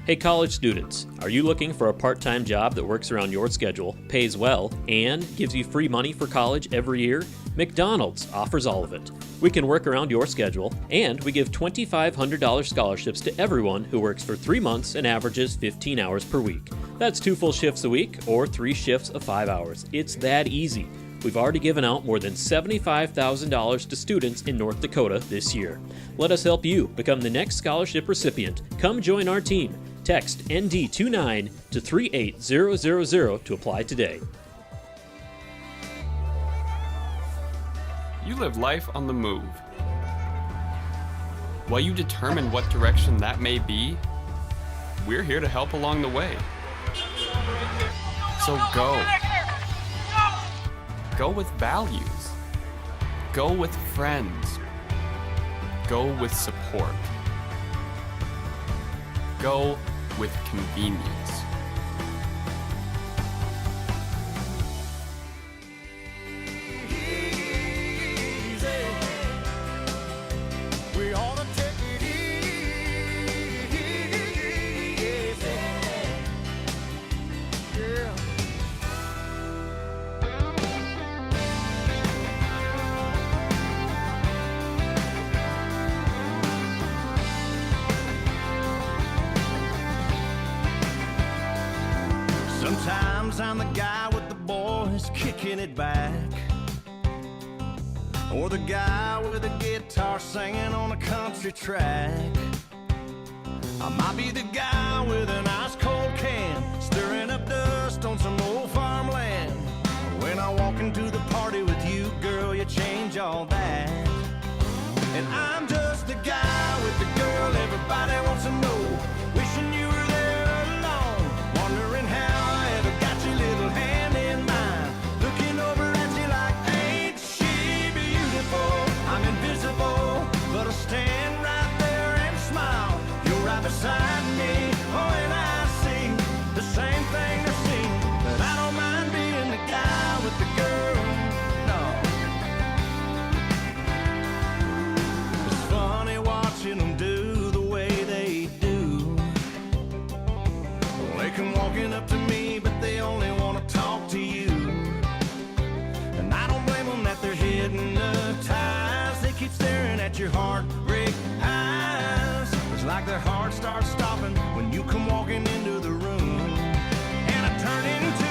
Hey college students, are you looking for a part-time job that works around your schedule, pays well, and gives you free money for college every year? McDonald's offers all of it. We can work around your schedule, and we give $2,500 scholarships to everyone who works for 3 months and averages 15 hours per week. That's 2 full shifts a week or 3 shifts of 5 hours. It's that easy. We've already given out more than $75,000 to students in North Dakota this year. Let us help you become the next scholarship recipient. Come join our team. Text ND29 to 38000 to apply today. You live life on the move. While you determine what direction that may be, we're here to help along the way. So go. Go with values. Go with friends. Go with support. Go with convenience. We ought to take it easy. Yeah. Sometimes I'm the guy with the boys kicking it back, or the guy with a guitar singing on a country track. I might be the guy with an ice cold can, stirring up dust on some old farmland. When I walk into the party with you, girl, you change all that. And I'm just the guy with the girl everybody wants to know, wishing you were there alone, wondering how I ever got your little hand in mine, looking over at you like, ain't she beautiful? I'm invisible, but I'll stand right there and smile. You're right beside me, oh, and I see the same thing they're seeing, that I don't mind being the guy with the girl, no. It's funny watching them do the way they do. They come walking up to me, but they only want to talk to you. And I don't blame them that they're hypnotized. They keep staring at your heartbreak eyes. It's like their heart starts stopping when you come walking into the room. And I turn into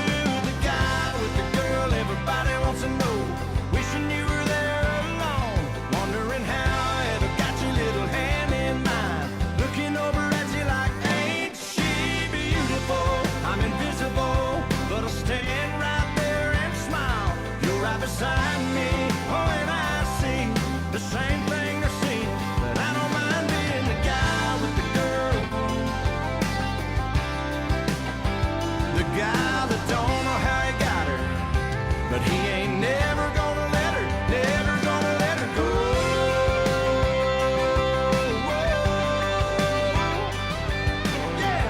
the guy with the girl everybody wants to know, wishing you were there alone, wondering how I ever got your little hand in mine, looking over at you like, ain't she beautiful? I'm invisible, but I'll stand right there and smile. You're right beside me, oh, and I see the same thing they're seeing, that I don't mind being the guy with the girl, the guy that don't know how he got her, but he ain't never gonna let her, never gonna let her go. Yeah.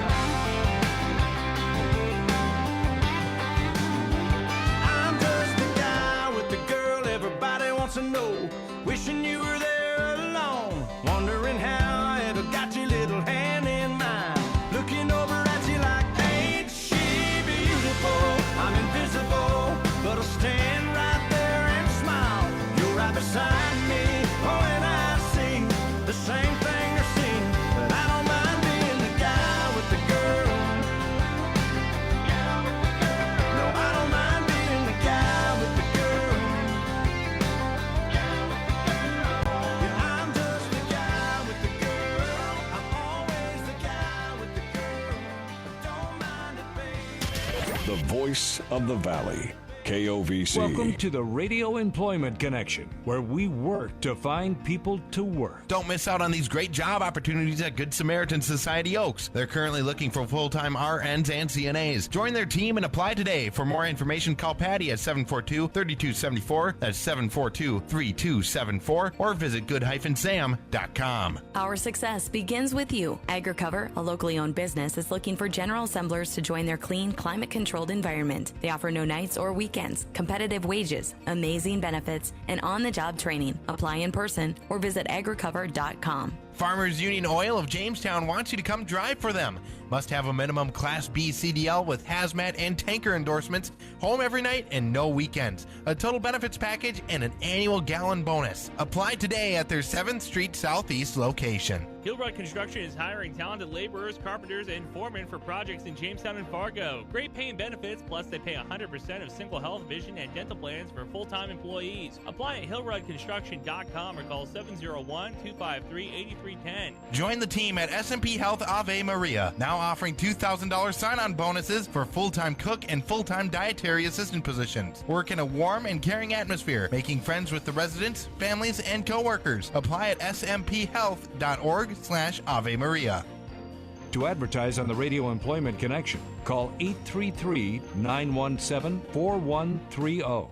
I'm just the guy with the girl everybody wants to know, wishing you were there alone, wondering how I ever got your little hand in mine, looking over at you like, ain't she beautiful? I'm invisible, but I'll stand right there and smile. You're right beside me, oh, and I see the same thing they're seeing, but I don't mind being the guy with the girl. No, I don't mind being the guy with the girl. Yeah, I'm just the guy with the girl. I'm always the guy with the girl. I don't mind it, baby. The voice of the valley, KOVC. Welcome to the Radio Employment Connection, where we work to find people to work. Don't miss out on these great job opportunities at Good Samaritan Society Oaks. They're currently looking for full-time RNs and CNAs. Join their team and apply today. For more information, call Patty at 742-3274. That's 742-3274. Or visit good-sam.com. Our success begins with you. AgriCover, a locally owned business, is looking for general assemblers to join their clean, climate-controlled environment. They offer no nights or weekends, competitive wages, amazing benefits, and on-the-job training. Apply in person or visit agricover.com. Farmers Union Oil of Jamestown wants you to come drive for them. Must have a minimum Class B CDL with hazmat and tanker endorsements, home every night and no weekends, a total benefits package, and an annual gallon bonus. Apply today at their 7th Street Southeast location. Hillrod Construction is hiring talented laborers, carpenters, and foremen for projects in Jamestown and Fargo. Great pay and benefits, plus they pay 100% of single health, vision, and dental plans for full-time employees. Apply at hillrodconstruction.com or call 701-253-8310. Join the team at S&P Health Ave Maria, now offering $2,000 sign-on bonuses for full-time cook and full-time dietary assistant positions. Work in a warm and caring atmosphere, making friends with the residents, families, and co-workers. Apply at smphhealth.org/Ave Maria. To advertise on the Radio Employment Connection, call 833-917-4130.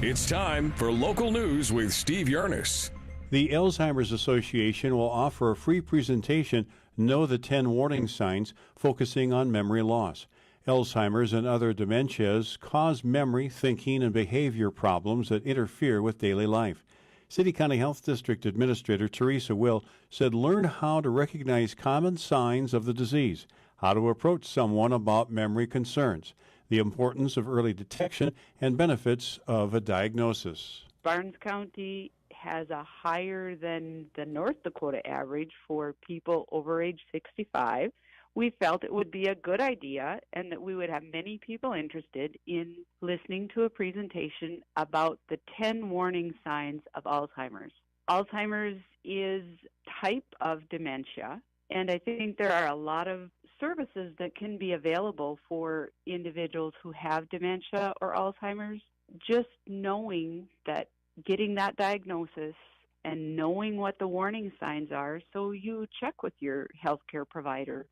It's time for local news with Steve Yarnes. The Alzheimer's Association will offer a free presentation, Know the 10 Warning Signs, focusing on memory loss. Alzheimer's and other dementias cause memory, thinking, and behavior problems that interfere with daily life. City County Health District Administrator Teresa Will said learn how to recognize common signs of the disease, how to approach someone about memory concerns, the importance of early detection, and benefits of a diagnosis. Barnes County has a higher than the North Dakota average for people over age 65. We felt it would be a good idea and that we would have many people interested in listening to a presentation about the 10 warning signs of Alzheimer's. Alzheimer's is a type of dementia, and I think there are a lot of services that can be available for individuals who have dementia or Alzheimer's. Just knowing that, getting that diagnosis and knowing what the warning signs are so you check with your healthcare provider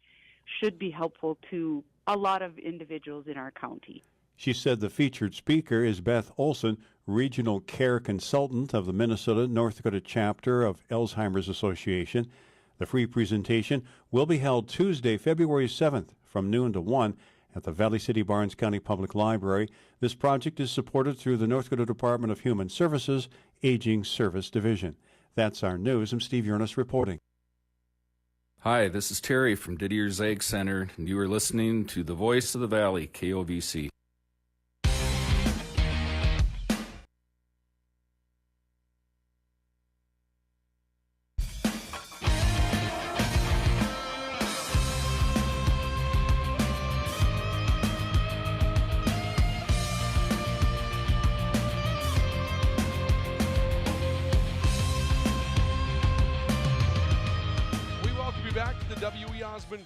should be helpful to a lot of individuals in our county. She said the featured speaker is Beth Olson, Regional Care Consultant of the Minnesota North Dakota chapter of Alzheimer's Association. The free presentation will be held Tuesday, February 7th from noon to 1 at the Valley City Barnes County Public Library. This project is supported through the North Dakota Department of Human Services Aging Service Division. That's our news. I'm Steve Yarnes reporting. Hi, this is Terry from Didier's Egg Center, and you are listening to The Voice of the Valley, KOVC.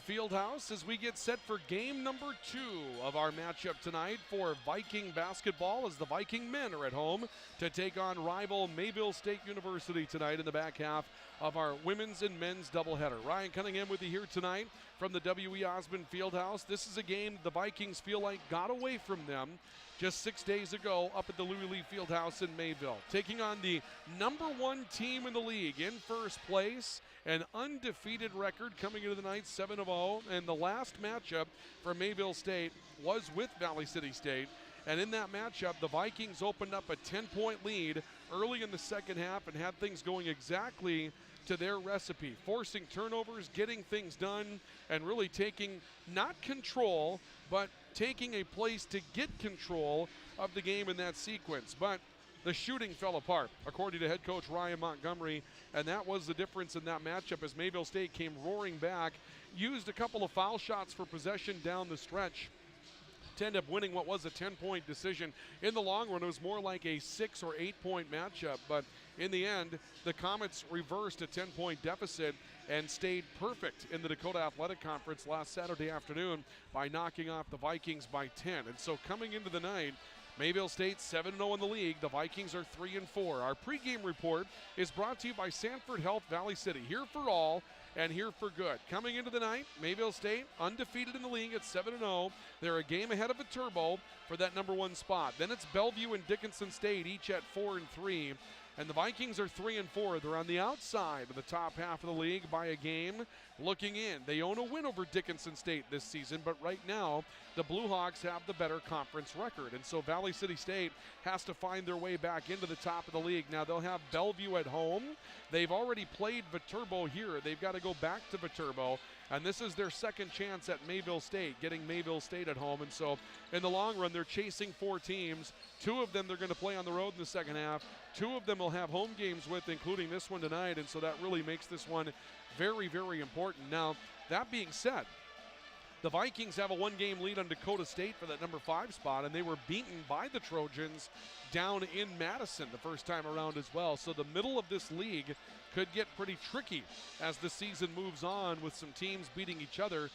Fieldhouse as we get set for game number 2 of our matchup tonight for Viking basketball, as the Viking men are at home to take on rival Mayville State University tonight in the back half of our women's and men's doubleheader. Ryan Cunningham with you here tonight from the W.E. Osmond Fieldhouse. This is a game the Vikings feel like got away from them just 6 days ago up at the Louis Lee Fieldhouse in Mayville, taking on the number 1 team in the league in first place, an undefeated record coming into the night, 7-0, and the last matchup for Mayville State was with Valley City State. And in that matchup, the Vikings opened up a 10-point lead early in the second half and had things going exactly to their recipe, forcing turnovers, getting things done, and really taking not control, but taking a place to get control of the game in that sequence. But the shooting fell apart, according to head coach Ryan Montgomery, and that was the difference in that matchup as Mayville State came roaring back, used a couple of foul shots for possession down the stretch to end up winning what was a 10-point decision. In the long run, it was more like a 6 or 8-point matchup, but in the end, the Comets reversed a 10-point deficit and stayed perfect in the Dakota Athletic Conference last Saturday afternoon by knocking off the Vikings by 10. And so coming into the night, Mayville State 7-0 in the league. The Vikings are 3-4. Our pregame report is brought to you by Sanford Health Valley City. Here for all and here for good. Coming into the night, Mayville State undefeated in the league at 7-0. They're a game ahead of a Turbo for that number 1 spot. Then it's Bellevue and Dickinson State, each at 4-3. And the Vikings are 3-4. They're on the outside of the top half of the league by a game. Looking in, they own a win over Dickinson State this season, but right now the Blue Hawks have the better conference record, and so Valley City State has to find their way back into the top of the league. Now they'll have Bellevue at home. They've already played Viterbo here. They've got to go back to Viterbo, and this is their second chance at Mayville State, getting Mayville State at home. And so in the long run, they're chasing 4 teams. 2 of them they're going to play on the road in the second half. 2 of them will have home games with, including this one tonight, and so that really makes this one very, very important. Now, that being said, the Vikings have a 1-game lead on Dakota State for that number 5 spot, and they were beaten by the Trojans down in Madison the first time around as well. So the middle of this league could get pretty tricky as the season moves on, with some teams beating each other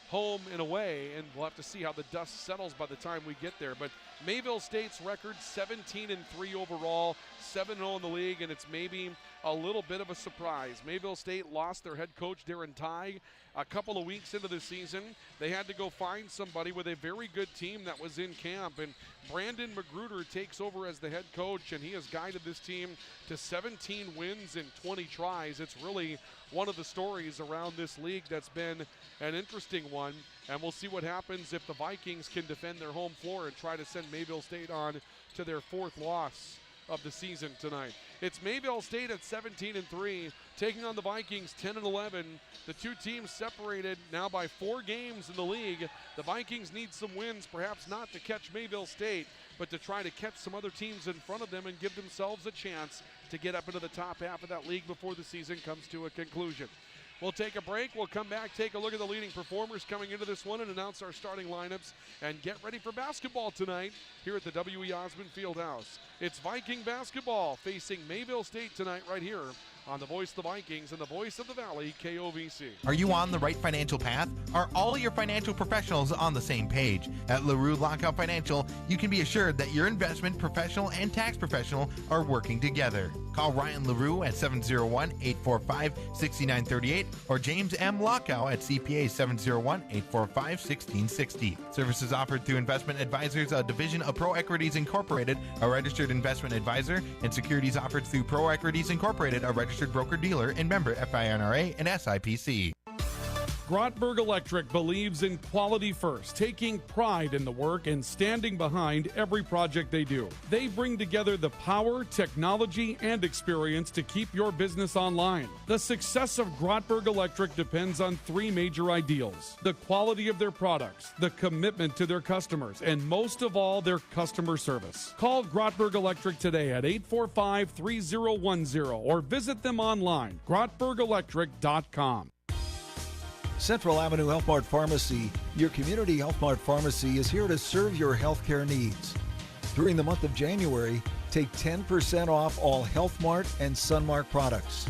home and away, and we'll have to see how the dust settles by the time we get there. But Mayville State's record, 17-3 overall, 7-0 in the league, and it's maybe a little bit of a surprise. Mayville State lost their head coach, Darren Tighe, a couple of weeks into the season. They had to go find somebody with a very good team that was in camp, and Brandon Magruder takes over as the head coach, and he has guided this team to 17 wins in 20 tries. It's really one of the stories around this league that's been an interesting one, and we'll see what happens if the Vikings can defend their home floor and try to send Mayville State on to their 4th loss of the season tonight. It's Mayville State at 17-3, taking on the Vikings 10-11. The 2 teams separated now by 4 games in the league. The Vikings need some wins, perhaps not to catch Mayville State, but to try to catch some other teams in front of them and give themselves a chance to get up into the top half of that league before the season comes to a conclusion. We'll take a break. We'll come back, take a look at the leading performers coming into this one, and announce our starting lineups and get ready for basketball tonight here at the W.E. Osmond Fieldhouse. It's Viking basketball facing Mayville State tonight right here on the Voice of the Vikings and the Voice of the Valley, KOVC. Are you on the right financial path? Are all your financial professionals on the same page? At LaRue Lockout Financial, you can be assured that your investment professional and tax professional are working together. Call Ryan LaRue at 701-845-6938 or James M. Lockout at CPA 701-845-1660. Services offered through Investment Advisors, a division of Pro Equities Incorporated, a registered investment advisor, and securities offered through Pro Equities Incorporated, a registered broker-dealer and member FINRA and SIPC. Grotberg Electric believes in quality first, taking pride in the work and standing behind every project they do. They bring together the power, technology, and experience to keep your business online. The success of Grotberg Electric depends on 3 major ideals: the quality of their products, the commitment to their customers, and most of all, their customer service. Call Grotberg Electric today at 845-3010 or visit them online, grotbergelectric.com. Central Avenue Health Mart Pharmacy, your community Health Mart pharmacy, is here to serve your healthcare needs. During the month of January, take 10% off all Health Mart and Sunmark products.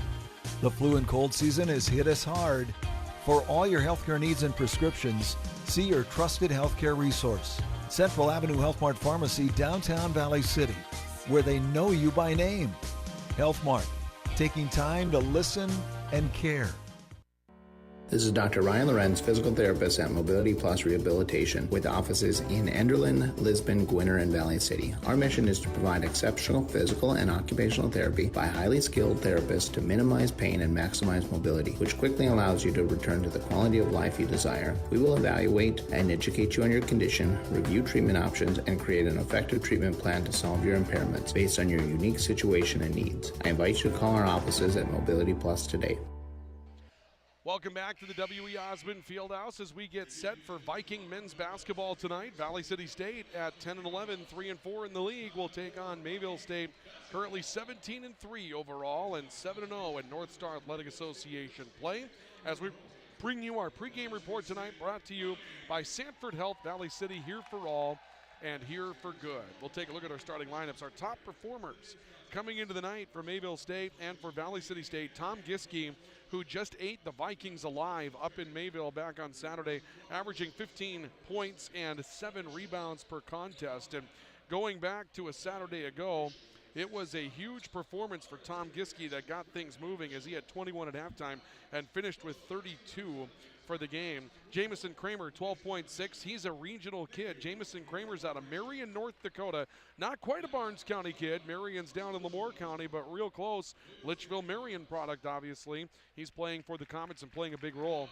The flu and cold season has hit us hard. For all your healthcare needs and prescriptions, see your trusted healthcare resource, Central Avenue Health Mart Pharmacy, downtown Valley City, where they know you by name. Health Mart, taking time to listen and care. This is Dr. Ryan Lorenz, physical therapist at Mobility Plus Rehabilitation, with offices in Enderlin, Lisbon, Gwinner, and Valley City. Our mission is to provide exceptional physical and occupational therapy by highly skilled therapists to minimize pain and maximize mobility, which quickly allows you to return to the quality of life you desire. We will evaluate and educate you on your condition, review treatment options, and create an effective treatment plan to solve your impairments based on your unique situation and needs. I invite you to call our offices at Mobility Plus today. Welcome back to the W.E. Osmond Fieldhouse as we get set for Viking men's basketball tonight. Valley City State at 10-11, 3-4 in the league, will take on Mayville State, currently 17-3 overall and 7-0 in North Star Athletic Association play. As we bring you our pregame report tonight, brought to you by Sanford Health, Valley City, here for all and here for good. We'll take a look at our starting lineups. Our top performers coming into the night for Mayville State and for Valley City State: Tom Giske, who just ate the Vikings alive up in Mayville back on Saturday, averaging 15 points and 7 rebounds per contest. And going back to a Saturday ago, it was a huge performance for Tom Giske that got things moving, as he had 21 at halftime and finished with 32 for the game. Jamison Kramer, 12.6. He's a regional kid. Jamison Kramer's out of Marion, North Dakota. Not quite a Barnes County kid. Marion's down in Lemoore County, but real close. Litchfield-Marion product, obviously. He's playing for the Comets and playing a big role.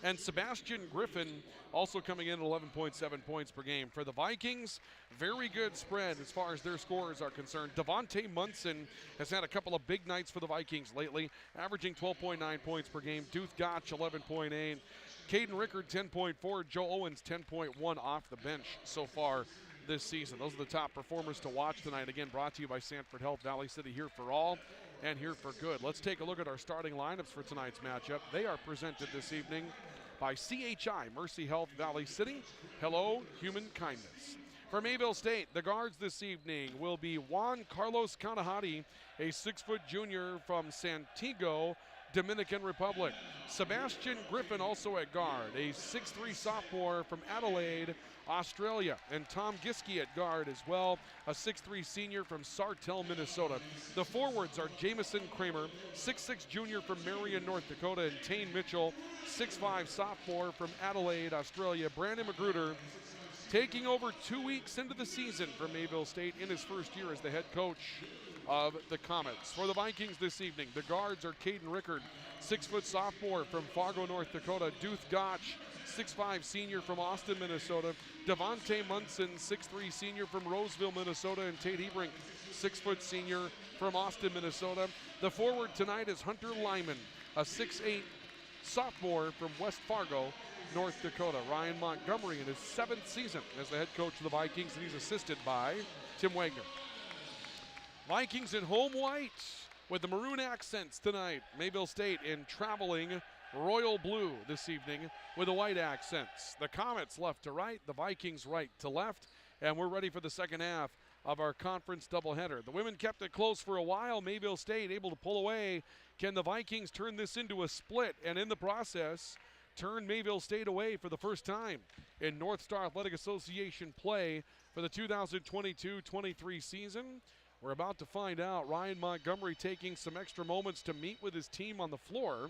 And Sebastian Griffin also coming in at 11.7 points per game. For the Vikings, very good spread as far as their scorers are concerned. Devontae Munson has had a couple of big nights for the Vikings lately, averaging 12.9 points per game. Duth Gotch, 11.8. Caden Rickard, 10.4. Joe Owens, 10.1 off the bench so far this season. Those are the top performers to watch tonight. Again, brought to you by Sanford Health, Valley City, here for all and here for good. Let's take a look at our starting lineups for tonight's matchup. They are presented this evening by CHI, Mercy Health, Valley City. Hello, human kindness. For Mayville State, the guards this evening will be Juan Carlos Kanahati, a 6-foot junior from Santiago, Dominican Republic. Sebastian Griffin also at guard, a 6'3 sophomore from Adelaide, Australia. And Tom Giske at guard as well, a 6'3 senior from Sartell, Minnesota. The forwards are Jamison Kramer, 6'6 junior from Marion, North Dakota, and Tane Mitchell, 6'5 sophomore from Adelaide, Australia. Brandon Magruder taking over 2 weeks into the season for Mayville State in his first year as the head coach of the Comets. For the Vikings this evening, the guards are Caden Rickard, 6-foot sophomore from Fargo, North Dakota. Duth Gotch, 6'5 senior from Austin, Minnesota. Devontae Munson, 6'3 senior from Roseville, Minnesota. And Tate Hebrink, 6-foot senior from Austin, Minnesota. The forward tonight is Hunter Lyman, a 6'8 sophomore from West Fargo, North Dakota. Ryan Montgomery in his 7th season as the head coach of the Vikings, and he's assisted by Tim Wagner. Vikings in home white with the maroon accents tonight. Mayville State in traveling royal blue this evening with the white accents. The Comets left to right, the Vikings right to left, and we're ready for the second half of our conference doubleheader. The women kept it close for a while. Mayville State able to pull away. Can the Vikings turn this into a split, and in the process turn Mayville State away for the first time in North Star Athletic Association play for the 2022-23 season? We're about to find out. Ryan Montgomery taking some extra moments to meet with his team on the floor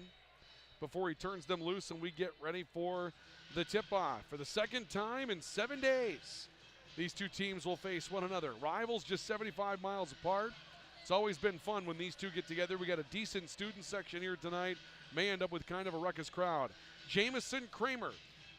before he turns them loose and we get ready for the tip-off. For the second time in 7 days, these two teams will face one another. Rivals just 75 miles apart. It's always been fun when these two get together. We got a decent student section here tonight. May end up with kind of a ruckus crowd. Jamison Kramer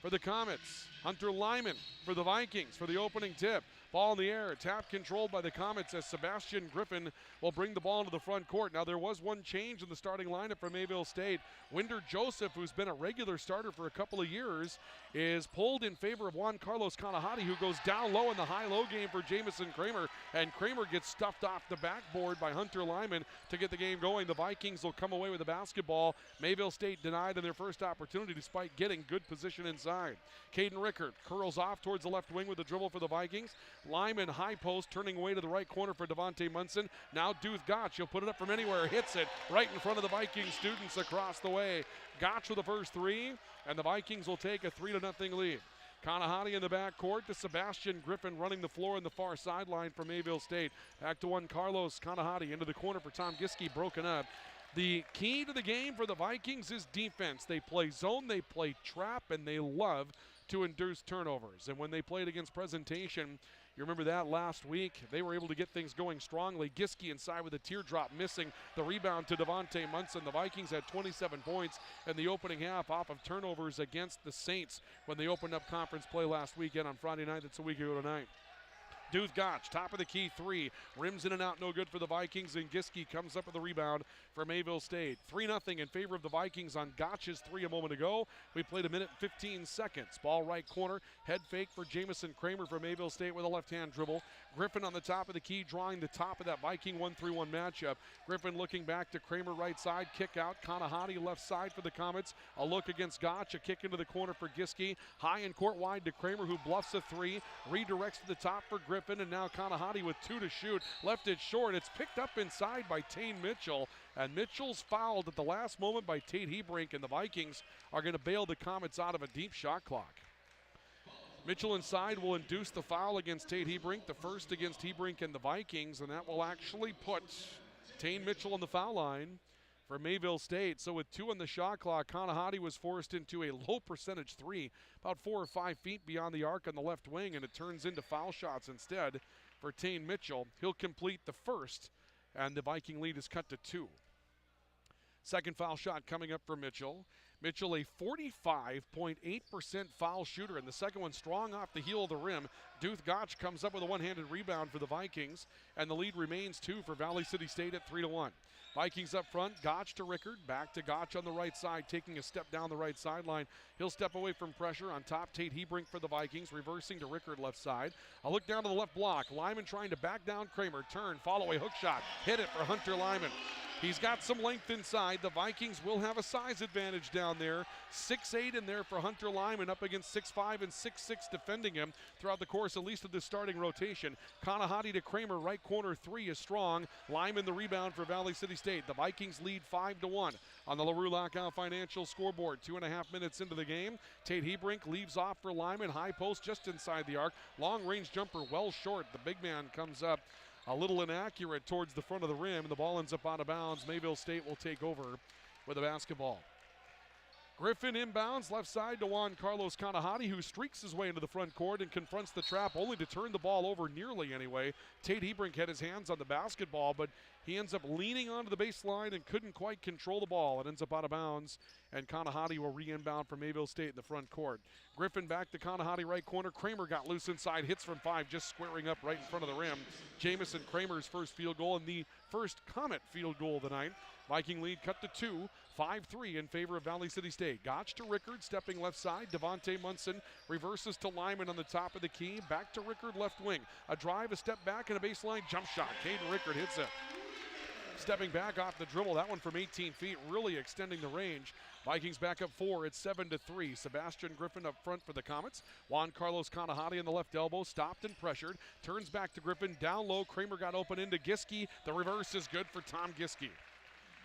for the Comets. Hunter Lyman for the Vikings for the opening tip. Ball in the air, tap controlled by the Comets as Sebastian Griffin will bring the ball into the front court. Now there was one change in the starting lineup for Mayville State. Winder Joseph, who's been a regular starter for a couple of years, is pulled in favor of Juan Carlos Kanahati, who goes down low in the high-low game for Jamison Kramer, and Kramer gets stuffed off the backboard by Hunter Lyman to get the game going. The Vikings will come away with the basketball. Mayville State denied in their first opportunity despite getting good position inside. Caden Rickard curls off towards the left wing with the dribble for the Vikings. Lyman high post, turning away to the right corner for Devontae Munson. Now Duth Gotch, he'll put it up from anywhere, hits it right in front of the Vikings students across the way. Gotch with the first three, and the Vikings will take a 3-0 lead. Kanahati in the backcourt to Sebastian Griffin running the floor in the far sideline for Mayville State. Back to one Carlos Kanahati into the corner for Tom Giske, broken up. The key to the game for the Vikings is defense. They play zone, they play trap, and they love to induce turnovers. And when they played against Presentation, you remember that last week, they were able to get things going strongly. Giske inside with a teardrop, missing the rebound to Devontae Munson. The Vikings had 27 points in the opening half off of turnovers against the Saints when they opened up conference play last weekend on Friday night. That's a week ago tonight. Duth Gotch, top of the key three. Rims in and out, no good for the Vikings, and Giske comes up with the rebound for Mayville State. 3-0 in favor of the Vikings on Gotch's three a moment ago. We played 1 minute and 15 seconds. Ball right corner, head fake for Jamison Kramer for Mayville State with a left-hand dribble. Griffin on the top of the key, drawing the top of that Viking 1-3-1 matchup. Griffin looking back to Kramer right side, kick out. Kanahati left side for the Comets. A look against Gotch, a kick into the corner for Giske. High and court wide to Kramer, who bluffs a three. Redirects to the top for Griffin. And now Kanahati with 2 to shoot. Left it short. It's picked up inside by Tane Mitchell. And Mitchell's fouled at the last moment by Tate Hebrink. And the Vikings are going to bail the Comets out of a deep shot clock. Mitchell inside will induce the foul against Tate Hebrink. The first against Hebrink and the Vikings. And that will actually put Tane Mitchell on the foul line for Mayville State. So with 2 on the shot clock, Kanahati was forced into a low percentage 3, about 4 or 5 feet beyond the arc on the left wing, and it turns into foul shots instead for Tane Mitchell. He'll complete the first, and the Viking lead is cut to 2. Second foul shot coming up for Mitchell. Mitchell, a 45.8% foul shooter, and the second one strong off the heel of the rim. Duth Gotch comes up with a one-handed rebound for the Vikings, and the lead remains 2 for Valley City State at 3-1. Vikings up front, Gotch to Rickard, back to Gotch on the right side, taking a step down the right sideline. He'll step away from pressure. On top, Tate Hebrink for the Vikings, reversing to Rickard left side. A look down to the left block. Lyman trying to back down Kramer. Turn, follow a hook shot. Hit it for Hunter Lyman. He's got some length inside. The Vikings will have a size advantage down there. 6'8" in there for Hunter Lyman, up against 6'5" and 6'6" defending him throughout the course at least of this starting rotation. Kanahati to Kramer, right corner 3 is strong. Lyman the rebound for Valley City State. The Vikings lead 5-1 on the LaRue Lockout Financial scoreboard. 2.5 minutes into the game. Tate Hebrink leaves off for Lyman. High post just inside the arc. Long range jumper well short. The big man comes up a little inaccurate towards the front of the rim, and the ball ends up out of bounds. Mayville State will take over with the basketball. Griffin inbounds left side to Juan Carlos Kanahati, who streaks his way into the front court and confronts the trap, only to turn the ball over nearly anyway. Tate Hebrink had his hands on the basketball, but he ends up leaning onto the baseline and couldn't quite control the ball. It ends up out of bounds, and Kanahati will re-inbound for Mayville State in the front court. Griffin back to Kanahati right corner. Kramer got loose inside, hits from 5, just squaring up right in front of the rim. Jamison Kramer's first field goal and the first Comet field goal of the night. Viking lead cut to 2, 5-3 in favor of Valley City State. Gotch to Rickard, stepping left side. Devontae Munson reverses to Lyman on the top of the key. Back to Rickard, left wing. A drive, a step back, and a baseline jump shot. Caden Rickard hits it. Stepping back off the dribble, that one from 18 feet, really extending the range. Vikings back up 4, it's 7-3. Sebastian Griffin up front for the Comets. Juan Carlos Kanahati on the left elbow, stopped and pressured. Turns back to Griffin, down low. Kramer got open into Giske. The reverse is good for Tom Giske.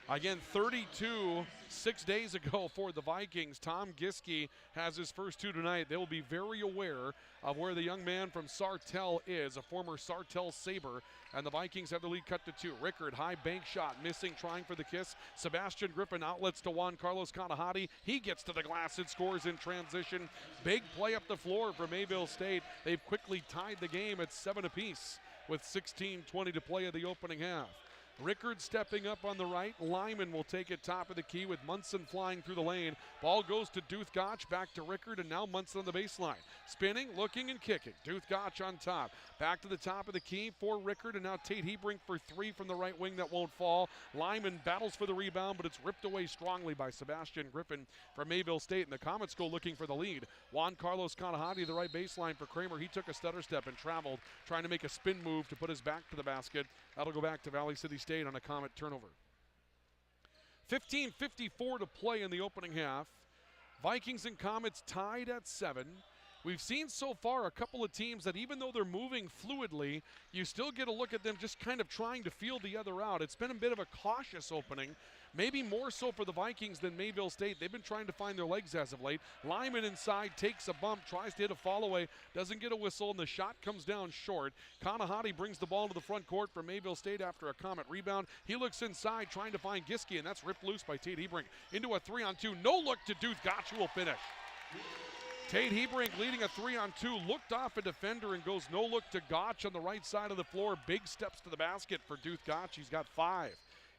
Again, 32 6 days ago for the Vikings. Tom Giske has his first 2 tonight. They will be very aware of where the young man from Sartell is, a former Sartell Sabre, and the Vikings have the lead cut to 2. Rickard, high bank shot, missing, trying for the kiss. Sebastian Griffin outlets to Juan Carlos Kanahati. He gets to the glass and scores in transition. Big play up the floor for Mayville State. They've quickly tied the game at 7 apiece with 16:20 to play in the opening half. Rickard stepping up on the right. Lyman will take it top of the key with Munson flying through the lane. Ball goes to Duth Gotch, back to Rickard, and now Munson on the baseline. Spinning, looking, and kicking. Duth Gotch on top. Back to the top of the key for Rickard, and now Tate Hebrink for 3 from the right wing that won't fall. Lyman battles for the rebound, but it's ripped away strongly by Sebastian Griffin from Mayville State, and the Comets go looking for the lead. Juan Carlos Kanahati, the right baseline for Kramer. He took a stutter step and traveled, trying to make a spin move to put his back to the basket. That'll go back to Valley City State on a Comet turnover. 15:54 to play in the opening half. Vikings and Comets tied at 7. We've seen so far a couple of teams that even though they're moving fluidly, you still get a look at them just kind of trying to feel the other out. It's been a bit of a cautious opening, maybe more so for the Vikings than Mayville State. They've been trying to find their legs as of late. Lyman inside takes a bump, tries to hit a fall away, doesn't get a whistle, and the shot comes down short. Kanahati brings the ball to the front court for Mayville State after a Comet rebound. He looks inside trying to find Giske, and that's ripped loose by Tate Hebrink into a 3-on-2. No look to Duth Gotch, who will finish. Tate Hebrink leading a 3-on-2, looked off a defender and goes no look to Gotch on the right side of the floor. Big steps to the basket for Duth Gotch. He's got 5.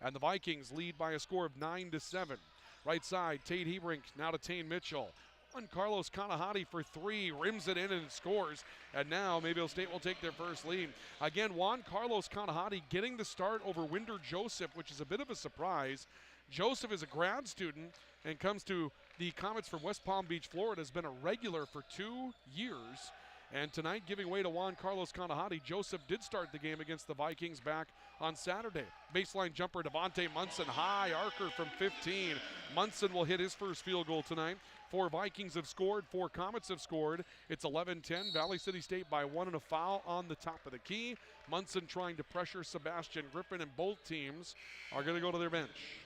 And the Vikings lead by a score of 9-7. Right side, Tate Hebrink now to Tane Mitchell. Juan Carlos Kanahati for 3, rims it in and scores. And now Mayville State will take their first lead. Again, Juan Carlos Kanahati getting the start over Winder Joseph, which is a bit of a surprise. Joseph is a grad student and comes to the Comets from West Palm Beach, Florida, has been a regular for 2 years. And tonight, giving way to Juan Carlos Kanahati. Joseph did start the game against the Vikings back on Saturday. Baseline jumper, Devontae Munson, high arcer from 15. Munson will hit his first field goal tonight. 4 Vikings have scored, 4 Comets have scored. It's 11-10. Valley City State by 1 and a foul on the top of the key. Munson trying to pressure Sebastian Griffin, and both teams are going to go to their bench.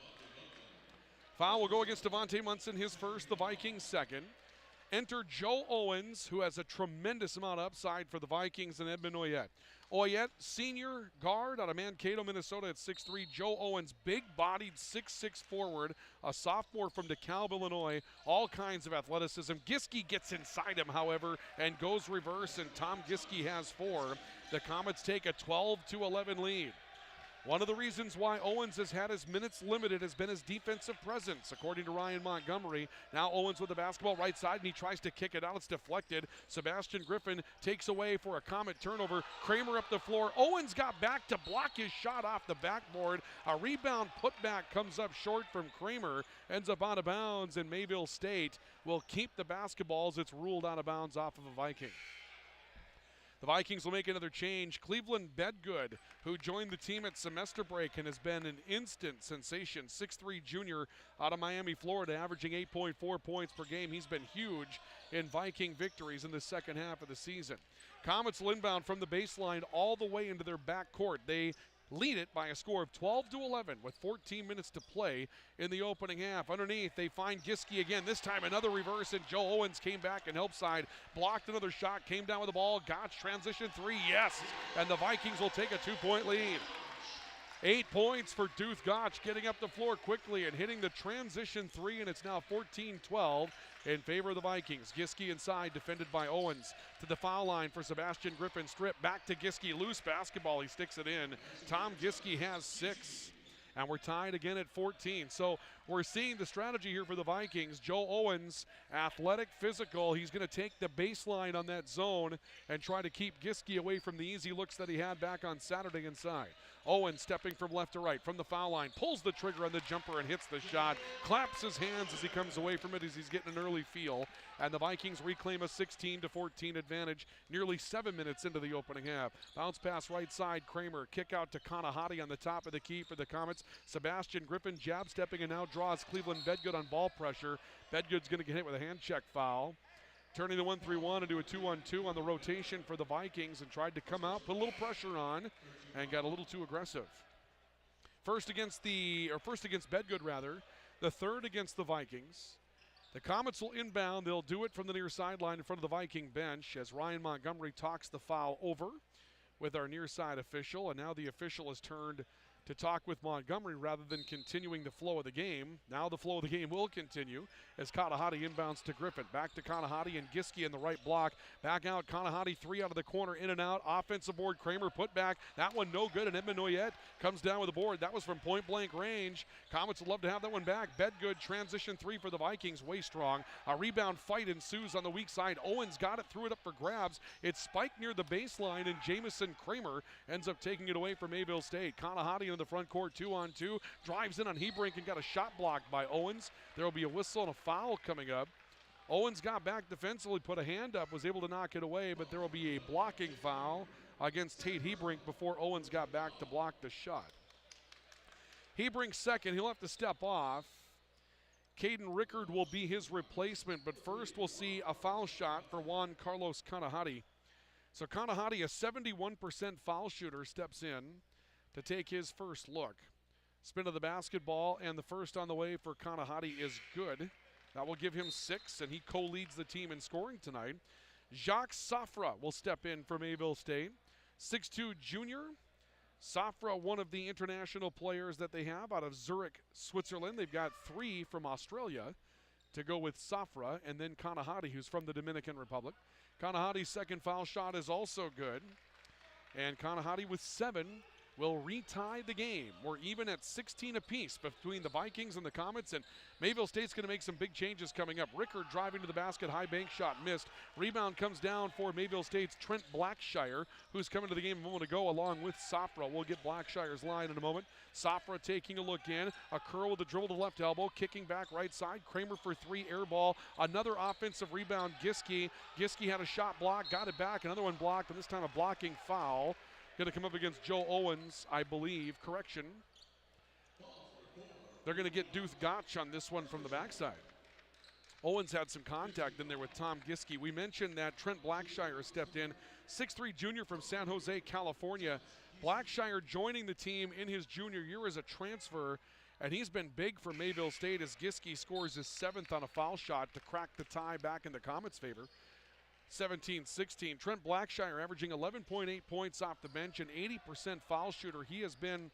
Foul will go against Devontae Munson, his first, the Vikings second. Enter Joe Owens, who has a tremendous amount of upside for the Vikings, and Edmund Oyette. Oyette, senior guard out of Mankato, Minnesota at 6'3". Joe Owens, big-bodied 6'6" forward, a sophomore from DeKalb, Illinois. All kinds of athleticism. Giske gets inside him, however, and goes reverse, and Tom Giske has 4. The Comets take a 12-11 lead. One of the reasons why Owens has had his minutes limited has been his defensive presence, according to Ryan Montgomery. Now Owens with the basketball right side, and he tries to kick it out. It's deflected. Sebastian Griffin takes away for a Comet turnover. Kramer up the floor. Owens got back to block his shot off the backboard. A rebound putback comes up short from Kramer, ends up out of bounds, and Mayville State will keep the basketball as it's ruled out of bounds off of a Viking. The Vikings will make another change. Cleveland Bedgood, who joined the team at semester break and has been an instant sensation. 6'3" junior out of Miami, Florida, averaging 8.4 points per game. He's been huge in Viking victories in the second half of the season. Comets will inbound from the baseline all the way into their backcourt. They lead it by a score of 12-11 with 14 minutes to play in the opening half. Underneath, they find Giske again. This time another reverse, and Joe Owens came back and help side. Blocked another shot, came down with the ball. Gotch transition 3, yes! And the Vikings will take a 2-point lead. 8 points for Duth Gotch, getting up the floor quickly and hitting the transition 3, and it's now 14-12 in favor of the Vikings. Giske inside, defended by Owens. To the foul line for Sebastian Griffin. Strip back to Giske, loose basketball, he sticks it in. Tom Giske has 6. And we're tied again at 14. So we're seeing the strategy here for the Vikings. Joe Owens, athletic, physical. He's going to take the baseline on that zone and try to keep Giske away from the easy looks that he had back on Saturday inside. Owens stepping from left to right from the foul line, pulls the trigger on the jumper and hits the shot. Claps his hands as he comes away from it as he's getting an early feel. And the Vikings reclaim a 16-14 advantage nearly 7 minutes into the opening half. Bounce pass right side, Kramer. Kick out to Kanahati on the top of the key for the Comets. Sebastian Griffin jab stepping and now draws Cleveland Bedgood on ball pressure. Bedgood's going to get hit with a hand check foul. Turning the 1-3-1 into a 2-on-2 on the rotation for the Vikings and tried to come out, put a little pressure on, and got a little too aggressive. First against Bedgood rather. The third against the Vikings. The Comets will inbound. They'll do it from the near sideline in front of the Viking bench as Ryan Montgomery talks the foul over with our near side official, and now the official has turned to talk with Montgomery rather than continuing the flow of the game. Now the flow of the game will continue as Kanahati inbounds to Griffin. Back to Kanahati and Giske in the right block. Back out, Kanahati 3 out of the corner, in and out. Offensive board, Kramer put back. That one no good, and Edmund Noyette comes down with the board. That was from point blank range. Comets would love to have that one back. Bedgood transition 3 for the Vikings, way strong. A rebound fight ensues on the weak side. Owens got it, threw it up for grabs. It's spiked near the baseline, and Jamison Kramer ends up taking it away from Mayville State. Kanahati in the front court, 2-on-2, drives in on Hebrink and got a shot blocked by Owens. There will be a whistle and a foul coming up. Owens got back defensively, put a hand up, was able to knock it away, but there will be a blocking foul against Tate Hebrink before Owens got back to block the shot. Hebrink second, he'll have to step off. Caden Rickard will be his replacement, but first we'll see a foul shot for Juan Carlos Kanahati. So Kanahati, a 71% foul shooter, steps in to take his first look. Spin of the basketball, and the first on the way for Kanahati is good. That will give him 6, and he co-leads the team in scoring tonight. Jacques Safra will step in for Mayville State. 6'2" junior. Safra, one of the international players that they have out of Zurich, Switzerland. They've got 3 from Australia to go with Safra, and then Kanahati, who's from the Dominican Republic. Kanahati's second foul shot is also good. And Kanahati with 7 will retie the game. We're even at 16 apiece between the Vikings and the Comets, and Mayville State's going to make some big changes coming up. Rickard driving to the basket, high bank shot missed. Rebound comes down for Mayville State's Trent Blackshire, who's coming to the game a moment ago along with Safra. We'll get Blackshire's line in a moment. Safra taking a look in. A curl with a dribble to the left elbow, kicking back right side. Kramer for 3, air ball. Another offensive rebound, Giske. Giske had a shot blocked, got it back. Another one blocked, and this time a blocking foul. Going to come up against Joe Owens, I believe. Correction. They're going to get Duth Gotch on this one from the backside. Owens had some contact in there with Tom Giske. We mentioned that Trent Blackshire stepped in. 6'3" junior from San Jose, California. Blackshire joining the team in his junior year as a transfer, and he's been big for Mayville State as Giske scores his 7th on a foul shot to crack the tie back in the Comets' favor. 17-16. Trent Blackshire averaging 11.8 points off the bench, an 80% foul shooter. He has been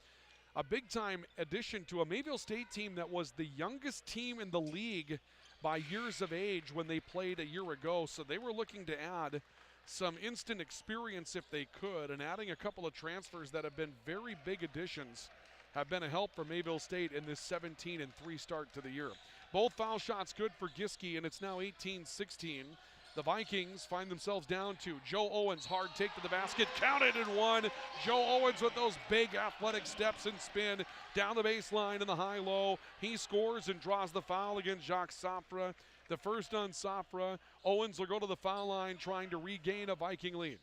a big-time addition to a Mayville State team that was the youngest team in the league by years of age when they played a year ago. So they were looking to add some instant experience if they could, and adding a couple of transfers that have been very big additions have been a help for Mayville State in this 17-3 start to the year. Both foul shots good for Giske, and it's now 18-16. The Vikings find themselves down 2. Joe Owens, hard take to the basket, counted and one. Joe Owens with those big athletic steps and spin down the baseline in the high-low. He scores and draws the foul against Jacques Safra. The first on Safra. Owens will go to the foul line trying to regain a Viking lead.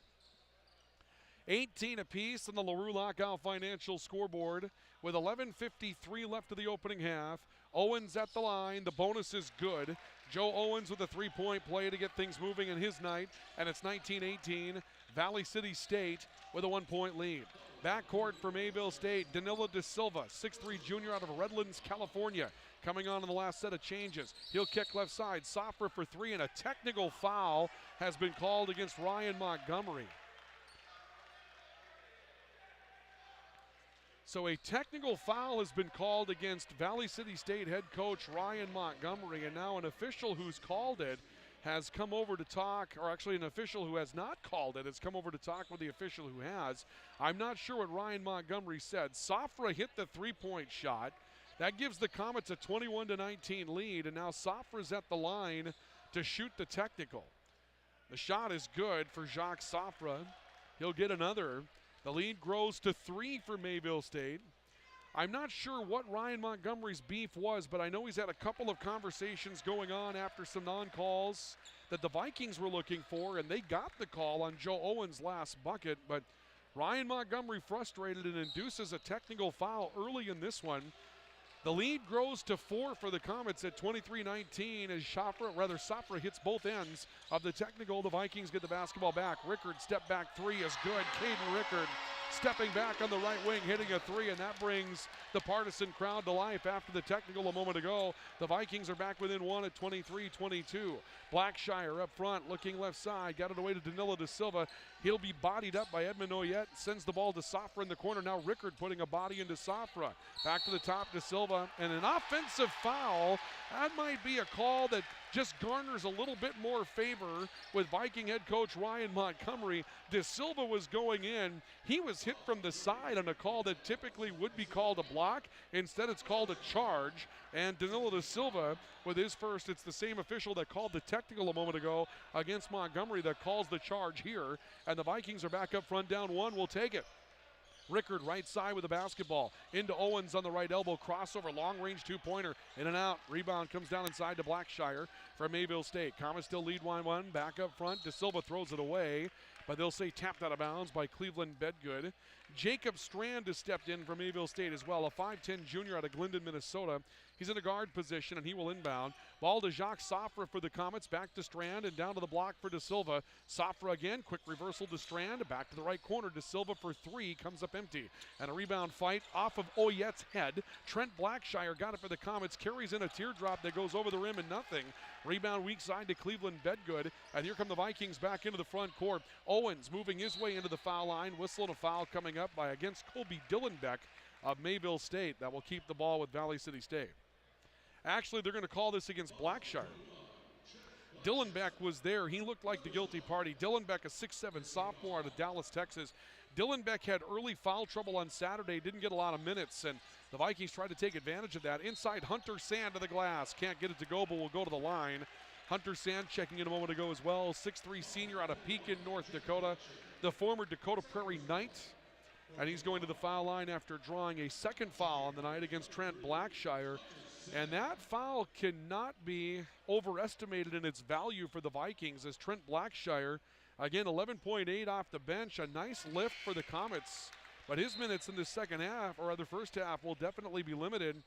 18 apiece on the LaRue Lockout Financial scoreboard with 11:53 left of the opening half. Owens at the line. The bonus is good. Joe Owens with a three-point play to get things moving in his night, and it's 19-18. Valley City State with a one-point lead. Backcourt for Mayville State, Danilo De Silva, 6'3 junior out of Redlands, California, coming on in the last set of changes. He'll kick left side. Safra for three, and a technical foul has been called against Ryan Montgomery. So a technical foul has been called against Valley City State head coach Ryan Montgomery, and now an official who's called it has come over to talk, or actually an official who has not called it has come over to talk with the official who has. I'm not sure what Ryan Montgomery said. Safra hit the three-point shot. That gives the Comets a 21-19 lead, and now Safra's at the line to shoot the technical. The shot is good for Jacques Safra. He'll get another. The lead grows to 3 for Mayville State. I'm not sure what Ryan Montgomery's beef was, but I know he's had a couple of conversations going on after some non-calls that the Vikings were looking for, and they got the call on Joe Owens' last bucket, but Ryan Montgomery frustrated and induces a technical foul early in this one. The lead grows to 4 for the Comets at 23-19 as Safra hits both ends of the technical. The Vikings get the basketball back. Rickard step back three is good. Caden Rickard stepping back on the right wing, hitting a three, and that brings the partisan crowd to life after the technical a moment ago. The Vikings are back within one at 23-22. Blackshire up front, looking left side, got it away to Danilo De Silva. He'll be bodied up by Edmund Oyette, sends the ball to Safra in the corner. Now Rickard putting a body into Safra. Back to the top, De Silva, and an offensive foul. That might be a call that just garners a little bit more favor with Viking head coach Ryan Montgomery. De Silva was going in. He was hit from the side on a call that typically would be called a block. Instead, it's called a charge. And Danilo De Silva with his first. It's the same official that called the technical a moment ago against Montgomery that calls the charge here. And the Vikings are back up front, down one. We'll take it. Rickard right side with the basketball. Into Owens on the right elbow. Crossover, long-range two-pointer. In and out. Rebound comes down inside to Blackshire from Mayville State. Comets still lead 1-1. Back up front. De Silva throws it away, but they'll say tapped out of bounds by Cleveland Bedgood. Jacob Strand has stepped in from Mayville State as well, a 5'10 junior out of Glendon, Minnesota. He's in a guard position, and he will inbound. Ball to Jacques Safra for the Comets, back to Strand, and down to the block for De Silva. Safra again, quick reversal to Strand, back to the right corner. De Silva for three, comes up empty. And a rebound fight off of Oyette's head. Trent Blackshire got it for the Comets, carries in a teardrop that goes over the rim and nothing. Rebound weak side to Cleveland Bedgood, and here come the Vikings back into the front court. Owens moving his way into the foul line, whistle and a foul coming up by against Colby Dillenbeck of Mayville State. That will keep the ball with Valley City State. Actually, they're going to call this against Blackshire. Dillenbeck was there. He looked like the guilty party. Dillenbeck, a 6'7 sophomore out of Dallas, Texas. Dillenbeck had early foul trouble on Saturday, didn't get a lot of minutes, and the Vikings tried to take advantage of that. Inside, Hunter Sand to the glass. Can't get it to go, but will go to the line. Hunter Sand checking in a moment ago as well. 6'3 senior out of Pekin, North Dakota. The former Dakota Prairie Knight. And he's going to the foul line after drawing a second foul on the night against Trent Blackshire. And that foul cannot be overestimated in its value for the Vikings as Trent Blackshire, again, 11.8 off the bench. A nice lift for the Comets. But his minutes in the second half, or the first half, will definitely be limited.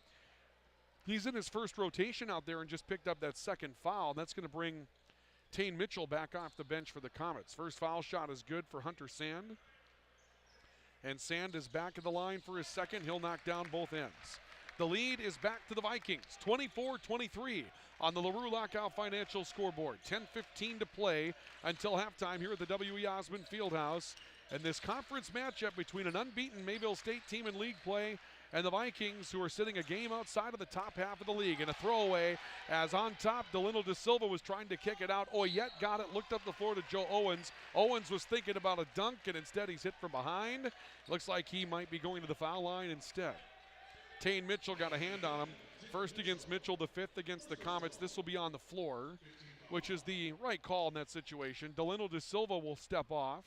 He's in his first rotation out there and just picked up that second foul. And that's going to bring Tane Mitchell back off the bench for the Comets. First foul shot is good for Hunter Sand. And Sand is back at the line for his second. He'll knock down both ends. The lead is back to the Vikings, 24-23 on the LaRue Lockout Financial scoreboard. 10:15 to play until halftime here at the W.E. Osmond Fieldhouse. And this conference matchup between an unbeaten Mayville State team in league play and the Vikings, who are sitting a game outside of the top half of the league. And a throwaway as on top, Delino De Silva was trying to kick it out. Oyette got it, looked up the floor to Joe Owens. Owens was thinking about a dunk, and instead he's hit from behind. Looks like he might be going to the foul line instead. Tane Mitchell got a hand on him. First against Mitchell, the fifth against the Comets. This will be on the floor, which is the right call in that situation. Delino De Silva will step off.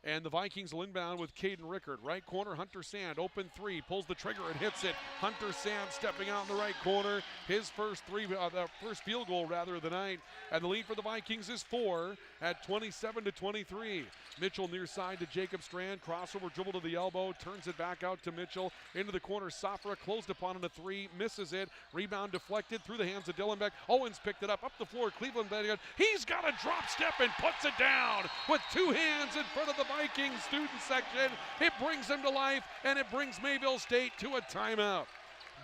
And the Vikings will inbound with Caden Rickard. Right corner, Hunter Sand, open three, pulls the trigger and hits it. Hunter Sand stepping out in the right corner. His first field goal rather of the night. And the lead for the Vikings is 4 at 27-23. Mitchell near side to Jacob Strand. Crossover dribble to the elbow, turns it back out to Mitchell. Into the corner, Safra closed upon on a three, misses it. Rebound deflected through the hands of Dylan Beck. Owens picked it up the floor. Cleveland Beck. He's got a drop step and puts it down with two hands in front of the Vikings student section. It brings them to life, and it brings Mayville State to a timeout.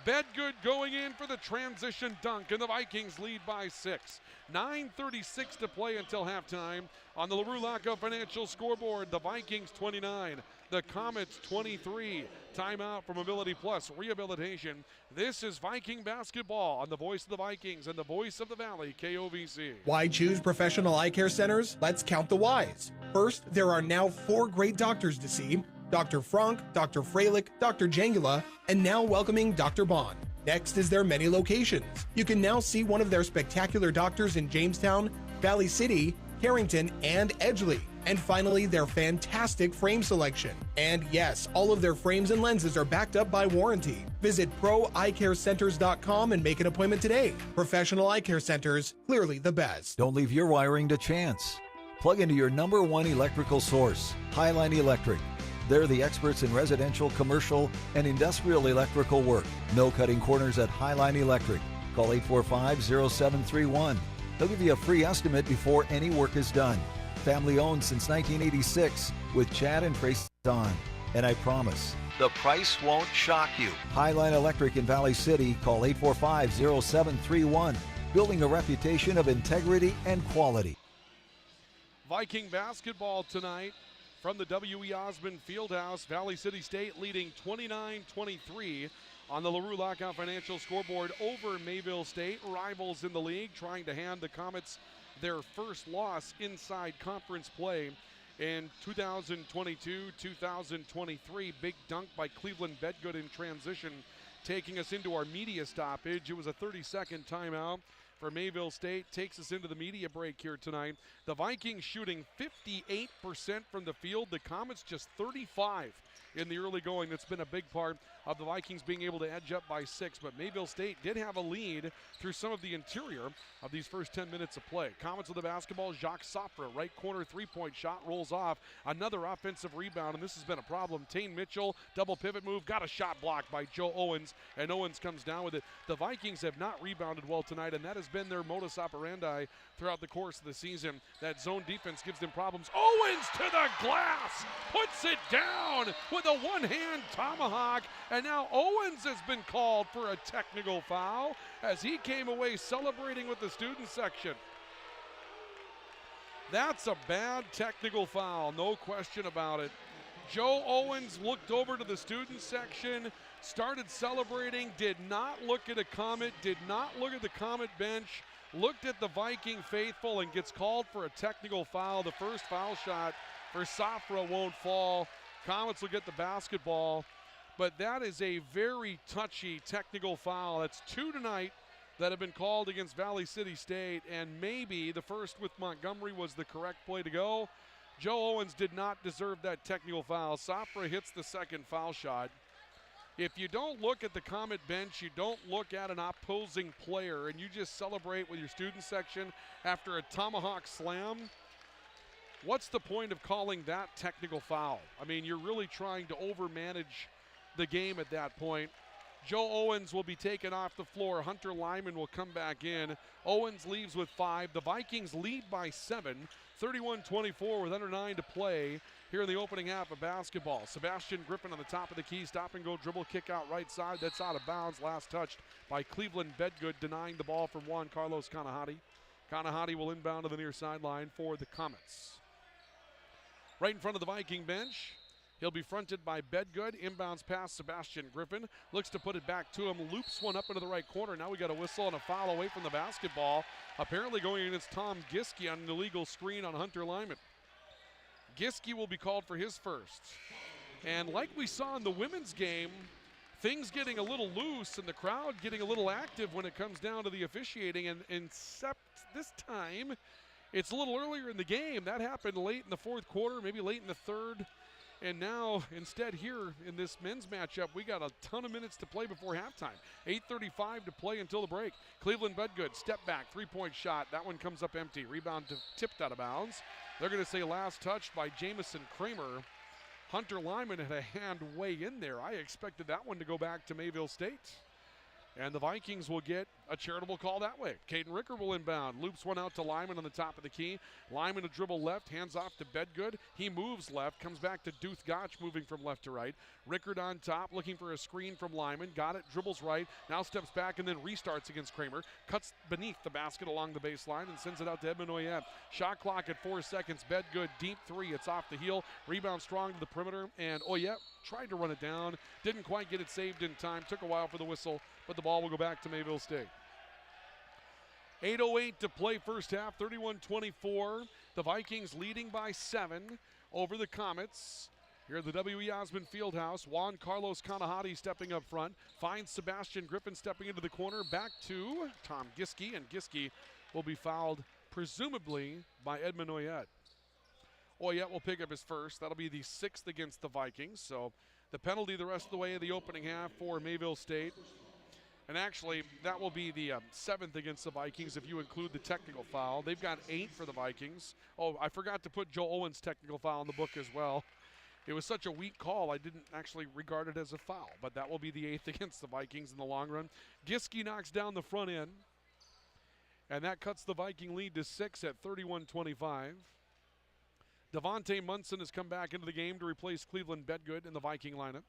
Bedgood going in for the transition dunk, and the Vikings lead by 6. 9:36 to play until halftime. On the LaRue Lockout Financial scoreboard, the Vikings 29, the Comets 23. Timeout for Mobility Plus Rehabilitation. This is Viking basketball on the voice of the Vikings and the voice of the Valley, KOVC. Why choose professional eye care centers? Let's count the whys. First, there are now 4 great doctors to see. Dr. Frank, Dr. Freilich, Dr. Jangula, and now welcoming Dr. Bond. Next is their many locations. You can now see one of their spectacular doctors in Jamestown, Valley City, Carrington, and Edgeley. And finally, their fantastic frame selection. And yes, all of their frames and lenses are backed up by warranty. Visit proeyecarecenters.com and make an appointment today. Professional eye care centers, clearly the best. Don't leave your wiring to chance. Plug into your number one electrical source, Highline Electric. They're the experts in residential, commercial, and industrial electrical work. No cutting corners at Highline Electric. Call 845-0731. They'll give you a free estimate before any work is done. Family owned since 1986 with Chad and Trace on. And I promise, the price won't shock you. Highline Electric in Valley City. Call 845-0731. Building a reputation of integrity and quality. Viking basketball tonight from the W.E. Osmond Fieldhouse. Valley City State leading 29-23 on the LaRue Lockout Financial scoreboard over Mayville State. Rivals in the league trying to hand the Comets their first loss inside conference play in 2022-2023. Big dunk by Cleveland Bedgood in transition, taking us into our media stoppage. It was a 30-second timeout for Mayville State. Takes us into the media break here tonight. The Vikings shooting 58% from the field. The Comets just 35 in the early going. That's been a big part of the Vikings being able to edge up by 6. But Mayville State did have a lead through some of the interior of these first 10 minutes of play. Comets with the basketball. Jacques Safra, right corner three-point shot, rolls off. Another offensive rebound, and this has been a problem. Tane Mitchell, double pivot move, got a shot blocked by Joe Owens, and Owens comes down with it. The Vikings have not rebounded well tonight, and that has been their modus operandi throughout the course of the season. That zone defense gives them problems. Owens to the glass, puts it down with a one-hand tomahawk, and now Owens has been called for a technical foul as he came away celebrating with the student section. That's a bad technical foul, no question about it. Joe Owens looked over to the student section, started celebrating, did not look at a Comet, did not look at the Comet bench, looked at the Viking faithful, and gets called for a technical foul. The first foul shot for Safra won't fall. Comets will get the basketball, but that is a very touchy technical foul. That's 2 tonight that have been called against Valley City State, and maybe the first with Montgomery was the correct play to go. Joe Owens did not deserve that technical foul. Safra hits the second foul shot. If you don't look at the Comet bench, you don't look at an opposing player, and you just celebrate with your student section after a tomahawk slam, what's the point of calling that technical foul? I mean, you're really trying to overmanage the game at that point. Joe Owens will be taken off the floor. Hunter Lyman will come back in. Owens leaves with 5. The Vikings lead by 7, 31-24 with under 9 to play. here in the opening half of basketball. Sebastian Griffin on the top of the key, stop and go dribble, kick out right side. That's out of bounds. Last touched by Cleveland Bedgood, denying the ball from Juan Carlos Kanahati. Kanahati will inbound to the near sideline for the Comets. Right in front of the Viking bench, he'll be fronted by Bedgood. Inbounds pass Sebastian Griffin. Looks to put it back to him. Loops one up into the right corner. Now we got a whistle and a foul away from the basketball. Apparently going against Tom Giske on an illegal screen on Hunter Lyman. Giske will be called for his first. And like we saw in the women's game, things getting a little loose and the crowd getting a little active when it comes down to the officiating. And except this time, it's a little earlier in the game. That happened late in the fourth quarter, maybe late in the third. And now, instead here in this men's matchup, we got a ton of minutes to play before halftime. 8:35 to play until the break. Cleveland Bedgood, step back, three-point shot. That one comes up empty. Rebound tipped out of bounds. They're going to say last touched by Jamison Kramer. Hunter Lyman had a hand way in there. I expected that one to go back to Mayville State. And the Vikings will get a charitable call that way. Caden Ricker will inbound. Loops one out to Lyman on the top of the key. Lyman to dribble left, hands off to Bedgood. He moves left, comes back to Duth Gotch, moving from left to right. Rickard on top, looking for a screen from Lyman. Got it, dribbles right, now steps back and then restarts against Kramer. Cuts beneath the basket along the baseline and sends it out to Edmond Oyette. Shot clock at 4 seconds. Bedgood, deep three. It's off the heel. Rebound strong to the perimeter, and Oyette tried to run it down. Didn't quite get it saved in time. Took a while for the whistle, but the ball will go back to Mayville State. 8:08 to play first half, 31-24. The Vikings leading by 7 over the Comets. Here at the W.E. Osmond Fieldhouse, Juan Carlos Kanahati stepping up front. Finds Sebastian Griffin stepping into the corner. Back to Tom Giske, and Giske will be fouled presumably by Edmond Oyette. Oyette will pick up his first. That'll be the 6th against the Vikings. So the penalty the rest of the way of the opening half for Mayville State. And actually, that will be the 7th against the Vikings if you include the technical foul. They've got 8 for the Vikings. Oh, I forgot to put Joe Owens' technical foul in the book as well. It was such a weak call, I didn't actually regard it as a foul. But that will be the 8th against the Vikings in the long run. Giske knocks down the front end. And that cuts the Viking lead to 6 at 31-25. Devontae Munson has come back into the game to replace Cleveland Bedgood in the Viking lineup.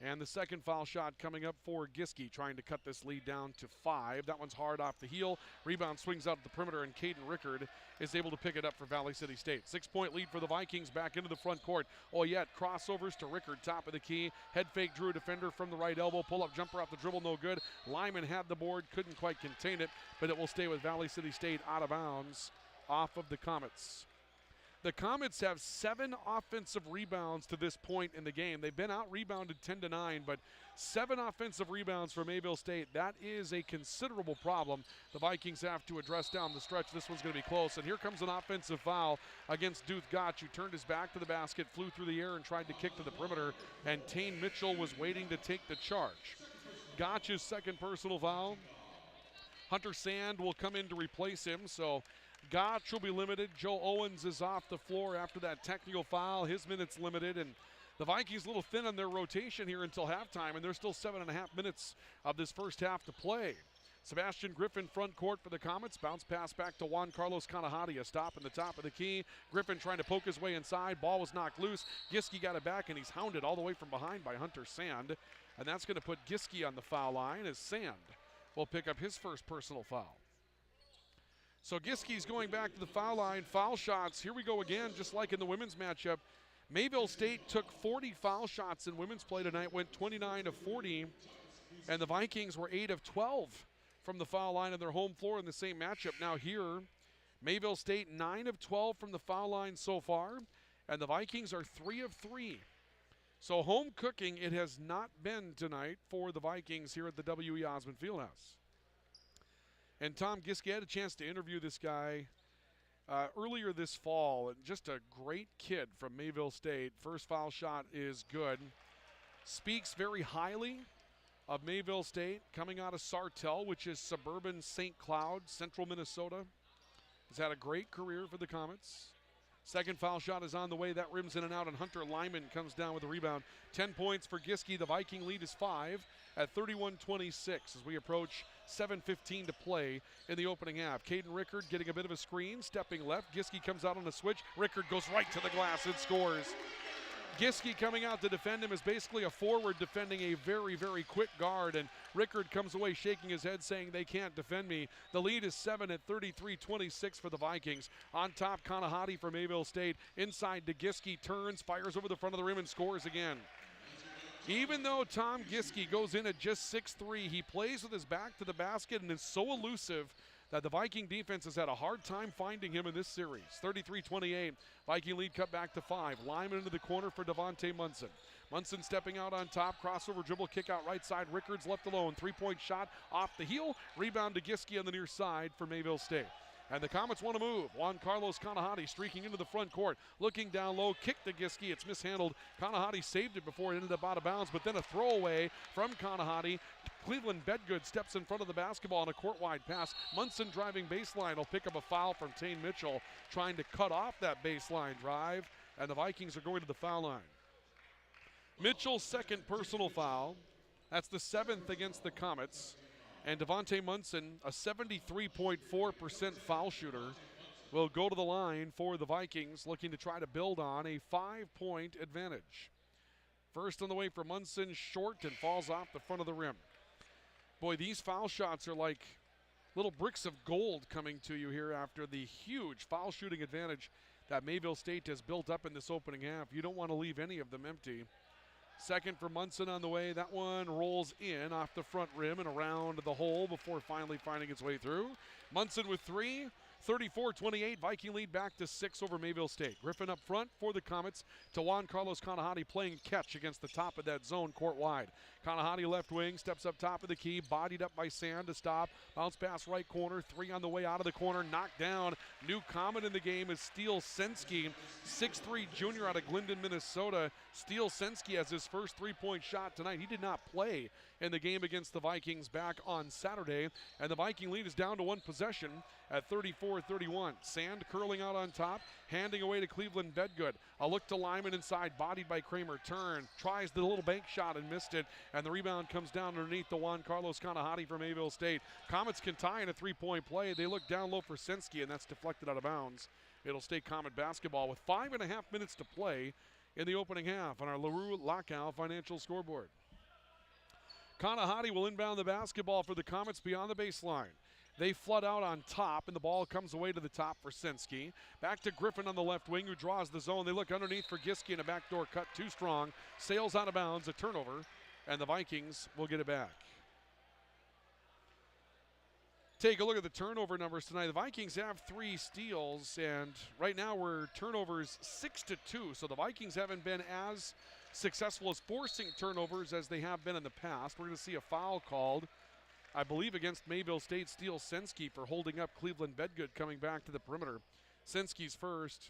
And the second foul shot coming up for Giske, trying to cut this lead down to 5. That one's hard off the heel. Rebound swings out at the perimeter, and Caden Rickard is able to pick it up for Valley City State. 6-point lead for the Vikings back into the front court. Oyette crossovers to Rickard, top of the key. Head fake drew a defender from the right elbow. Pull-up jumper off the dribble, no good. Lyman had the board, couldn't quite contain it, but it will stay with Valley City State out of bounds off of the Comets. The Comets have 7 offensive rebounds to this point in the game. They've been out-rebounded 10-9, but 7 offensive rebounds for Mayville State. That is a considerable problem the Vikings have to address down the stretch. This one's going to be close, and here comes an offensive foul against Duth Gotch, who turned his back to the basket, flew through the air, and tried to kick to the perimeter, and Tane Mitchell was waiting to take the charge. Gotch's second personal foul. Hunter Sand will come in to replace him, so Gotch will be limited. Joe Owens is off the floor after that technical foul. His minutes limited, and the Vikings a little thin on their rotation here until halftime, and there's still 7.5 minutes of this first half to play. Sebastian Griffin front court for the Comets. Bounce pass back to Juan Carlos Kanahati. A stop in the top of the key. Griffin trying to poke his way inside. Ball was knocked loose. Giske got it back, and he's hounded all the way from behind by Hunter Sand. And that's going to put Giske on the foul line as Sand will pick up his first personal foul. So Giske's going back to the foul line. Foul shots, here we go again, just like in the women's matchup. Mayville State took 40 foul shots in women's play tonight, went 29 of 40, and the Vikings were 8 of 12 from the foul line on their home floor in the same matchup. Now here, Mayville State 9 of 12 from the foul line so far, and the Vikings are 3 of 3. So home cooking it has not been tonight for the Vikings here at the W.E. Osmond Fieldhouse. And Tom Giske had a chance to interview this guy earlier this fall. And just a great kid from Mayville State. First foul shot is good. Speaks very highly of Mayville State, coming out of Sartell, which is suburban St. Cloud, central Minnesota. Has had a great career for the Comets. Second foul shot is on the way. That rims in and out, and Hunter Lyman comes down with a rebound. 10 points for Giske. The Viking lead is 5 at 31-26 as we approach 7:15 to play in the opening half. Caden Rickard getting a bit of a screen, stepping left. Giske comes out on a switch. Rickard goes right to the glass and scores. Giske coming out to defend him is basically a forward defending a very, very quick guard, and Rickard comes away shaking his head saying they can't defend me. The lead is 7 at 33-26 for the Vikings. On top, Kanahati from Mayville State. Inside to Giske, turns, fires over the front of the rim and scores again. Even though Tom Giske goes in at just 6'3", he plays with his back to the basket and is so elusive that the Viking defense has had a hard time finding him in this series. 33-28, Viking lead cut back to 5. Lyman into the corner for Devontae Munson. Munson stepping out on top, crossover dribble, kick out right side. Rickard's left alone. 3-point shot off the heel. Rebound to Giske on the near side for Mayville State. And the Comets want to move. Juan Carlos Kanahati streaking into the front court. Looking down low, kick to Giske. It's mishandled. Kanahati saved it before it ended up out of bounds, but then a throwaway from Kanahati. Cleveland Bedgood steps in front of the basketball on a court-wide pass. Munson driving baseline will pick up a foul from Tane Mitchell, trying to cut off that baseline drive, and the Vikings are going to the foul line. Mitchell's second personal foul. That's the 7th against the Comets. And Devontae Munson, a 73.4% foul shooter, will go to the line for the Vikings, looking to try to build on a 5-point advantage. First on the way for Munson, short and falls off the front of the rim. Boy, these foul shots are like little bricks of gold coming to you here after the huge foul shooting advantage that Mayville State has built up in this opening half. You don't want to leave any of them empty. Second for Munson on the way. That one rolls in off the front rim and around the hole before finally finding its way through. Munson with 3. 34-28, Viking lead back to 6 over Mayville State. Griffin up front for the Comets to Juan Carlos Kanahati playing catch against the top of that zone court wide. Kanahati left wing, steps up top of the key, bodied up by Sand to stop. Bounce pass right corner, 3 on the way out of the corner, knocked down. New Comet in the game is Steele Sensky, 6'3" junior out of Glendon, Minnesota. Steele Sensky has his first 3-point shot tonight. He did not play in the game against the Vikings back on Saturday, and the Viking lead is down to 1 possession at 34-31. Sand curling out on top, handing away to Cleveland Bedgood. A look to Lyman inside, bodied by Kramer. Turn, tries the little bank shot and missed it, and the rebound comes down underneath the Juan Carlos Kanahati from Mayville State. Comets can tie in a 3-point play. They look down low for Sensky, and that's deflected out of bounds. It'll stay Comet basketball with 5.5 minutes to play in the opening half on our LaRue Lockout Financial Scoreboard. Kanahati will inbound the basketball for the Comets beyond the baseline. They flood out on top, and the ball comes away to the top for Sensky. Back to Griffin on the left wing, who draws the zone. They look underneath for Giske, and a backdoor cut too strong. Sails out of bounds, a turnover, and the Vikings will get it back. Take a look at the turnover numbers tonight. The Vikings have 3 steals, and right now we're turnovers 6-2. So the Vikings haven't been as successful as forcing turnovers as they have been in the past. We're going to see a foul called, I believe, against Mayville State. Steele Sensky for holding up Cleveland Bedgood coming back to the perimeter. Sensky's first.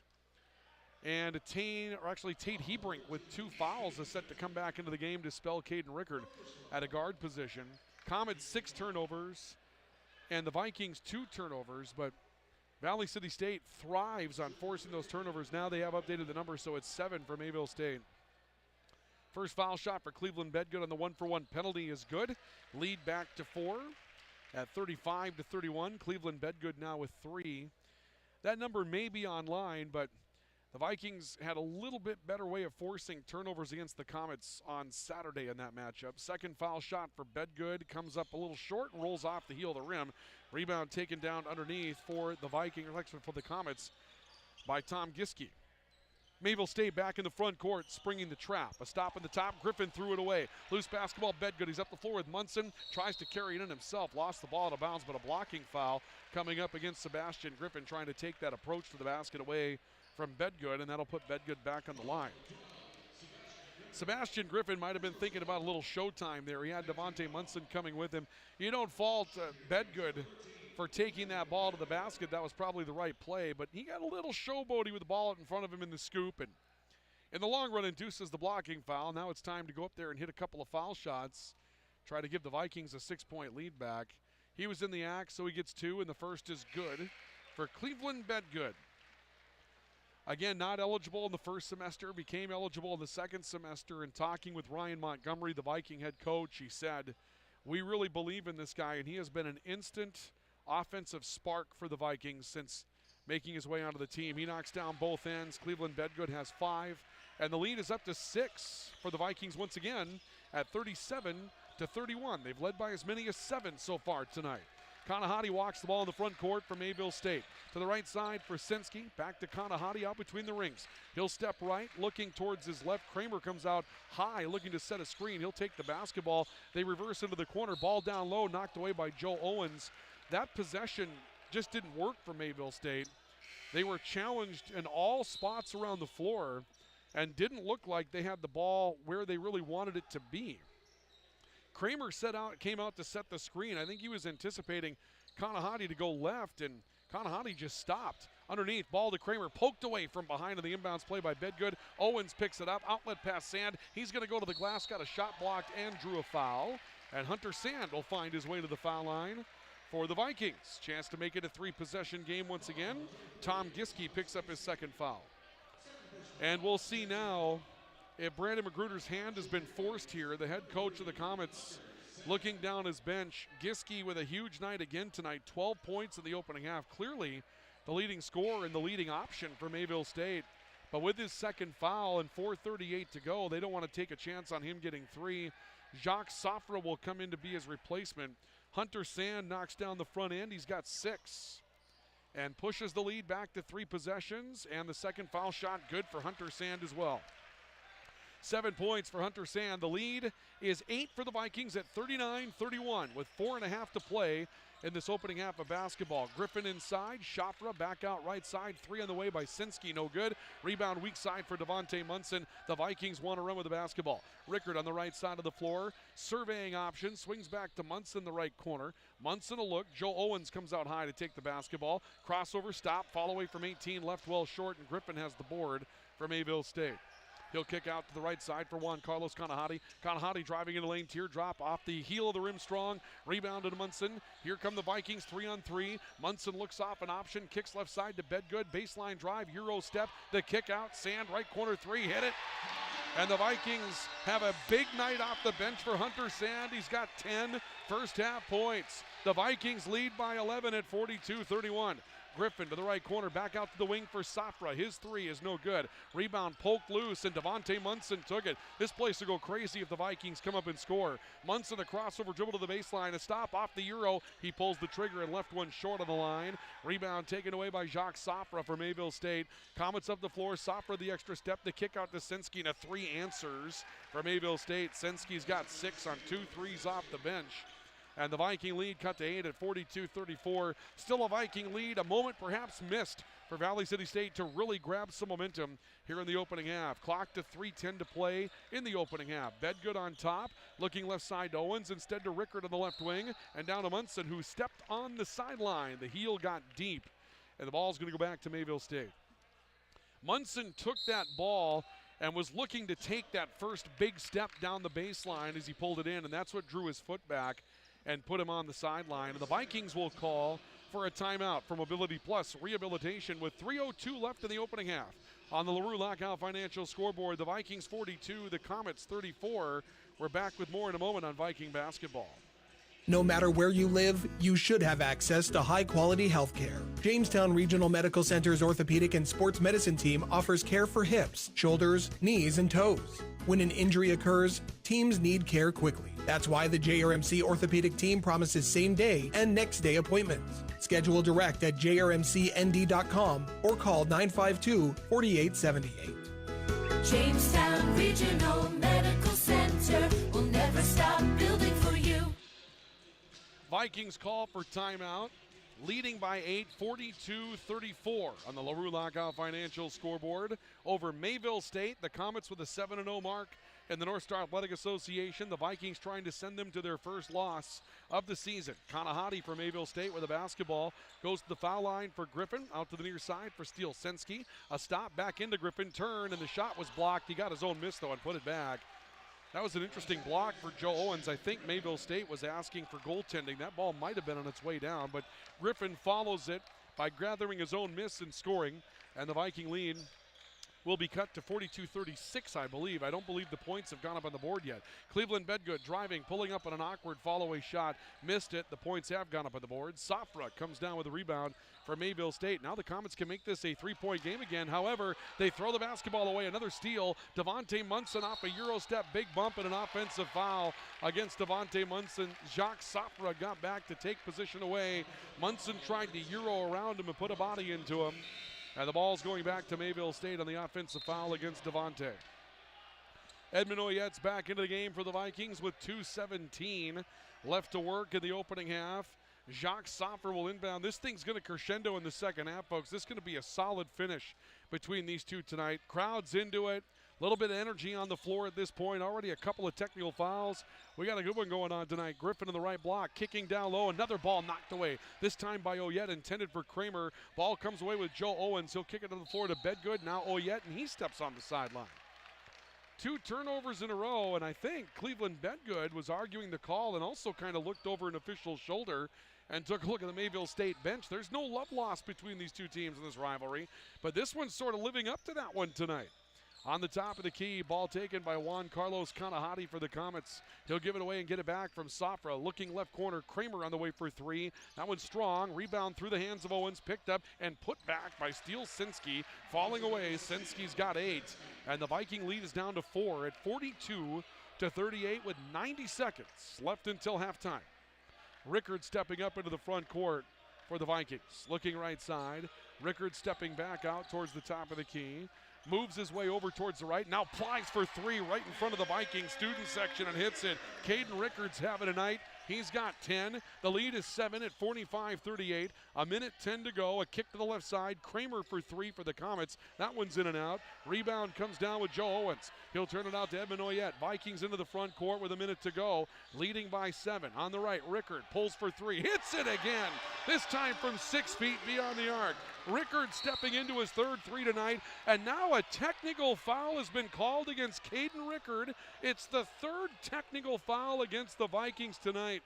And Tate Hebrink with 2 fouls is set to come back into the game to spell Caden Rickard at a guard position. Comets 6 turnovers, and the Vikings 2 turnovers, but Valley City State thrives on forcing those turnovers. Now they have updated the number, so it's 7 for Mayville State. First foul shot for Cleveland Bedgood on the 1-for-1 penalty is good. Lead back to 4 at 35-31. Cleveland Bedgood now with 3. That number may be online, but the Vikings had a little bit better way of forcing turnovers against the Comets on Saturday in that matchup. Second foul shot for Bedgood comes up a little short and rolls off the heel of the rim. Rebound taken down underneath for the Vikings, actually for the Comets, by Tom Giske. Mayville State back in the front court, springing the trap. A stop in the top. Griffin threw it away. Loose basketball. Bedgood. He's up the floor with Munson. Tries to carry it in himself. Lost the ball out of bounds, but a blocking foul coming up against Sebastian Griffin, trying to take that approach to the basket away from Bedgood, and that'll put Bedgood back on the line. Sebastian Griffin might have been thinking about a little showtime there. He had Devontae Munson coming with him. You don't fault Bedgood for taking that ball to the basket. That was probably the right play, but he got a little showboaty with the ball out in front of him in the scoop, and in the long run induces the blocking foul. Now it's time to go up there and hit a couple of foul shots, try to give the Vikings a 6-point lead back. He was in the act, so he gets 2, and the first is good for Cleveland Bedgood. Again, not eligible in the first semester, became eligible in the second semester. And talking with Ryan Montgomery, the Viking head coach, he said, we really believe in this guy, and he has been an instant offensive spark for the Vikings since making his way onto the team. He knocks down both ends. Cleveland Bedgood has 5, and the lead is up to 6 for the Vikings once again at 37-31. They've led by as many as 7 so far tonight. Kanahati walks the ball in the front court for Mayville State. To the right side for Sinski. Back to Kanahati out between the rings. He'll step right, looking towards his left. Kramer comes out high, looking to set a screen. He'll take the basketball. They reverse into the corner. Ball down low, knocked away by Joe Owens. That possession just didn't work for Mayville State. They were challenged in all spots around the floor and didn't look like they had the ball where they really wanted it to be. Kramer came out to set the screen. I think he was anticipating Kanahati to go left, and Kanahati just stopped. Underneath, ball to Kramer, poked away from behind on the inbounds play by Bedgood. Owens picks it up, outlet pass Sand. He's going to go to the glass, got a shot blocked and drew a foul. And Hunter Sand will find his way to the foul line for the Vikings. Chance to make it a 3-possession game once again. Tom Giske picks up his second foul. And we'll see now if Brandon Magruder's hand has been forced here. The head coach of the Comets looking down his bench. Giske with a huge night again tonight. 12 points in the opening half. Clearly the leading scorer and the leading option for Mayville State. But with his second foul and 4:38 to go, they don't want to take a chance on him getting 3. Jacques Safra will come in to be his replacement. Hunter Sand knocks down the front end. He's got 6 and pushes the lead back to 3 possessions. And the second foul shot good for Hunter Sand as well. 7 points for Hunter Sand. The lead is 8 for the Vikings at 39-31 with 4.5 to play in this opening half of basketball. Griffin inside, Shafra back out right side. 3 on the way by Sinski, no good. Rebound weak side for Devontae Munson. The Vikings want to run with the basketball. Rickard on the right side of the floor. Surveying option, swings back to Munson, the right corner. Munson a look. Joe Owens comes out high to take the basketball. Crossover, stop, fall away from 18, left well short, and Griffin has the board for Mayville State. He'll kick out to the right side for Juan Carlos Kanahati. Kanahati driving into lane, teardrop off the heel of the rim strong. Rebounded to Munson. Here come the Vikings 3-on-3. Munson looks off an option, kicks left side to Bedgood. Baseline drive, Euro step, the kick out. Sand right corner 3, hit it. And the Vikings have a big night off the bench for Hunter Sand. He's got 10 first half points. The Vikings lead by 11 at 42-31. Griffin to the right corner, back out to the wing for Safra. His 3 is no good. Rebound poked loose, and Devontae Munson took it. This place will go crazy if the Vikings come up and score. Munson, a crossover dribble to the baseline, a stop off the Euro. He pulls the trigger and left one short of the line. Rebound taken away by Jacques Safra for Mayville State. Comets up the floor. Safra the extra step, the kick out to Sinski, and a 3 answers for Mayville State. Sinski's got 6 on 2 threes off the bench. And the Viking lead cut to 8 at 42-34. Still a Viking lead, a moment perhaps missed for Valley City State to really grab some momentum here in the opening half. Clock to 3:10 to play in the opening half. Bedgood on top, looking left side to Owens, instead to Rickard on the left wing, and down to Munson, who stepped on the sideline. The heel got deep, and the ball's going to go back to Mayville State. Munson took that ball and was looking to take that first big step down the baseline as he pulled it in, and that's what drew his foot back and put him on the sideline. And the Vikings will call for a timeout for Mobility Plus Rehabilitation with 3:02 left in the opening half. On the LaRue Lockout Financial scoreboard, the Vikings 42, the Comets 34. We're back with more in a moment on Viking basketball. No matter where you live, you should have access to high-quality health care. Jamestown Regional Medical Center's orthopedic and sports medicine team offers care for hips, shoulders, knees, and toes. When an injury occurs, teams need care quickly. That's why the JRMC orthopedic team promises same-day and next-day appointments. Schedule direct at jrmcnd.com or call 952-4878. Jamestown Regional Medical Center will never stop building for you. Vikings call for timeout, leading by 8, 42-34 on the LaRue Lockout Financial scoreboard over Mayville State. The Comets with a 7-0 mark in the North Star Athletic Association. The Vikings trying to send them to their first loss of the season. Kanahati for Mayville State with a basketball. Goes to the foul line for Griffin. Out to the near side for Steele Senski. A stop back into Griffin. Turn, and the shot was blocked. He got his own miss, though, and put it back. That was an interesting block for Joe Owens. I think Mayville State was asking for goaltending. That ball might have been on its way down, but Griffin follows it by gathering his own miss and scoring. And the Viking lead will be cut to 42-36, I believe. I don't believe the points have gone up on the board yet. Cleveland Bedgood driving, pulling up on an awkward follow-away shot. Missed it. The points have gone up on the board. Safra comes down with a rebound for Mayville State. Now the Comets can make this a three-point game again. However, they throw the basketball away. Another steal. Devontae Munson off a Euro step. Big bump and an offensive foul against Devontae Munson. Jacques Safra got back to take position away. Munson tried to Euro around him and put a body into him. And the ball's going back to Mayville State on the offensive foul against Devontae. Edmund Oyette's back into the game for the Vikings with 2:17 left to work in the opening half. Jacques Safra will inbound. This thing's going to crescendo in the second half, folks. This is going to be a solid finish between these two tonight. Crowd's into it. A little bit of energy on the floor at this point. Already a couple of technical fouls. We got a good one going on tonight. Griffin in the right block, kicking down low. Another ball knocked away, this time by Oyette, intended for Kramer. Ball comes away with Joe Owens. He'll kick it to the floor to Bedgood. Now Oyette, and he steps on the sideline. 2 turnovers in a row, and I think Cleveland Bedgood was arguing the call and also kind of looked over an official's shoulder and took a look at the Mayville State bench. There's no love lost between these two teams in this rivalry, but this one's sort of living up to that one tonight. On the top of the key, ball taken by Juan Carlos Kanahati for the Comets. He'll give it away and get it back from Safra. Looking left corner, Kramer on the way for 3. That one's strong. Rebound through the hands of Owens, picked up and put back by Steele Sinski. Falling away, Sinski's got 8. And the Viking lead is down to 4 at 42-38 with 90 seconds left until halftime. Rickard stepping up into the front court for the Vikings. Looking right side. Rickard stepping back out towards the top of the key. Moves his way over towards the right. Now plies for 3 right in front of the Viking student section and hits it. Caden Rickard's having a night. He's got 10. The lead is 7 at 45-38. A minute 10 to go. A kick to the left side. Kramer for 3 for the Comets. That one's in and out. Rebound comes down with Joe Owens. He'll turn it out to Edmund Oyette. Vikings into the front court with a minute to go. Leading by 7. On the right, Rickard pulls for 3. Hits it again. This time from 6 feet beyond the arc. Rickard stepping into his 3rd 3 tonight. And now a technical foul has been called against Caden Rickard. It's the 3rd technical foul against the Vikings tonight.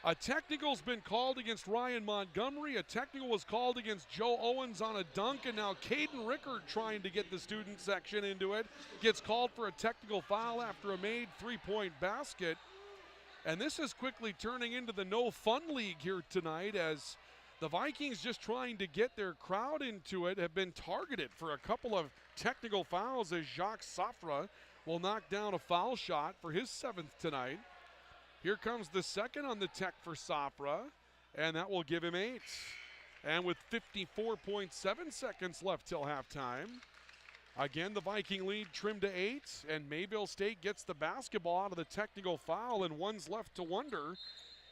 A technical's been called against Ryan Montgomery. A technical was called against Joe Owens on a dunk, and now Caden Rickard trying to get the student section into it. Gets called for a technical foul after a made 3-point basket. And this is quickly turning into the no fun league here tonight, as the Vikings, just trying to get their crowd into it, have been targeted for a couple of technical fouls, as Jacques Safra will knock down a foul shot for his 7th tonight. Here comes the second on the tech for Safra, and that will give him 8. And with 54.7 seconds left till halftime, again, the Viking lead trimmed to 8, and Mayville State gets the basketball out of the technical foul, and one's left to wonder,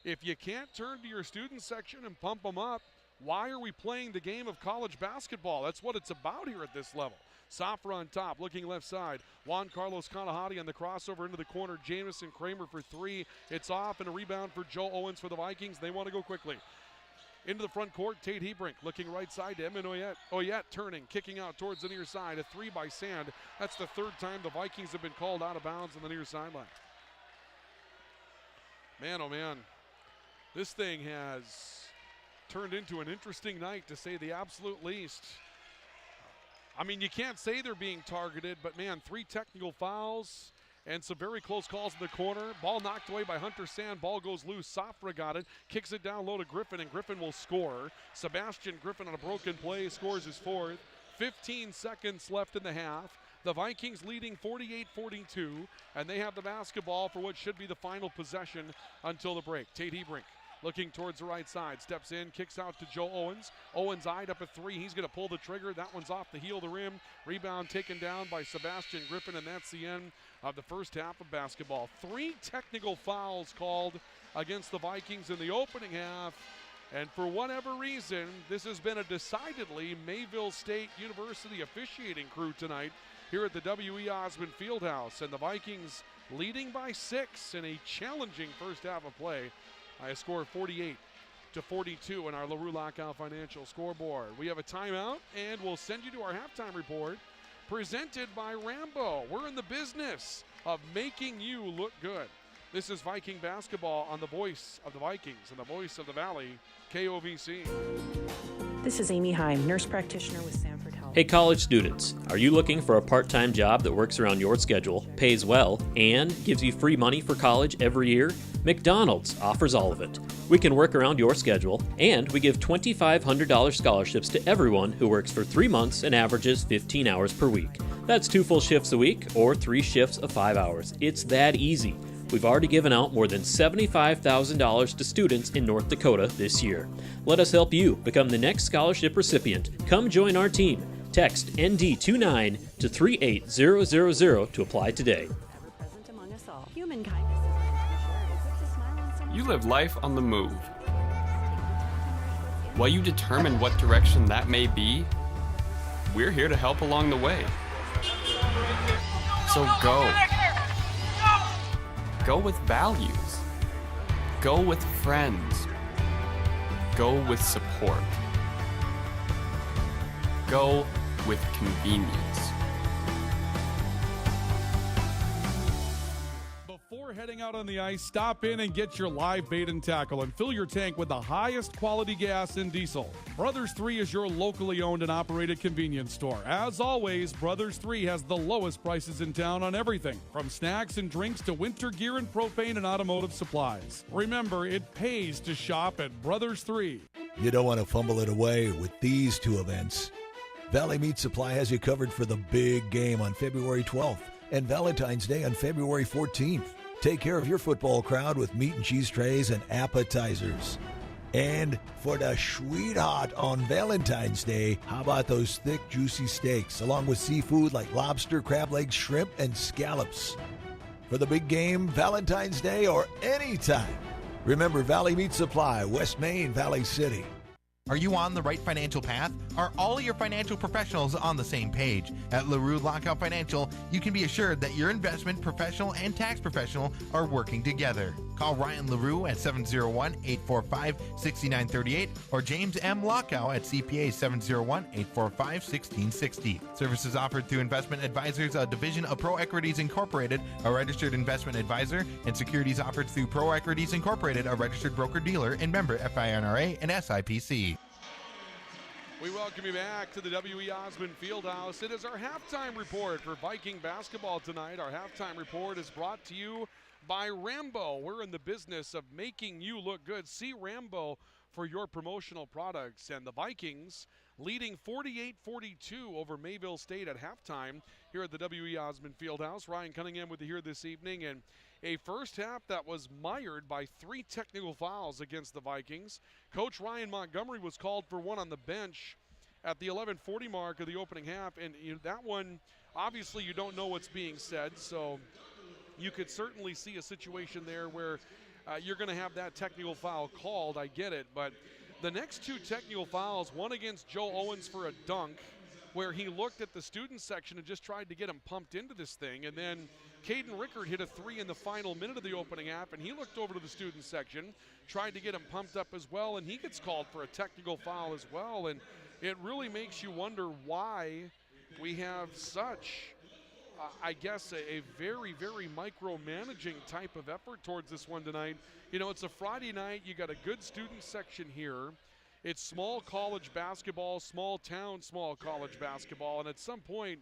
if you can't turn to your student section and pump them up, why are we playing the game of college basketball? That's what it's about here at this level. Safra on top, looking left side. Juan Carlos Kanahati on the crossover into the corner. Jamison Kramer for 3. It's off, and a rebound for Joe Owens for the Vikings. They want to go quickly. Into the front court, Tate Hebrink looking right side to Edmund Oyette. Oyette turning, kicking out towards the near side. A 3 by Sand. That's the 3rd time the Vikings have been called out of bounds on the near sideline. Man, oh man. This thing has turned into an interesting night, to say the absolute least. I mean, you can't say they're being targeted, but man, 3 technical fouls and some very close calls in the corner. Ball knocked away by Hunter Sand. Ball goes loose. Safra got it. Kicks it down low to Griffin, and Griffin will score. Sebastian Griffin on a broken play scores his 4th. 15 seconds left in the half. The Vikings leading 48-42, and they have the basketball for what should be the final possession until the break. Tate Hebrink looking towards the right side, steps in, kicks out to Joe Owens. Owens eyed up a 3. He's going to pull the trigger. That one's off the heel of the rim. Rebound taken down by Sebastian Griffin, and that's the end of the first half of basketball. 3 technical fouls called against the Vikings in the opening half. And for whatever reason, this has been a decidedly Mayville State University officiating crew tonight here at the W.E. Osmond Fieldhouse. And the Vikings leading by 6 in a challenging first half of play. I score 48-42 in our LaRue Lockout Financial scoreboard. We have a timeout, and we'll send you to our halftime report presented by Rambo. We're in the business of making you look good. This is Viking basketball on the voice of the Vikings and the voice of the Valley, KOVC. This is Amy Heim, nurse practitioner with Sanford Health. Hey college students, are you looking for a part-time job that works around your schedule, pays well, and gives you free money for college every year? McDonald's offers all of it. We can work around your schedule, and we give $2,500 scholarships to everyone who works for 3 months and averages 15 hours per week. That's 2 full shifts a week or 3 shifts of 5 hours. It's that easy. We've already given out more than $75,000 to students in North Dakota this year. Let us help you become the next scholarship recipient. Come join our team. Text ND29 to 38000 to apply today. You live life on the move. While you determine what direction that may be, we're here to help along the way. So go. Go with values. Go with friends. Go with support. Go with convenience. Before heading out on the ice, stop in and get your live bait and tackle and fill your tank with the highest quality gas and diesel. Brothers 3 is your locally owned and operated convenience store. As always, Brothers 3 has the lowest prices in town on everything, from snacks and drinks to winter gear and propane and automotive supplies. Remember, it pays to shop at Brothers 3. You don't want to fumble it away with these 2 events. Valley Meat Supply has you covered for the big game on February 12th and Valentine's Day on February 14th. Take care of your football crowd with meat and cheese trays and appetizers. And for the sweetheart on Valentine's Day, how about those thick, juicy steaks, along with seafood like lobster, crab legs, shrimp, and scallops? For the big game, Valentine's Day, or anytime, remember Valley Meat Supply, West Main, Valley City. Are you on the right financial path? Are all your financial professionals on the same page? At LaRue Lockout Financial, you can be assured that your investment professional and tax professional are working together. Call Ryan LaRue at 701-845-6938 or James M. Lockout at CPA 701-845-1660. Services offered through Investment Advisors, a division of Pro Equities Incorporated, a registered investment advisor, and securities offered through Pro Equities Incorporated, a registered broker-dealer and member FINRA and SIPC. We welcome you back to the W.E. Osmond Fieldhouse. It is our halftime report for Viking basketball tonight. Our halftime report is brought to you by Rambo. We're in the business of making you look good. See Rambo for your promotional products. And the Vikings leading 48-42 over Mayville State at halftime here at the W.E. Osmond Fieldhouse. Ryan Cunningham with you here this evening. And a first half that was mired by 3 technical fouls against the Vikings. Coach Ryan Montgomery was called for one on the bench at the 11:40 mark of the opening half. And that one, obviously you don't know what's being said, so you could certainly see a situation there where you're going to have that technical foul called. I get it, but the next 2 technical fouls, one against Joe Owens for a dunk, where he looked at the student section and just tried to get him pumped into this thing, and then Caden Rickard hit a 3 in the final minute of the opening half, and he looked over to the student section, tried to get him pumped up as well, and he gets called for a technical foul as well. And it really makes you wonder why we have such, I guess, a very, very micromanaging type of effort towards this one tonight. It's a Friday night. You got a good student section here. It's small college basketball, small town, small college basketball, and at some point,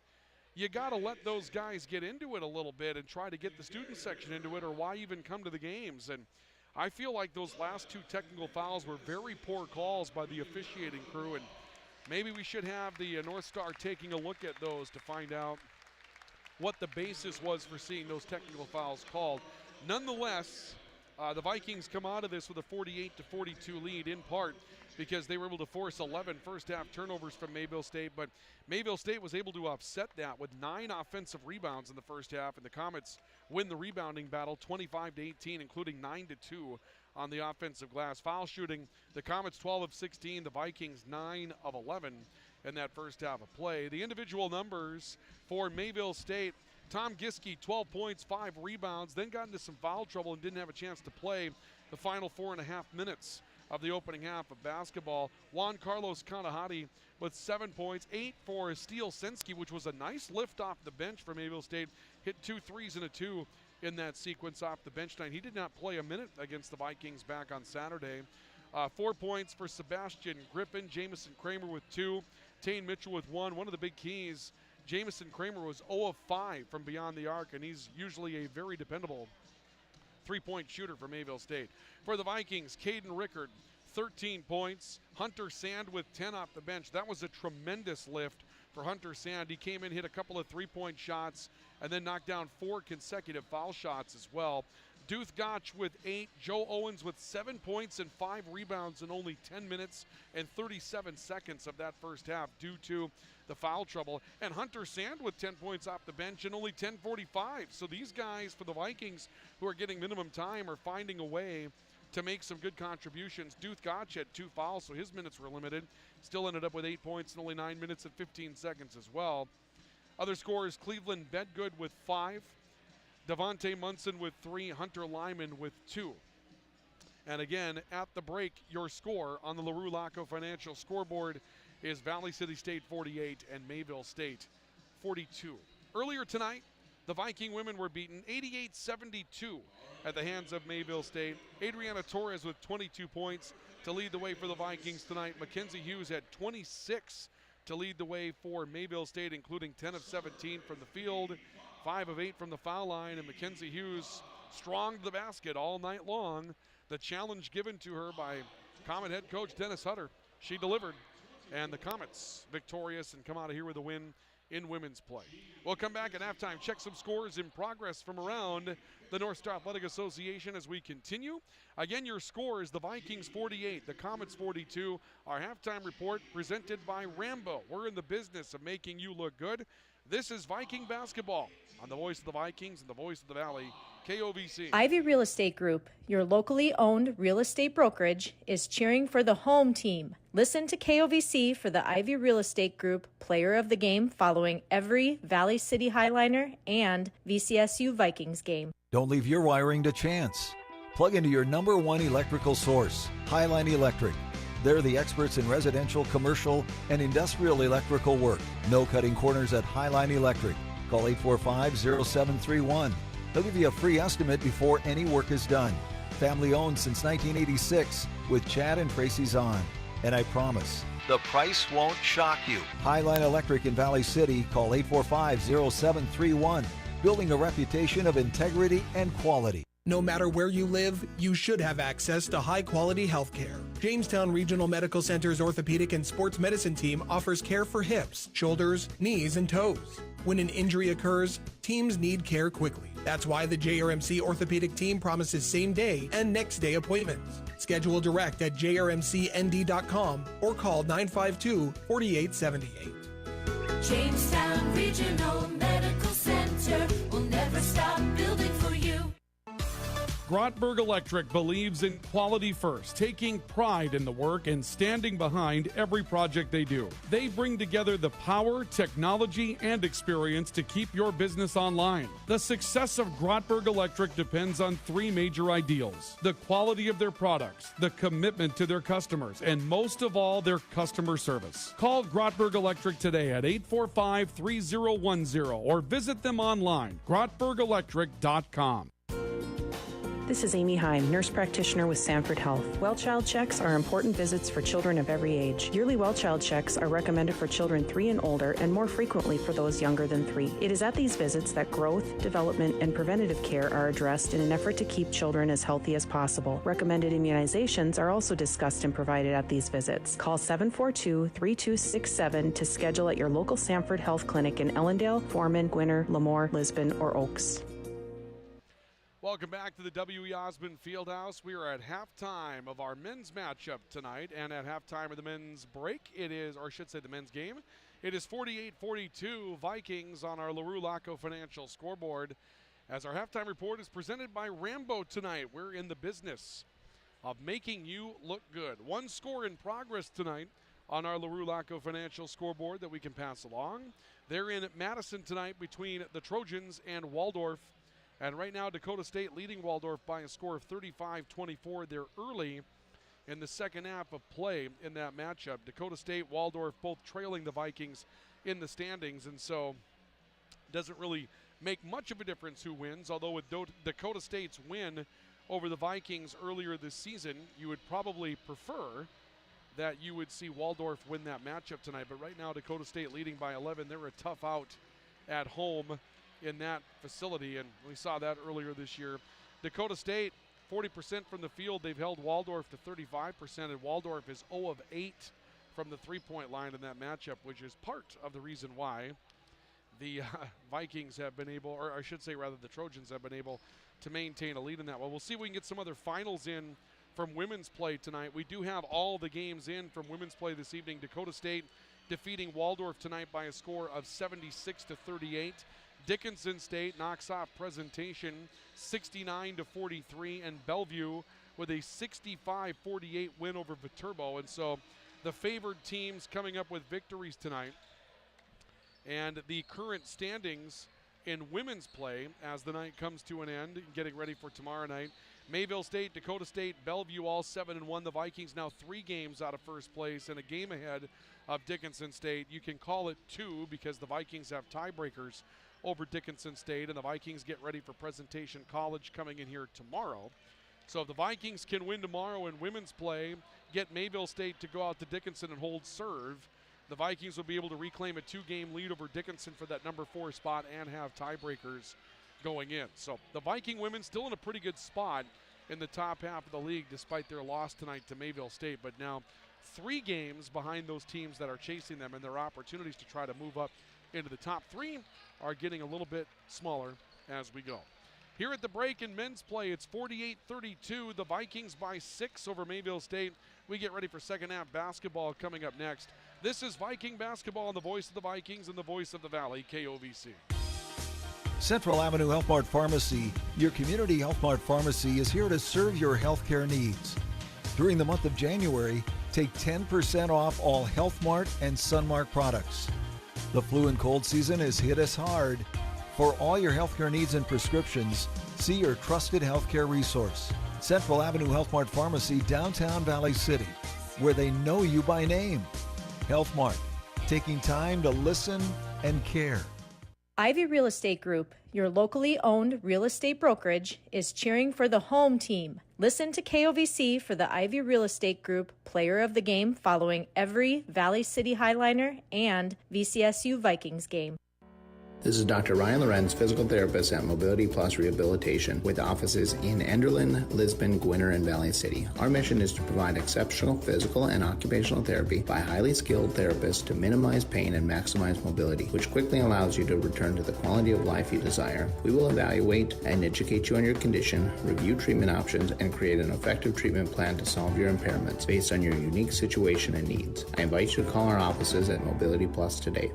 you got to let those guys get into it a little bit and try to get the student section into it, or why even come to the games? And I feel like those last 2 technical fouls were very poor calls by the officiating crew, and maybe we should have the North Star taking a look at those to find out what the basis was for seeing those technical fouls called. Nonetheless, the Vikings come out of this with a 48-42 lead, in part because they were able to force 11 first-half turnovers from Mayville State, but Mayville State was able to offset that with 9 offensive rebounds in the first half, and the Comets win the rebounding battle 25-18, including 9-2 on the offensive glass. Foul shooting, the Comets 12 of 16, the Vikings 9 of 11 in that first half of play. The individual numbers for Mayville State: Tom Giske, 12 points, 5 rebounds, then got into some foul trouble and didn't have a chance to play the final 4.5 minutes of the opening half of basketball. Juan Carlos Kanahati with 7 points, 8 for Steele Sensky, which was a nice lift off the bench for Mayville State. Hit 2 threes and a 2 in that sequence off the bench tonight. He did not play a minute against the Vikings back on Saturday. 4 points for Sebastian Griffin, Jamison Kramer with 2, Tane Mitchell with 1. One of the big keys, Jamison Kramer was 0 of 5 from beyond the arc, and he's usually a very dependable three-point shooter for Mayville State. For the Vikings, Caden Rickard, 13 points. Hunter Sand with 10 off the bench. That was a tremendous lift for Hunter Sand. He came in, hit a couple of three-point shots, and then knocked down 4 consecutive foul shots as well. Duth Gotch with 8, Joe Owens with 7 points and 5 rebounds in only 10 minutes and 37 seconds of that first half due to the foul trouble. And Hunter Sand with 10 points off the bench in only 10:45. So these guys for the Vikings who are getting minimum time are finding a way to make some good contributions. Duth Gotch had 2 fouls, so his minutes were limited. Still ended up with 8 points in only 9 minutes and 15 seconds as well. Other scorers, Cleveland Bedgood with 5, Devontae Munson with 3, Hunter Lyman with 2. And again, at the break, your score on the LaRue Laco Financial scoreboard is Valley City State 48 and Mayville State 42. Earlier tonight, the Viking women were beaten 88-72 at the hands of Mayville State. Adriana Torres with 22 points to lead the way for the Vikings tonight. Mackenzie Hughes had 26 to lead the way for Mayville State, including 10 of 17 from the field, 5 of 8 from the foul line, and Mackenzie Hughes strong to the basket all night long. The challenge given to her by Comet head coach Dennis Hutter, she delivered, and the Comets victorious and come out of here with a win in women's play. We'll come back at halftime, check some scores in progress from around the North Star Athletic Association as we continue. Again, your score is the Vikings 48, the Comets 42. Our halftime report presented by Rambo. We're in the business of making you look good. This is Viking basketball on the Voice of the Vikings and the Voice of the Valley, KOVC. Ivy Real Estate Group, your locally owned real estate brokerage, is cheering for the home team. Listen to KOVC for the Ivy Real Estate Group Player of the Game following every Valley City Highliner and VCSU Vikings game. Don't leave your wiring to chance. Plug into your #1 electrical source, Highline Electric. They're the experts in residential, commercial, and industrial electrical work. No cutting corners at Highline Electric. Call 845-0731. They'll give you a free estimate before any work is done. Family owned since 1986 with Chad and Tracy Zahn. And I promise, the price won't shock you. Highline Electric in Valley City. Call 845-0731. Building a reputation of integrity and quality. No matter where you live, you should have access to high-quality health care. Jamestown Regional Medical Center's orthopedic and sports medicine team offers care for hips, shoulders, knees, and toes. When an injury occurs, teams need care quickly. That's why the JRMC orthopedic team promises same-day and next-day appointments. Schedule direct at jrmcnd.com or call 952-4878. Jamestown Regional Medical Center will never stop building for you. Grotberg Electric believes in quality first, taking pride in the work and standing behind every project they do. They bring together the power, technology, and experience to keep your business online. The success of Grotberg Electric depends on 3 major ideals: the quality of their products, the commitment to their customers, and most of all, their customer service. Call Grotberg Electric today at 845-3010 or visit them online, grotbergelectric.com. This is Amy Heim, nurse practitioner with Sanford Health. Well child checks are important visits for children of every age. Yearly well child checks are recommended for children 3 and older and more frequently for those younger than 3. It is at these visits that growth, development, and preventative care are addressed in an effort to keep children as healthy as possible. Recommended immunizations are also discussed and provided at these visits. Call 742-3267 to schedule at your local Sanford Health Clinic in Ellendale, Foreman, Gwinner, Lemoore, Lisbon, or Oaks. Welcome back to the W.E. Osmond Fieldhouse. We are at halftime of our men's matchup tonight, and at halftime of the men's break, it is, or I should say the men's game, it is 48-42 Vikings on our LaRue Laco Financial scoreboard. As our halftime report is presented by Rambo tonight, we're in the business of making you look good. One score in progress tonight on our LaRue Laco Financial scoreboard that we can pass along. They're in Madison tonight between the Trojans and Waldorf. And right now, Dakota State leading Waldorf by a score of 35-24. They're early in the second half of play in that matchup. Dakota State, Waldorf both trailing the Vikings in the standings, and so it doesn't really make much of a difference who wins, although with Dakota State's win over the Vikings earlier this season, you would probably prefer that you would see Waldorf win that matchup tonight. But right now, Dakota State leading by 11. They're a tough out at home in that facility, and we saw that earlier this year. Dakota State, 40% from the field. They've held Waldorf to 35%, and Waldorf is 0 of 8 from the three-point line in that matchup, which is part of the reason why the Vikings have been able, or I should say rather the Trojans have been able to maintain a lead in that. Well, we'll see if we can get some other finals in from women's play tonight. We do have all the games in from women's play this evening. Dakota State defeating Waldorf tonight by a score of 76-38. Dickinson State knocks off Presentation 69-43, and Bellevue with a 65-48 win over Viterbo. And so the favored teams coming up with victories tonight. And the current standings in women's play as the night comes to an end, getting ready for tomorrow night. Mayville State, Dakota State, Bellevue all 7-1. The Vikings now 3 games out of first place and a game ahead of Dickinson State. You can call it 2 because the Vikings have tiebreakers over Dickinson State, and the Vikings get ready for Presentation College coming in here tomorrow. So if the Vikings can win tomorrow in women's play, get Mayville State to go out to Dickinson and hold serve, the Vikings will be able to reclaim a 2-game lead over Dickinson for that number 4 spot and have tiebreakers going in. So the Viking women still in a pretty good spot in the top half of the league despite their loss tonight to Mayville State, but now 3 games behind those teams that are chasing them, and their opportunities to try to move up into the top 3 are getting a little bit smaller as we go. Here at the break in men's play, it's 48-32. The Vikings by 6 over Mayville State. We get ready for second half basketball coming up next. This is Viking basketball on the voice of the Vikings and the voice of the Valley, KOVC. Central Avenue Health Mart Pharmacy, your community Health Mart pharmacy, is here to serve your healthcare needs. During the month of January, take 10% off all Health Mart and Sunmark products. The flu and cold season has hit us hard. For all your healthcare needs and prescriptions, see your trusted healthcare resource, Central Avenue Health Mart Pharmacy, downtown Valley City, where they know you by name. Health Mart, taking time to listen and care. Ivy Real Estate Group, your locally owned real estate brokerage, is cheering for the home team. Listen to KOVC for the Ivy Real Estate Group Player of the Game following every Valley City Highliner and VCSU Vikings game. This is Dr. Ryan Lorenz, physical therapist at Mobility Plus Rehabilitation, with offices in Enderlin, Lisbon, Gwinner, and Valley City. Our mission is to provide exceptional physical and occupational therapy by highly skilled therapists to minimize pain and maximize mobility, which quickly allows you to return to the quality of life you desire. We will evaluate and educate you on your condition, review treatment options, and create an effective treatment plan to solve your impairments based on your unique situation and needs. I invite you to call our offices at Mobility Plus today.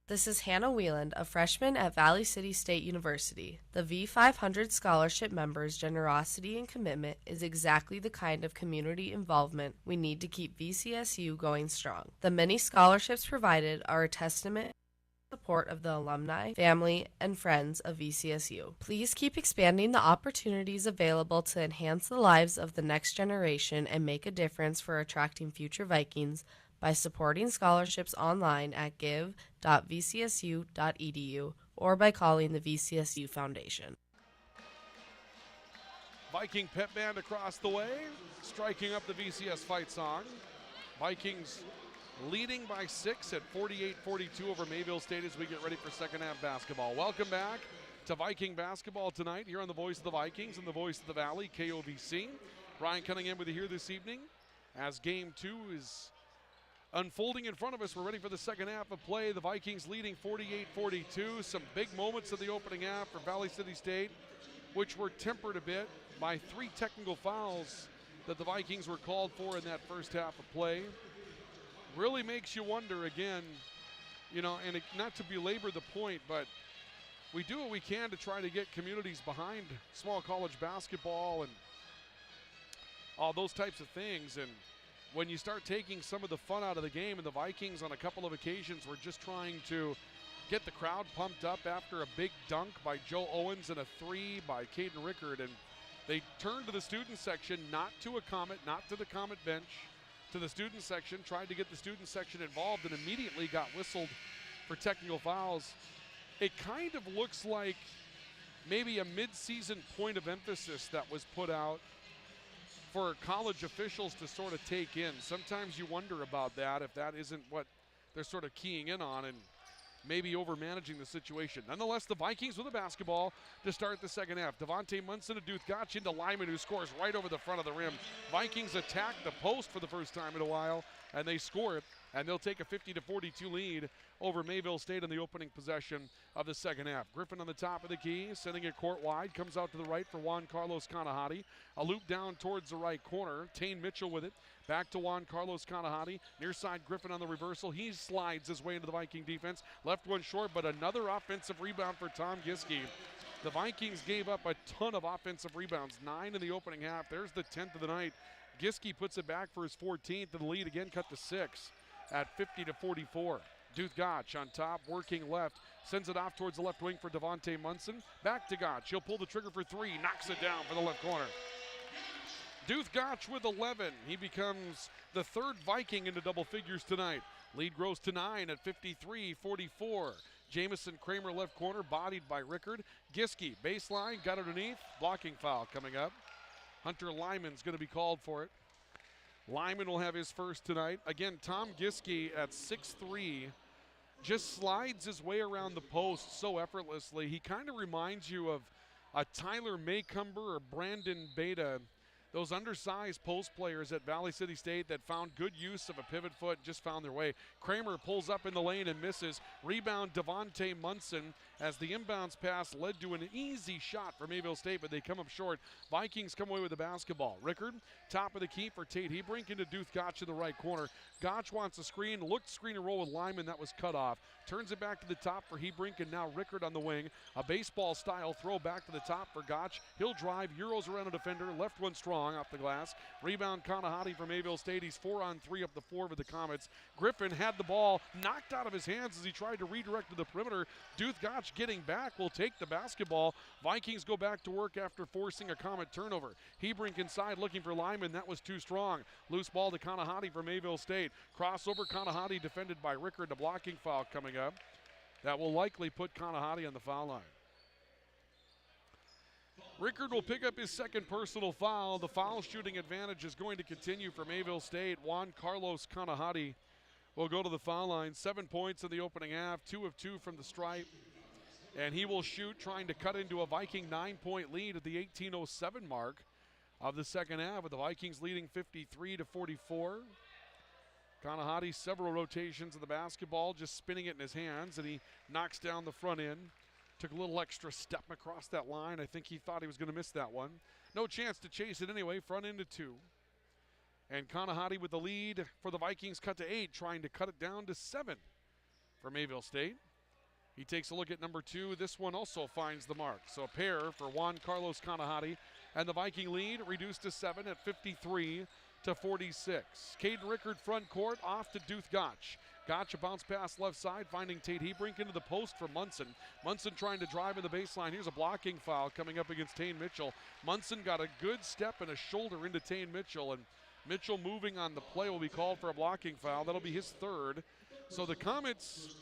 This is Hannah Wieland, a freshman at Valley City State University. The V500 scholarship members' generosity and commitment is exactly the kind of community involvement we need to keep VCSU going strong. The many scholarships provided are a testament to the support of the alumni, family, and friends of VCSU. Please keep expanding the opportunities available to enhance the lives of the next generation and make a difference for attracting future Vikings by supporting scholarships online at give.vcsu.edu or by calling the VCSU Foundation. Viking pep band across the way, striking up the VCS fight song. Vikings leading by 6 at 48-42 over Mayville State as we get ready for second half basketball. Welcome back to Viking basketball tonight here on the Voice of the Vikings and the Voice of the Valley, KOVC. Ryan Cunningham with you here this evening as game 2 is unfolding in front of us. We're ready for the second half of play. The Vikings leading 48-42. Some big moments of the opening half for Valley City State, which were tempered a bit by 3 technical fouls that the Vikings were called for in that first half of play. Really makes you wonder again, you know, and not to belabor the point, but we do what we can to try to get communities behind small college basketball and all those types of things. And when you start taking some of the fun out of the game, and the Vikings on a couple of occasions were just trying to get the crowd pumped up after a big dunk by Joe Owens and a 3 by Caden Rickard, and they turned to the student section, not to a Comet, not to the Comet bench, to the student section, tried to get the student section involved, and immediately got whistled for technical fouls. It kind of looks like maybe a mid-season point of emphasis that was put out for college officials to sort of take in. Sometimes you wonder about that, if that isn't what they're sort of keying in on and maybe over-managing the situation. Nonetheless, the Vikings with the basketball to start the second half. Devontae Munson to Duthgach into Lyman, who scores right over the front of the rim. Vikings attack the post for the first time in a while, and they score it, and they'll take a 50-42 lead over Mayville State in the opening possession of the second half. Griffin on the top of the key, sending it court wide, comes out to the right for Juan Carlos Kanahati. A loop down towards the right corner. Tane Mitchell with it. Back to Juan Carlos Kanahati. Near side, Griffin on the reversal. He slides his way into the Viking defense. Left one short, but another offensive rebound for Tom Giske. The Vikings gave up a ton of offensive rebounds, 9 in the opening half. There's the 10th of the night. Giske puts it back for his 14th, and the lead again cut to 6 at 50-44. Duthgach on top, working left, sends it off towards the left wing for Devontae Munson. Back to Gach. He'll pull the trigger for 3, knocks it down for the left corner. Duthgach with 11. He becomes the third Viking into double figures tonight. Lead grows to 9 at 53-44. Jamison Kramer left corner, bodied by Rickard. Giske, baseline, got underneath. Blocking foul coming up. Hunter Lyman's going to be called for it. Lyman will have his first tonight. Again, Tom Giske at 6'3", just slides his way around the post so effortlessly. He kind of reminds you of a Tyler Maycumber or Brandon Beta, those undersized post players at Valley City State that found good use of a pivot foot and just found their way. Kramer pulls up in the lane and misses. Rebound Devontae Munson as the inbounds pass led to an easy shot for Mayville State, but they come up short. Vikings come away with the basketball. Rickard, top of the key for Tate Hebrink into Duthgach in the right corner. Gach wants a screen, looked screen and roll with Lyman, that was cut off. Turns it back to the top for Hebrink, and now Rickard on the wing. A baseball-style throw back to the top for Gach. He'll drive, Euros around a defender, left one strong off the glass. Rebound Kanahati from Mayville State. He's 4-on-3 up the floor for the Comets. Griffin had the ball knocked out of his hands as he tried to redirect to the perimeter. Duthgach getting back will take the basketball. Vikings go back to work after forcing a Comet turnover. Hebrink inside looking for Lyman. That was too strong. Loose ball to Kanahati from Mayville State. Crossover, Kanahati defended by Rickard. A blocking foul coming up. That will likely put Kanahati on the foul line. Rickard will pick up his second personal foul. The foul shooting advantage is going to continue for Mayville State. Juan Carlos Kanahati will go to the foul line. 7 points in the opening half, 2 of 2 from the stripe. And he will shoot, trying to cut into a Viking 9-point lead at the 18:07 mark of the second half, with the Vikings leading 53-44. Kanahati, several rotations of the basketball, just spinning it in his hands, and he knocks down the front end. Took a little extra step across that line. I think he thought he was going to miss that one. No chance to chase it anyway, front end to 2. And Kanahati with the lead for the Vikings, cut to 8, trying to cut it down to 7 for Mayville State. He takes a look at number 2. This one also finds the mark. So a pair for Juan Carlos Kanahati. And the Viking lead reduced to 7 at 53-46. Caden Rickard front court, off to Duthgach. Gach, a bounce pass left side, finding Tate Hebrink into the post for Munson. Munson trying to drive in the baseline. Here's a blocking foul coming up against Tane Mitchell. Munson got a good step and a shoulder into Tane Mitchell, and Mitchell moving on the play will be called for a blocking foul. That'll be his third. So the Comets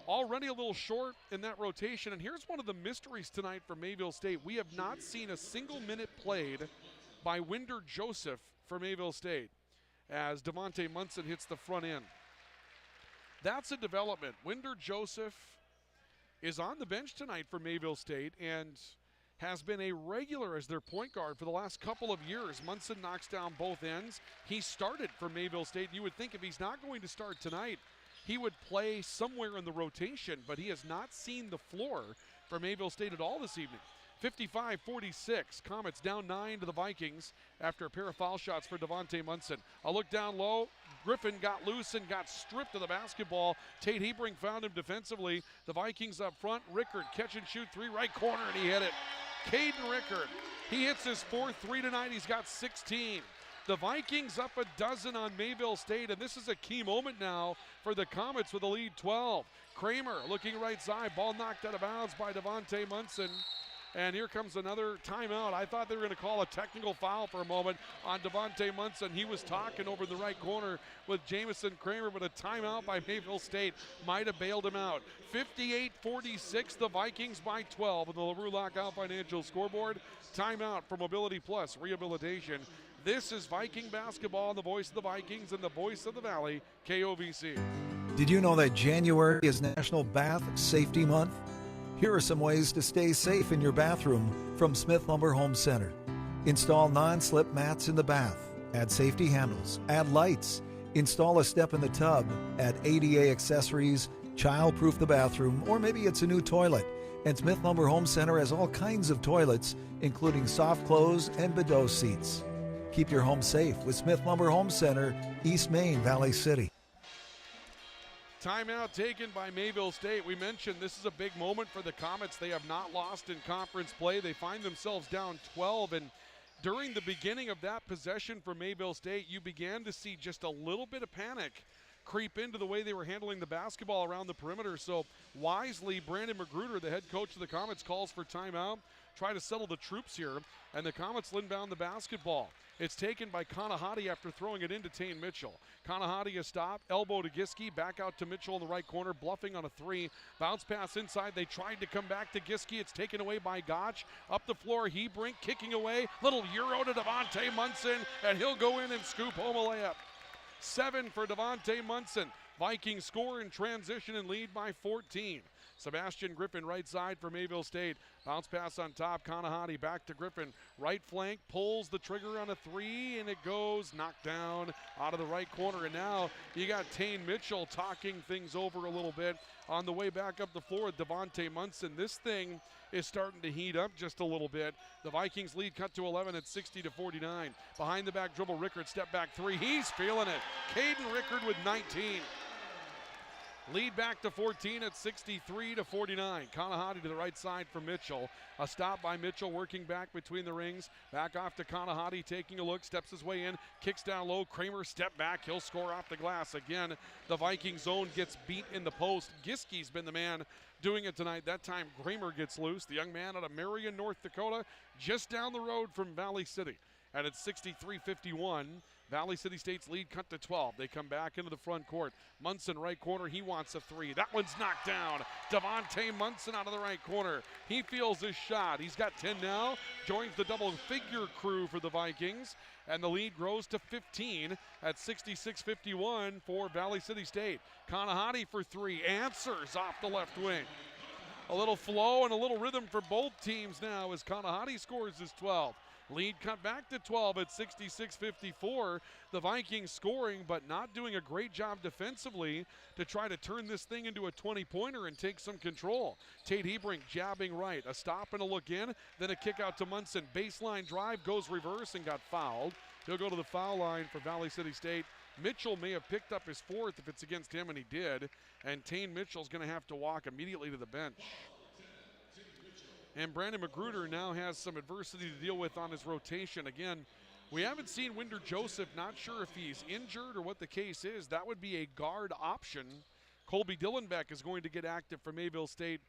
already a little short in that rotation. And here's one of the mysteries tonight for Mayville State. We have not seen a single minute played by Winder Joseph for Mayville State as Devontae Munson hits the front end. That's a development. Winder Joseph is on the bench tonight for Mayville State and has been a regular as their point guard for the last couple of years. Munson knocks down both ends. He started for Mayville State. You would think if he's not going to start tonight, he would play somewhere in the rotation, but he has not seen the floor for Mayville State at all this evening. 55-46, Comets down 9 to the Vikings after a pair of foul shots for Devontae Munson. A look down low, Griffin got loose and got stripped of the basketball. Tate Hebrink found him defensively. The Vikings up front, Rickard catch and shoot 3, right corner, and he hit it. Caden Rickard, he hits his 4th 3 tonight, he's got 16. The Vikings up a dozen on Mayville State, and this is a key moment now for the Comets with a lead 12. Kramer looking right side, ball knocked out of bounds by Devontae Munson. And here comes another timeout. I thought they were going to call a technical foul for a moment on Devontae Munson. He was talking over the right corner with Jamison Kramer, but a timeout by Mayville State might have bailed him out. 58-46, the Vikings by 12 on the LaRue Lockout Financial scoreboard. Timeout for Mobility Plus Rehabilitation. This is Viking basketball, the voice of the Vikings and the voice of the Valley, KOVC. Did you know that January is National Bath Safety Month? Here are some ways to stay safe in your bathroom from Smith Lumber Home Center. Install non-slip mats in the bath. Add safety handles. Add lights. Install a step in the tub. Add ADA accessories. Child-proof the bathroom, or maybe it's a new toilet. And Smith Lumber Home Center has all kinds of toilets, including soft close and bidet seats. Keep your home safe with Smith Lumber Home Center, East Main, Valley City. Timeout taken by Mayville State. We mentioned this is a big moment for the Comets. They have not lost in conference play. They find themselves down 12, and during the beginning of that possession for Mayville State, you began to see just a little bit of panic creep into the way they were handling the basketball around the perimeter. So wisely, Brandon Magruder, the head coach of the Comets, calls for timeout, try to settle the troops here, and the Comets inbound the basketball. It's taken by Kanahati after throwing it into Tane Mitchell. Kanahati a stop, elbow to Giske, back out to Mitchell in the right corner, bluffing on a three. Bounce pass inside, they tried to come back to Giske. It's taken away by Gotch. Up the floor, Hebrink kicking away. Little Euro to Devontae Munson, and he'll go in and scoop home a layup. 7 for Devontae Munson. Vikings score in transition and lead by 14. Sebastian Griffin right side for Mayville State. Bounce pass on top. Kanahati back to Griffin. Right flank, pulls the trigger on a three, and it goes knocked down out of the right corner. And now you got Tane Mitchell talking things over a little bit on the way back up the floor with Devontae Munson. This thing is starting to heat up just a little bit. The Vikings lead cut to 11 at 60-49. Behind the back dribble, Rickard step back three. He's feeling it. Caden Rickard with 19. Lead back to 14 at 63-49. Kanahati to the right side for Mitchell. A stop by Mitchell working back between the rings. Back off to Kanahati, taking a look, steps his way in, kicks down low. Kramer step back, he'll score off the glass. Again, the Viking zone gets beat in the post. Giske's been the man doing it tonight. That time Kramer gets loose. The young man out of Marion, North Dakota, just down the road from Valley City. And it's 63-51. Valley City State's lead cut to 12. They come back into the front court. Munson right corner, he wants a three. That one's knocked down. Devontae Munson out of the right corner. He feels his shot. He's got 10 now. Joins the double-figure crew for the Vikings. And the lead grows to 15 at 66-51 for Valley City State. Kanahati for three. Answers off the left wing. A little flow and a little rhythm for both teams now as Kanahati scores his 12. Lead cut back to 12 at 66-54. The Vikings scoring, but not doing a great job defensively to try to turn this thing into a 20-pointer and take some control. Tate Hebrink jabbing right. A stop and a look in, then a kick out to Munson. Baseline drive, goes reverse and got fouled. He'll go to the foul line for Valley City State. Mitchell may have picked up his fourth if it's against him, and he did. And Tane Mitchell's going to have to walk immediately to the bench. And Brandon Magruder now has some adversity to deal with on his rotation. Again, we haven't seen Winder Joseph. Not sure if he's injured or what the case is. That would be a guard option. Colby Dillenbeck is going to get active for Mayville State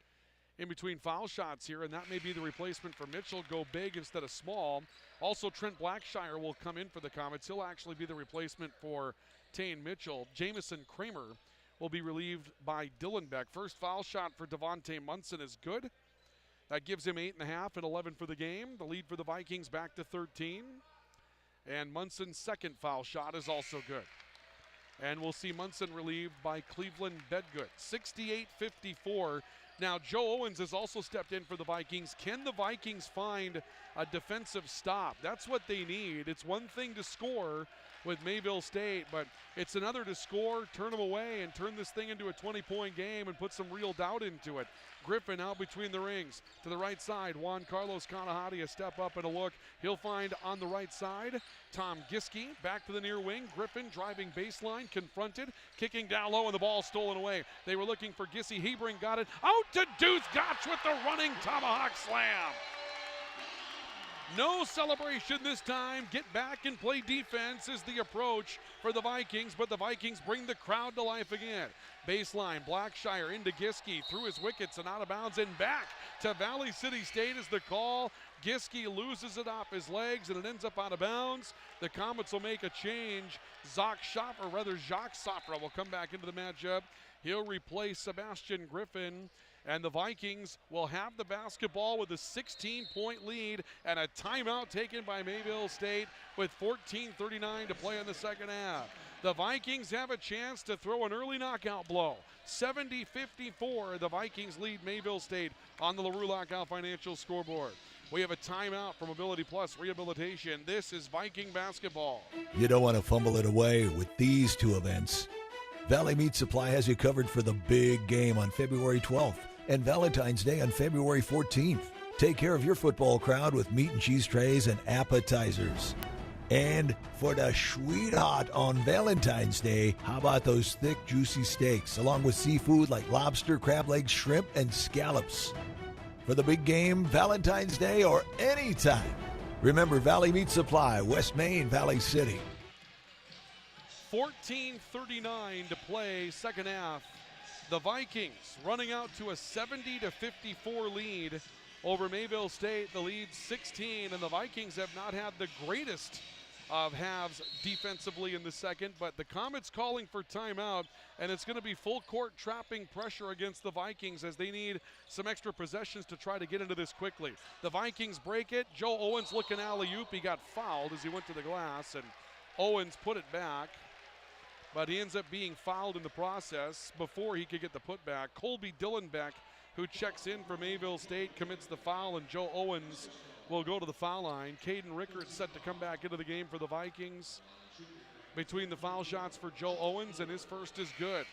in between foul shots here, and that may be the replacement for Mitchell. Go big instead of small. Also, Trent Blackshire will come in for the Comets. He'll actually be the replacement for Tane Mitchell. Jamison Kramer will be relieved by Dillenbeck. First foul shot for Devontae Munson is good. That gives him 8.5 and 11 for the game. The lead for the Vikings back to 13. And Munson's second foul shot is also good. And we'll see Munson relieved by Cleveland Bedgood. 68-54. Now, Joe Owens has also stepped in for the Vikings. Can the Vikings find a defensive stop? That's what they need. It's one thing to score with Mayville State, but it's another to score, turn them away, and turn this thing into a 20-point game and put some real doubt into it. Griffin out between the rings to the right side. Juan Carlos Kanahati a step up and a look. He'll find on the right side Tom Giske back to the near wing. Griffin driving baseline, confronted, kicking down low, and the ball stolen away. They were looking for Giske. Hebring got it out to Deuce Gotch with the running tomahawk slam. No celebration this time. Get back and play defense is the approach for the Vikings, but the Vikings bring the crowd to life again. Baseline, Blackshire into Giske, through his wickets and out of bounds and back to Valley City State is the call. Giske loses it off his legs and it ends up out of bounds. The Comets will make a change. Jacques Safra will come back into the matchup. He'll replace Sebastian Griffin. And the Vikings will have the basketball with a 16-point lead and a timeout taken by Mayville State with 14:39 to play in the second half. The Vikings have a chance to throw an early knockout blow. 70-54, the Vikings lead Mayville State on the LaRue Lockout Financial scoreboard. We have a timeout from Mobility Plus Rehabilitation. This is Viking basketball. You don't want to fumble it away with these two events. Valley Meat Supply has you covered for the big game on February 12th. And Valentine's Day on February 14th. Take care of your football crowd with meat and cheese trays and appetizers. And for the sweetheart on Valentine's Day, how about those thick, juicy steaks, along with seafood like lobster, crab legs, shrimp, and scallops. For the big game, Valentine's Day or anytime, remember Valley Meat Supply, West Main, Valley City. 14:39 to play, second half. The Vikings running out to a 70-54 lead over Mayville State. The lead 16, and the Vikings have not had the greatest of halves defensively in the second, but the Comets calling for timeout, and it's going to be full court trapping pressure against the Vikings as they need some extra possessions to try to get into this quickly. The Vikings break it. Joe Owens looking alley-oop. He got fouled as he went to the glass, and Owens put it back. But he ends up being fouled in the process before he could get the putback. Colby Dillenbeck, who checks in for Mayville State, commits the foul, and Joe Owens will go to the foul line. Caden Rickert set to come back into the game for the Vikings. Between the foul shots for Joe Owens, and his first is good.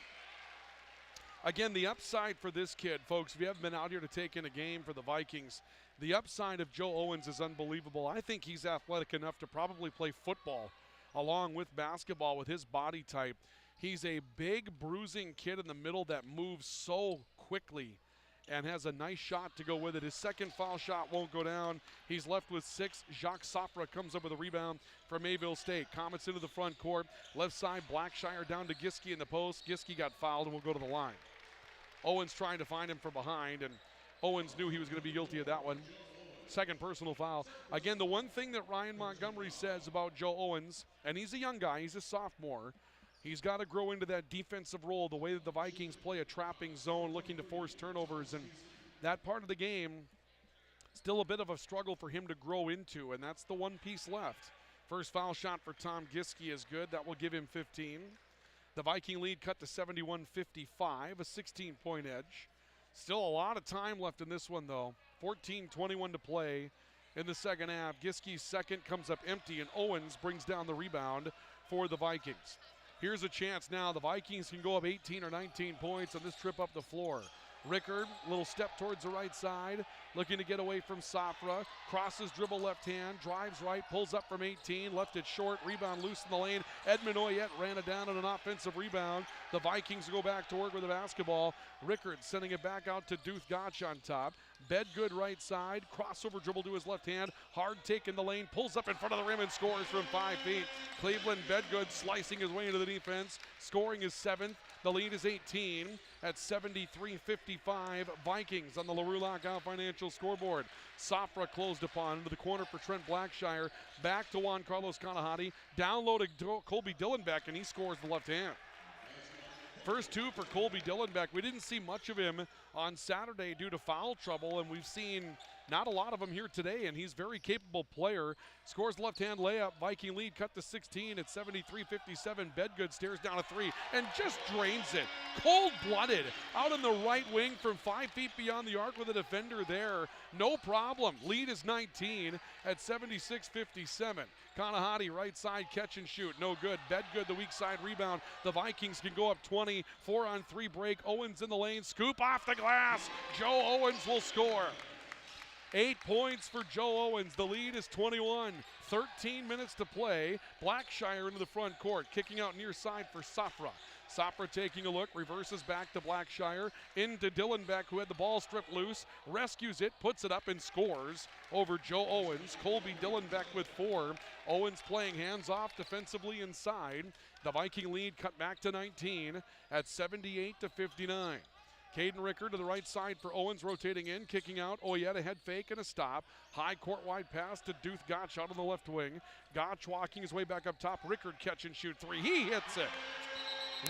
Again, the upside for this kid, folks, if you haven't been out here to take in a game for the Vikings, the upside of Joe Owens is unbelievable. I think he's athletic enough to probably play football along with basketball with his body type. He's a big, bruising kid in the middle that moves so quickly and has a nice shot to go with it. His second foul shot won't go down. He's left with 6. Jacques Safra comes up with a rebound for Mayville State. Comets into the front court. Left side, Blackshire down to Giske in the post. Giske got fouled and will go to the line. Owens trying to find him from behind, and Owens knew he was going to be guilty of that one. Second personal foul. Again, the one thing that Ryan Montgomery says about Joe Owens, and he's a young guy, he's a sophomore, he's got to grow into that defensive role, the way that the Vikings play a trapping zone, looking to force turnovers, and that part of the game, still a bit of a struggle for him to grow into, and that's the one piece left. First foul shot for Tom Giske is good. That will give him 15. The Viking lead cut to 71-55, a 16-point edge. Still a lot of time left in this one, though. 14:21 to play in the second half. Giske's second comes up empty, and Owens brings down the rebound for the Vikings. Here's a chance now. The Vikings can go up 18 or 19 points on this trip up the floor. Rickard, little step towards the right side, looking to get away from Safra. Crosses, dribble left hand, drives right, pulls up from 18, left it short, rebound loose in the lane. Edmund Oyette ran it down on an offensive rebound. The Vikings go back to work with the basketball. Rickard sending it back out to Duth Gotch on top. Bedgood right side, crossover dribble to his left hand, hard take in the lane, pulls up in front of the rim and scores from 5 feet. Cleveland Bedgood slicing his way into the defense, scoring his 7th. The lead is 18 at 73-55 Vikings on the LaRue Lockout Financial scoreboard. Safra closed upon into the corner for Trent Blackshire. Back to Juan Carlos Kanahati. Down low to Colby Dillenbeck, and he scores the left hand. First two for Colby Dillenbeck. We didn't see much of him on Saturday due to foul trouble, and we've seen not a lot of him here today, and he's a very capable player. Scores left-hand layup. Viking lead cut to 16 at 73-57. Bedgood stares down a 3 and just drains it. Cold-blooded out in the right wing from 5 feet beyond the arc with a defender there. No problem. Lead is 19 at 76-57. Kanahati right side catch and shoot. No good. Bedgood the weak side rebound. The Vikings can go up 20. 4-on-3 break. Owens in the lane. Scoop off the glass. Joe Owens will score. 8 points for Joe Owens. The lead is 21. 13 minutes to play. Blackshire into the front court. Kicking out near side for Safra. Sopra taking a look, reverses back to Blackshire, into Dillenbeck, who had the ball stripped loose, rescues it, puts it up and scores over Joe Owens. Colby Dillenbeck with 4. Owens playing hands off defensively inside. The Viking lead cut back to 19 at 78-59. Caden Ricker to the right side for Owens, rotating in, kicking out. Oyette a head fake and a stop. High court wide pass to Duth Gotch out on the left wing. Gotch walking his way back up top. Rickard catch and shoot 3. He hits it.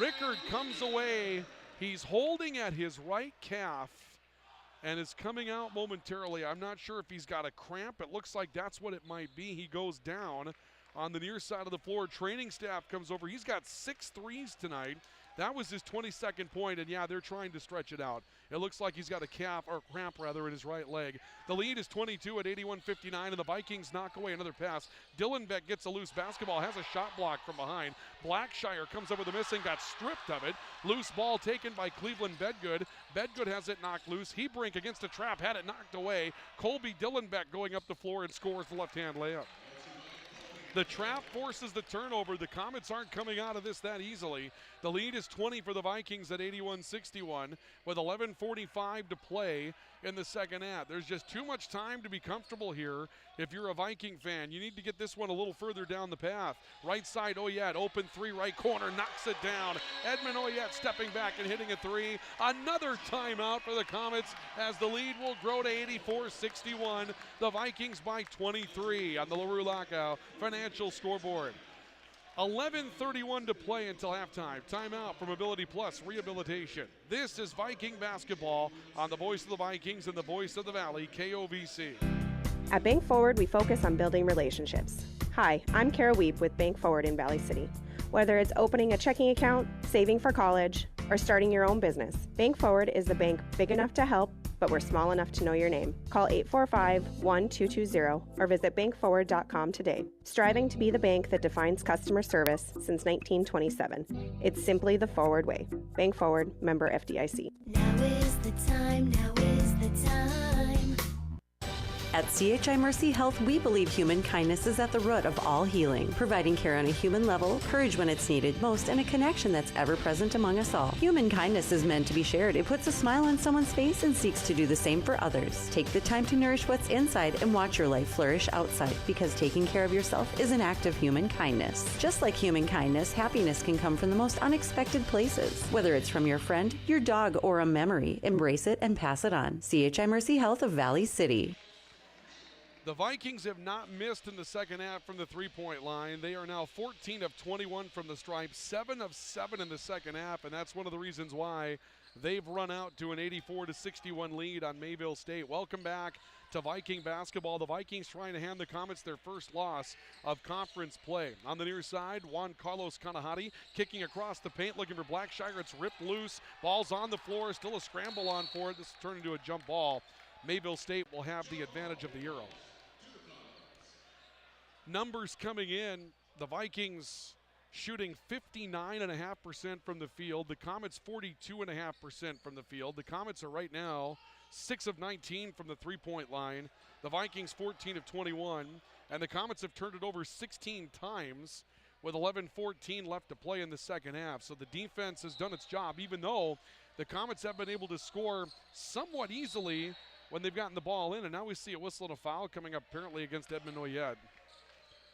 Rickard comes away. He's holding at his right calf and is coming out momentarily. I'm not sure if he's got a cramp. It looks like that's what it might be. He goes down on the near side of the floor. Training staff comes over. He's got 6 threes tonight. That was his 22nd point, and yeah, they're trying to stretch it out. It looks like he's got a cramp in his right leg. The lead is 22 at 81-59, and the Vikings knock away another pass. Dillenbeck gets a loose basketball, has a shot block from behind. Blackshire comes up with a miss and got stripped of it. Loose ball taken by Cleveland Bedgood. Bedgood has it knocked loose. Hebrink against a trap, had it knocked away. Colby Dillenbeck going up the floor and scores the left-hand layup. The trap forces the turnover. The Comets aren't coming out of this that easily. The lead is 20 for the Vikings at 81-61 with 11:45 to play in the second half. There's just too much time to be comfortable here if you're a Viking fan. You need to get this one a little further down the path. Right side, Oyette, open 3, right corner, knocks it down. Edmund Oyette stepping back and hitting a 3. Another timeout for the Comets as the lead will grow to 84-61. The Vikings by 23 on the LaRue Lockout Financial Scoreboard. 11:31 to play until halftime. Timeout from Ability Plus Rehabilitation. This is Viking basketball on the Voice of the Vikings and the Voice of the Valley, KOVC. At Bank Forward, we focus on building relationships. Hi, I'm Kara Weep with Bank Forward in Valley City. Whether it's opening a checking account, saving for college, or starting your own business, Bank Forward is the bank big enough to help, but we're small enough to know your name. Call 845-1220 or visit bankforward.com today. Striving to be the bank that defines customer service since 1927. It's simply the Forward way. Bank Forward, member FDIC. Now is the time, now is the time. At CHI Mercy Health, we believe human kindness is at the root of all healing, providing care on a human level, courage when it's needed most, and a connection that's ever present among us all. Human kindness is meant to be shared. It puts a smile on someone's face and seeks to do the same for others. Take the time to nourish what's inside and watch your life flourish outside, because taking care of yourself is an act of human kindness. Just like human kindness, happiness can come from the most unexpected places. Whether it's from your friend, your dog, or a memory, embrace it and pass it on. CHI Mercy Health of Valley City. The Vikings have not missed in the second half from the three-point line. They are now 14 of 21 from the stripe, 7 of 7 in the second half, and that's one of the reasons why they've run out to an 84-61 lead on Mayville State. Welcome back to Viking basketball. The Vikings trying to hand the Comets their first loss of conference play. On the near side, Juan Carlos Kanahati kicking across the paint, looking for Blackshire. It's ripped loose. Ball's on the floor. Still a scramble on for it. This will turn into a jump ball. Mayville State will have the advantage of the Euro. Numbers coming in, the Vikings shooting 59.5% from the field. The Comets 42.5% from the field. The Comets are right now 6 of 19 from the three-point line. The Vikings 14 of 21. And the Comets have turned it over 16 times with 11:14 left to play in the second half. So the defense has done its job, even though the Comets have been able to score somewhat easily when they've gotten the ball in. And now we see a whistle and a foul coming up apparently against Edmund Oyette.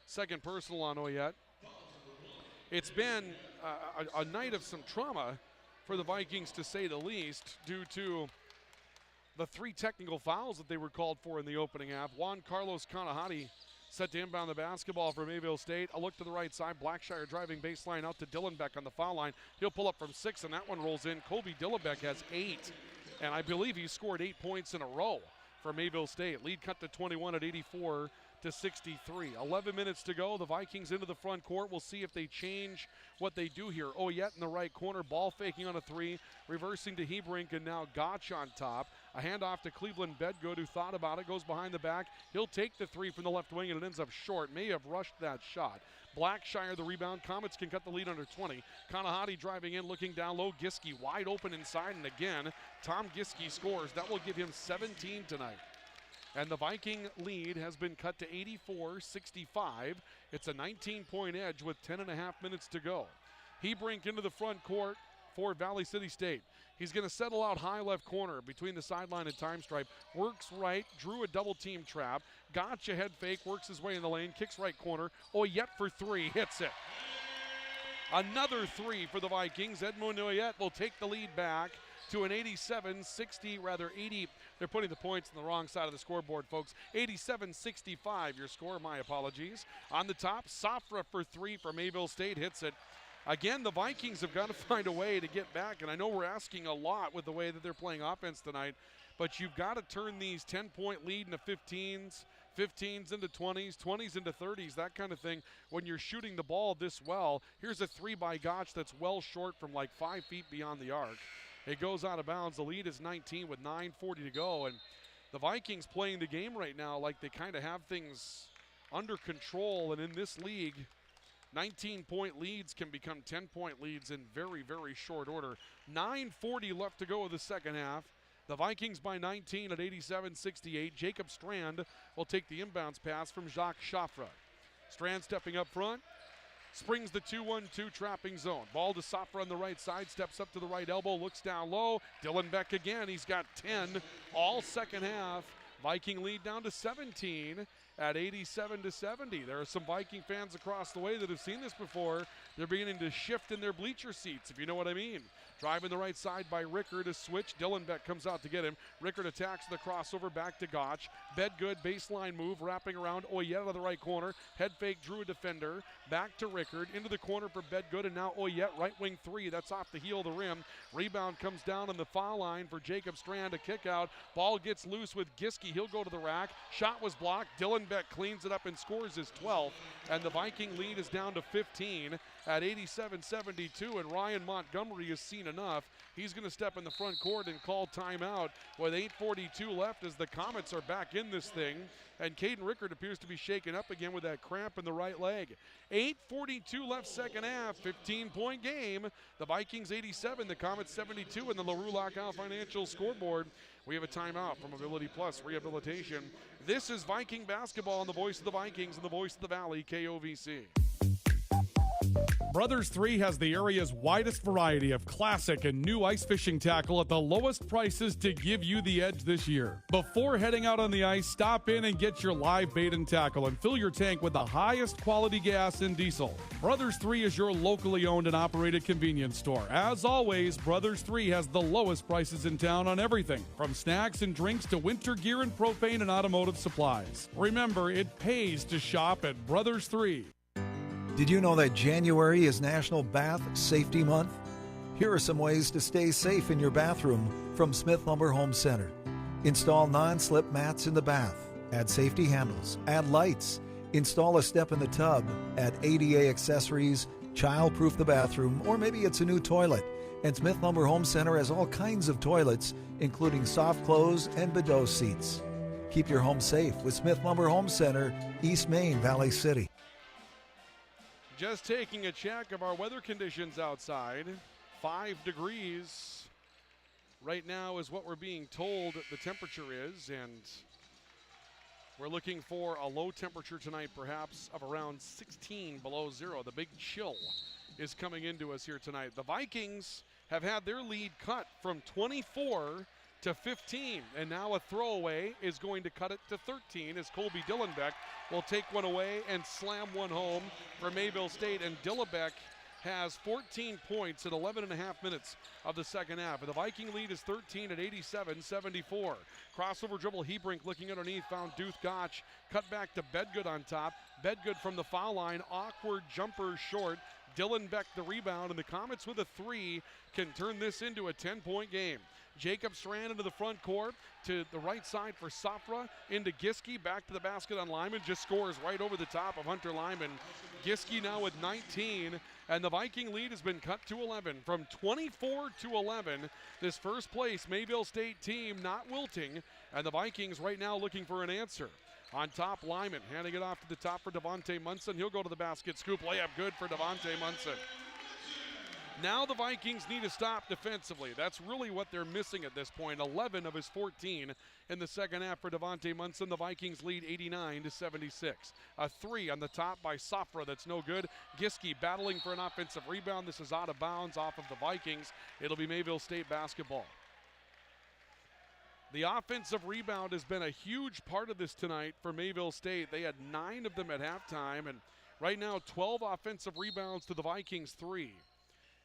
Second personal on Oyette. It's been a night of some trauma for the Vikings, to say the least, due to the 3 technical fouls that they were called for in the opening half. Juan Carlos Kanahati set to inbound the basketball for Mayville State. A look to the right side. Blackshire driving baseline out to Dillenbeck on the foul line. He'll pull up from 6, and that one rolls in. Colby Dillenbeck has 8, and I believe he scored 8 points in a row for Mayville State. Lead cut to 21 at 84-63. 11 minutes to go. The Vikings into the front court. We'll see if they change what they do here. Oyette in the right corner. Ball faking on a 3. Reversing to Hebrink, and now Gotch on top. A handoff to Cleveland Bedgood, who thought about it. Goes behind the back. He'll take the 3 from the left wing, and it ends up short. May have rushed that shot. Blackshire the rebound. Comets can cut the lead under 20. Kanahati driving in, looking down low. Giske wide open inside, and again, Tom Giske scores. That will give him 17 tonight. And the Viking lead has been cut to 84-65. It's a 19-point edge with 10.5 minutes to go. Hebrink into the front court for Valley City State. He's going to settle out high left corner between the sideline and time stripe. Works right, drew a double team trap. Gotcha head fake, works his way in the lane, kicks right corner. Oyette for three, hits it. Another three for the Vikings. Edmund Oyette will take the lead back to an 80. They're putting the points on the wrong side of the scoreboard, folks. 87-65, your score, my apologies. On the top, Safra for three for Mayville State, hits it. Again, the Vikings have got to find a way to get back, and I know we're asking a lot with the way that they're playing offense tonight, but you've got to turn these 10-point lead into 15s, 15s into 20s, 20s into 30s, that kind of thing when you're shooting the ball this well. Here's a three by Gotch that's well short from like 5 feet beyond the arc. It goes out of bounds. The lead is 19 with 9:40 to go, and the Vikings playing the game right now like they kind of have things under control, and in this league, 19-point leads can become 10-point leads in very, very short order. 9:40 left to go of the second half. The Vikings by 19 at 87-68. Jacob Strand will take the inbounds pass from Jacques Chafra. Strand stepping up front. Springs the 2-1-2 trapping zone. Ball to Safra on the right side. Steps up to the right elbow. Looks down low. Dylan Beck again. He's got 10 all second half. Viking lead down to 17 at 87-70. There are some Viking fans across the way that have seen this before. They're beginning to shift in their bleacher seats, if you know what I mean. Driving the right side by Rickard to switch. Dylan Beck comes out to get him. Rickard attacks the crossover back to Gotch. Bedgood baseline move wrapping around Oyette out of the right corner. Head fake drew a defender. Back to Rickard into the corner for Bedgood, and now Oyette right wing three. That's off the heel of the rim. Rebound comes down on the foul line for Jacob Strand. A kick out. Ball gets loose with Giske. He'll go to the rack. Shot was blocked. Dylan Beck cleans it up and scores his 12th, and the Viking lead is down to 15 at 87-72, and Ryan Montgomery has seen enough. He's going to step in the front court and call timeout with 8:42 left as the Comets are back in this thing, and Caden Rickard appears to be shaken up again with that cramp in the right leg. 8:42 left second half, 15-point game. The Vikings 87, the Comets 72, and the LaRue Lockout Financial scoreboard. We have a timeout from Ability Plus Rehabilitation. This is Viking basketball on the voice of the Vikings and the voice of the Valley, KOVC. Brothers 3 has the area's widest variety of classic and new ice fishing tackle at the lowest prices to give you the edge this year. Before heading out on the ice, stop in and get your live bait and tackle and fill your tank with the highest quality gas and diesel. Brothers 3 is your locally owned and operated convenience store. As always, Brothers 3 has the lowest prices in town on everything, from snacks and drinks to winter gear and propane and automotive supplies. Remember, it pays to shop at Brothers 3. Did you know that January is National Bath Safety Month? Here are some ways to stay safe in your bathroom from Smith Lumber Home Center. Install non-slip mats in the bath. Add safety handles. Add lights. Install a step in the tub. Add ADA accessories. Child-proof the bathroom, or maybe it's a new toilet. And Smith Lumber Home Center has all kinds of toilets, including soft close and bidet seats. Keep your home safe with Smith Lumber Home Center, East Main, Valley City. Just taking a check of our weather conditions outside. 5 degrees right now is what we're being told the temperature is, and we're looking for a low temperature tonight, perhaps of around 16 below zero. The big chill is coming into us here tonight. The Vikings have had their lead cut from 24 to 15, and now a throwaway is going to cut it to 13 as Colby Dillenbeck will take one away and slam one home for Mayville State. And Dillenbeck has 14 points in 11 and a half minutes of the second half. And the Viking lead is 13 at 87-74. Crossover dribble, Hebrink looking underneath, found Duth Gotch. Cut back to Bedgood on top. Bedgood from the foul line, awkward jumper short. Dillenbeck the rebound, and the Comets with a three can turn this into a 10-point game. Jacob Strand into the front court to the right side for Safra, into Giske, back to the basket on Lyman, just scores right over the top of Hunter Lyman. Giske now with 19, and the Viking lead has been cut to 11. From 24 to 11, this first place Mayville State team not wilting, and the Vikings right now looking for an answer. On top, Lyman handing it off to the top for Devontae Munson. He'll go to the basket, scoop layup, good for Devontae Munson. Now the Vikings need to stop defensively. That's really what they're missing at this point. 11 of his 14 in the second half for Devontae Munson. The Vikings lead 89-76. A three on the top by Safra. That's no good. Giske battling for an offensive rebound. This is out of bounds off of the Vikings. It'll be Mayville State basketball. The offensive rebound has been a huge part of this tonight for Mayville State. They had 9 of them at halftime, and right now 12 offensive rebounds to the Vikings 3.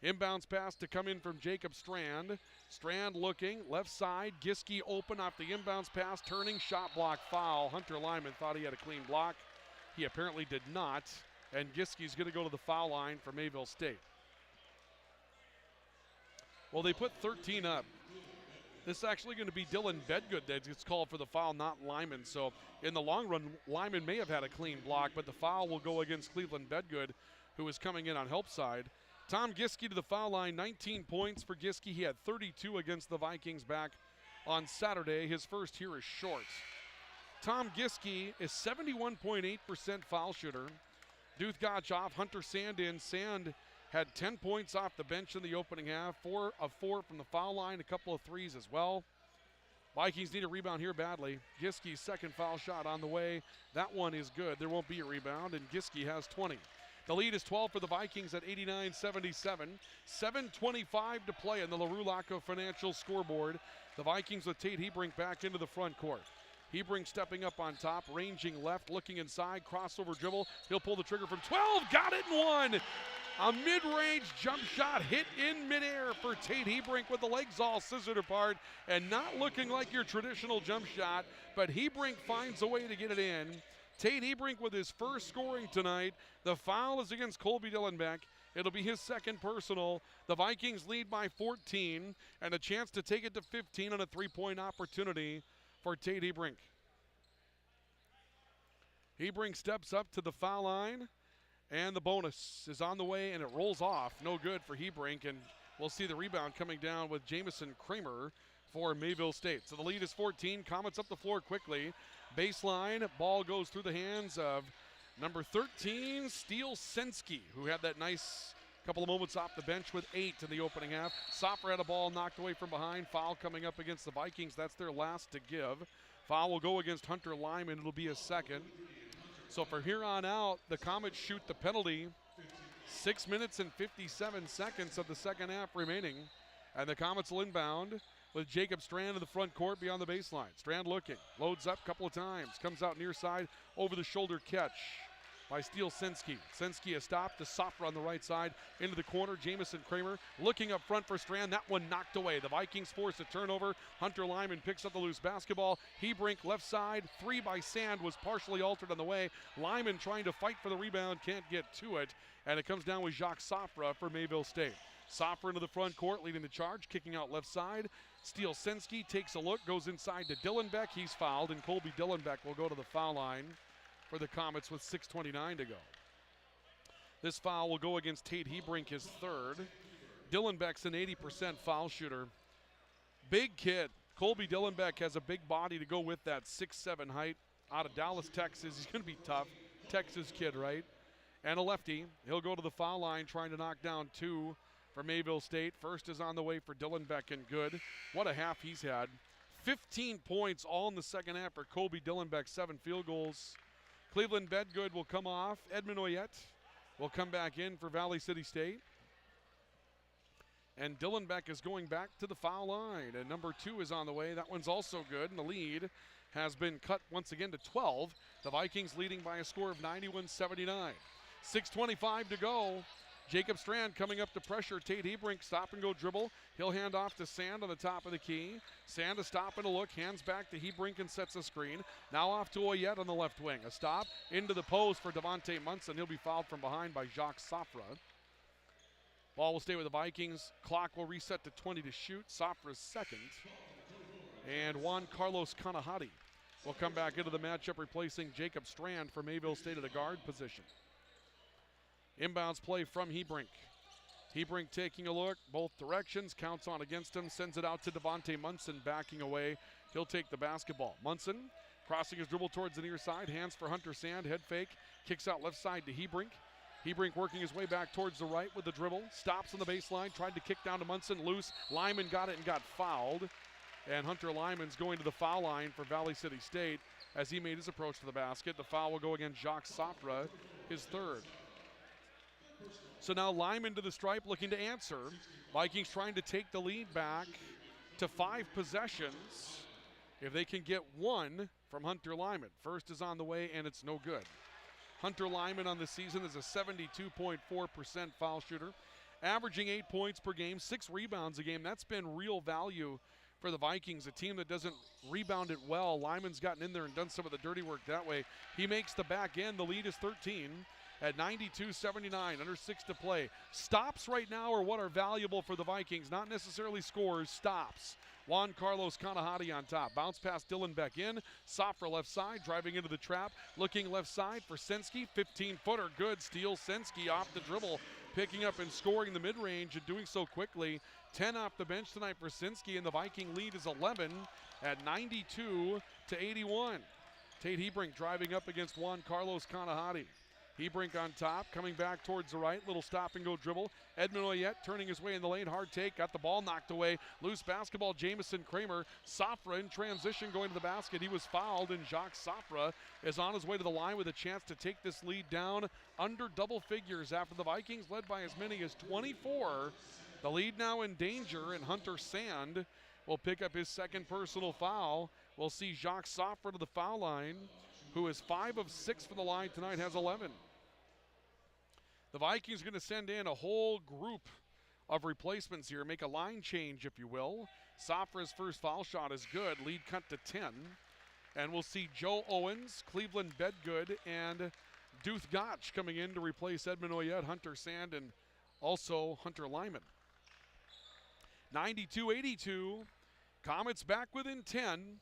Inbounds pass to come in from Jacob Strand. Strand looking, left side. Giske open off the inbounds pass, turning, shot block, foul. Hunter Lyman thought he had a clean block. He apparently did not, and Giske's going to go to the foul line for Mayville State. Well, they put 13 up. This is actually going to be Dylan Bedgood that gets called for the foul, not Lyman. So in the long run, Lyman may have had a clean block, but the foul will go against Cleveland Bedgood, who is coming in on help side. Tom Giske to the foul line, 19 points for Giske. He had 32 against the Vikings back on Saturday. His first here is short. Tom Giske is 71.8% foul shooter. Duth Gottschalk, Hunter Sand in. Sand had 10 points off the bench in the opening half, 4 of 4 from the foul line, a couple of threes as well. Vikings need a rebound here badly. Giske's second foul shot on the way. That one is good. There won't be a rebound, and Giske has 20. The lead is 12 for the Vikings at 89-77. 7:25 to play on the LaRue Laco Financial scoreboard. The Vikings with Tate Hebrink back into the front court. Hebrink stepping up on top, ranging left, looking inside, crossover dribble. He'll pull the trigger from 12, got it and one. A mid-range jump shot hit in midair for Tate Hebrink with the legs all scissored apart and not looking like your traditional jump shot, but Hebrink finds a way to get it in. Tate Hebrink with his first scoring tonight. The foul is against Colby Dillenbeck. It'll be his second personal. The Vikings lead by 14 and a chance to take it to 15 on a three-point opportunity for Tate Hebrink. Hebrink steps up to the foul line, and the bonus is on the way, and it rolls off. No good for Hebrink, and we'll see the rebound coming down with Jamison Kramer for Mayville State. So the lead is 14. Comets up the floor quickly. Baseline, ball goes through the hands of number 13, Steele Sensky, who had that nice couple of moments off the bench with 8 in the opening half. Sopper had a ball knocked away from behind. Foul coming up against the Vikings. That's their last to give. Foul will go against Hunter Lyman. It'll be a second. So for here on out, the Comets shoot the penalty. 6 minutes and 57 seconds of the second half remaining. And the Comets will inbound with Jacob Strand in the front court beyond the baseline. Strand looking, loads up a couple of times, comes out near side, over the shoulder catch by Steele Sensky. Sensky a stop to Sofra on the right side, into the corner. Jamison Kramer looking up front for Strand. That one knocked away. The Vikings force a turnover. Hunter Lyman picks up the loose basketball. Hebrink left side, 3 by Sand was partially altered on the way. Lyman trying to fight for the rebound, can't get to it, and it comes down with Jacques Sofra for Mayville State. Sofra into the front court, leading the charge, kicking out left side. Steele Sensky takes a look, goes inside to Dillenbeck. He's fouled, and Colby Dillenbeck will go to the foul line for the Comets with 6:29 to go. This foul will go against Tate Hebrink, his third. Dillenbeck's an 80% foul shooter. Big kid. Colby Dillenbeck has a big body to go with that 6'7" height. Out of Dallas, Texas. He's going to be tough. Texas kid, right? And a lefty. He'll go to the foul line trying to knock down 2 for Mayville State. First is on the way for Dillenbeck, and good. What a half he's had. 15 points all in the second half for Colby Dillenbeck, 7 field goals. Cleveland Bedgood will come off. Edmund Oyette will come back in for Valley City State. And Dillenbeck is going back to the foul line, and number 2 is on the way. That one's also good, and the lead has been cut once again to 12. The Vikings leading by a score of 91-79. 6:25 to go. Jacob Strand coming up to pressure Tate Hebrink, stop and go dribble. He'll hand off to Sand on the top of the key. Sand a stop and a look, hands back to Hebrink and sets a screen. Now off to Oyette on the left wing. A stop into the post for Devontae Munson. He'll be fouled from behind by Jacques Sofra. Ball will stay with the Vikings. Clock will reset to 20 to shoot. Sofra's second. And Juan Carlos Kanahati will come back into the matchup, replacing Jacob Strand for Mayville State at a guard position. Inbounds play from Hebrink. Hebrink taking a look, both directions, counts on against him, sends it out to Devontae Munson, backing away. He'll take the basketball. Munson crossing his dribble towards the near side, hands for Hunter Sand, head fake, kicks out left side to Hebrink. Hebrink working his way back towards the right with the dribble. Stops on the baseline, tried to kick down to Munson, loose. Lyman got it and got fouled. And Hunter Lyman's going to the foul line for Valley City State as he made his approach to the basket. The foul will go against Jacques Safra, his third. So now Lyman to the stripe looking to answer. Vikings trying to take the lead back to 5 possessions. If they can get one from Hunter Lyman. First is on the way and it's no good. Hunter Lyman on the season is a 72.4% foul shooter, averaging 8 points per game, 6 rebounds a game. That's been real value for the Vikings, a team that doesn't rebound it well. Lyman's gotten in there and done some of the dirty work that way. He makes the back end. The lead is 13 at 92-79, under 6 to play. Stops right now are what are valuable for the Vikings, not necessarily scores, stops. Juan Carlos Kanahati on top. Bounce pass Dylan Beck in. Safra left side, driving into the trap. Looking left side for Senski. 15-footer, good steal. Senski off the dribble, picking up and scoring the mid-range and doing so quickly. 10 off the bench tonight for Senski, and the Viking lead is 11 at 92-81. Tate Hebrink driving up against Juan Carlos Kanahati. Hebrink on top, coming back towards the right. Little stop-and-go dribble. Edmund Oyette turning his way in the lane. Hard take. Got the ball knocked away. Loose basketball. Jamison Kramer. Safra in transition going to the basket. He was fouled, and Jacques Safra is on his way to the line with a chance to take this lead down under double figures after the Vikings led by as many as 24. The lead now in danger, and Hunter Sand will pick up his second personal foul. We'll see Jacques Safra to the foul line, who is 5 of 6 from the line tonight, has 11. The Vikings are going to send in a whole group of replacements here, make a line change, if you will. Safra's first foul shot is good, lead cut to 10. And we'll see Joe Owens, Cleveland Bedgood, and Duth Gotch coming in to replace Edmund Oyette, Hunter Sand, and also Hunter Lyman. 92-82, Comets back within 10.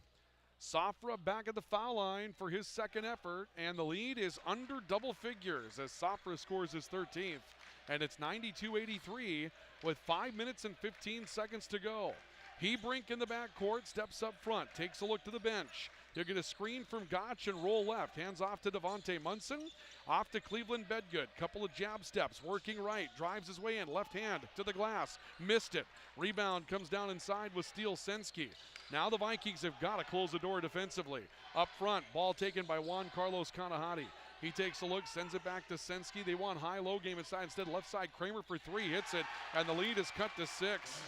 Safra back at the foul line for his second effort, and the lead is under double figures as Safra scores his 13th, and it's 92-83 with 5 minutes and 15 seconds to go. Hebrink in the backcourt, steps up front, takes a look to the bench. He'll get a screen from Gotch and roll left. Hands off to Devontae Munson. Off to Cleveland Bedgood. Couple of jab steps. Working right. Drives his way in. Left hand to the glass. Missed it. Rebound comes down inside with Steele Senski. Now the Vikings have got to close the door defensively. Up front, ball taken by Juan Carlos Kanahati. He takes a look, sends it back to Senski. They want high-low game inside. Instead, left side, Kramer for 3. Hits it, and the lead is cut to 6.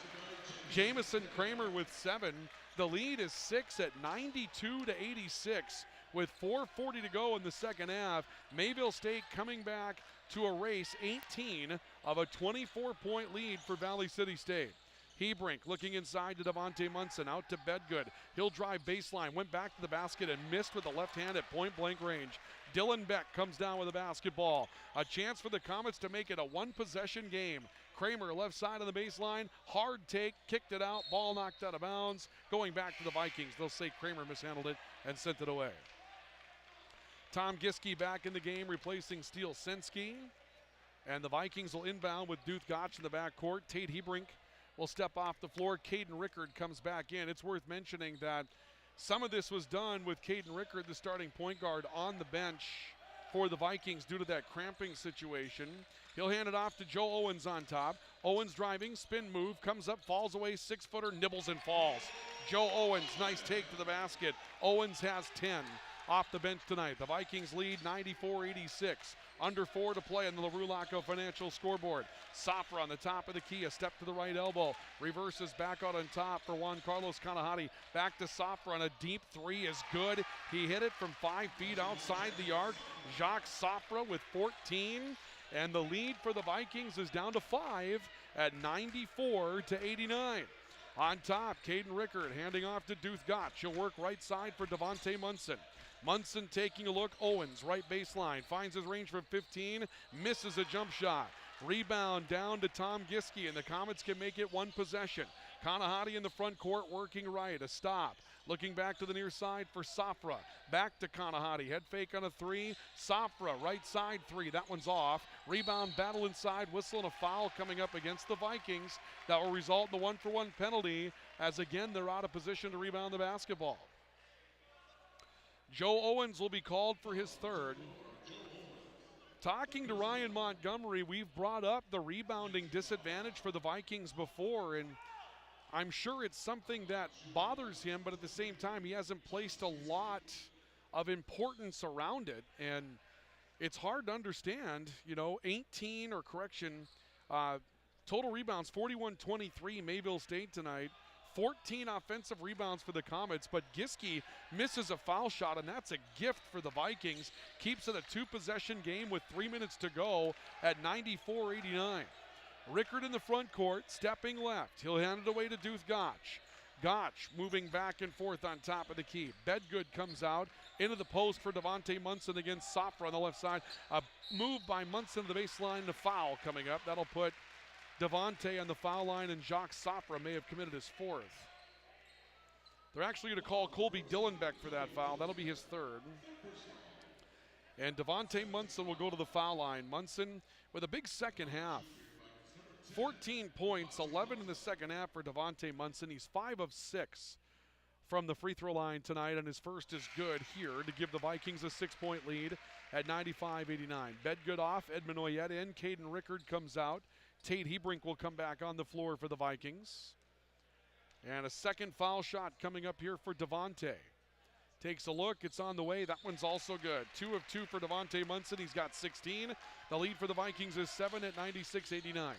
Jamison Kramer with 7. The lead is 6 at 92-86 with 4:40 to go in the second half. Mayville State coming back to erase 18 of a 24-point lead for Valley City State. Hebrink looking inside to Devontae Munson, out to Bedgood. He'll drive baseline, went back to the basket and missed with the left hand at point-blank range. Dylan Beck comes down with a basketball. A chance for the Comets to make it a one-possession game. Kramer left side of the baseline, hard take, kicked it out, ball knocked out of bounds. Going back to the Vikings, they'll say Kramer mishandled it and sent it away. Tom Giske back in the game, replacing Steele Senski. And the Vikings will inbound with Duth Gotch in the backcourt. Tate Hebrink will step off the floor. Caden Rickard comes back in. It's worth mentioning that some of this was done with Caden Rickard, the starting point guard, on the bench for the Vikings due to that cramping situation. He'll hand it off to Joe Owens on top. Owens driving, spin move, comes up, falls away, 6-footer, nibbles and falls. Joe Owens, nice take to the basket. Owens has 10 off the bench tonight. The Vikings lead 94-86. Under 4 to play on the LaRue Financial scoreboard. Safra on the top of the key, a step to the right elbow. Reverses back out on top for Juan Carlos Kanahati. Back to Safra on a deep 3 is good. He hit it from 5 feet outside the arc. Jacques Safra with 14. And the lead for the Vikings is down to 5 at 94-89. On top, Caden Rickard handing off to Duth Gotch. He'll work right side for Devontae Munson. Munson taking a look. Owens, right baseline. Finds his range from 15. Misses a jump shot. Rebound down to Tom Giske, and the Comets can make it one possession. Kanahati in the front court working right. A stop. Looking back to the near side for Safra. Back to Kanahati. Head fake on a 3. Safra, right side 3. That one's off. Rebound battle inside. Whistle and a foul coming up against the Vikings. That will result in the 1-for-1 penalty, as again they're out of position to rebound the basketball. Joe Owens will be called for his third. talking to Ryan Montgomery, we've brought up the rebounding disadvantage for the Vikings before, and I'm sure it's something that bothers him, but at the same time, he hasn't placed a lot of importance around it, and it's hard to understand, 18, or correction, total rebounds, 41-23, Mayville State tonight. 14 offensive rebounds for the Comets, but Giske misses a foul shot, and that's a gift for the Vikings. Keeps it a two-possession game with 3 minutes to go at 94-89. Rickard in the front court, stepping left. He'll hand it away to Duth Gotch. Gotch moving back and forth on top of the key. Bedgood comes out into the post for Devontae Munson against Safra on the left side. A move by Munson to the baseline, the foul coming up. That'll put Devontae on the foul line, and Jacques Safra may have committed his fourth. They're actually going to call Colby Dillenbeck for that foul. That'll be his third. And Devontae Munson will go to the foul line. Munson with a big second half. 14 points, 11 in the second half for Devontae Munson. He's 5 of 6 from the free throw line tonight, and his first is good here to give the Vikings a 6-point lead at 95-89. Bedgood off, Edmund Oyette in, Caden Rickard comes out. Tate Hebrink will come back on the floor for the Vikings. And a second foul shot coming up here for Devontae. Takes a look, it's on the way, that one's also good. 2 of 2 for Devontae Munson, he's got 16. The lead for the Vikings is 7 at 96-89.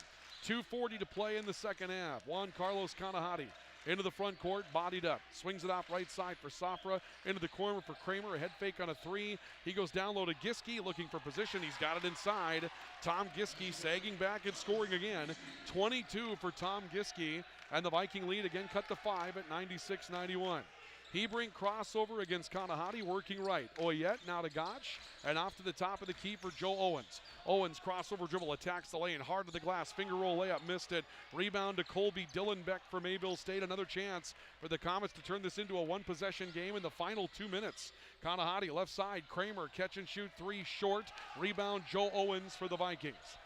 2:40 to play in the second half. Juan Carlos Kanahati into the front court, bodied up. Swings it off right side for Safra. Into the corner for Kramer, a head fake on a three. He goes down low to Giske, looking for position. He's got it inside. Tom Giske sagging back and scoring again. 22 for Tom Giske, and the Viking lead again cut to 5 at 96-91. Hebrink crossover against Kanahati, working right. Oyette now to Gotch, and off to the top of the key for Joe Owens. Owens crossover dribble, attacks the lane, hard to the glass, finger roll layup, missed it. Rebound to Colby Dillenbeck for Mayville State. Another chance for the Comets to turn this into a one-possession game in the final 2 minutes. Kanahati left side, Kramer catch and shoot three short. Rebound Joe Owens for the Vikings.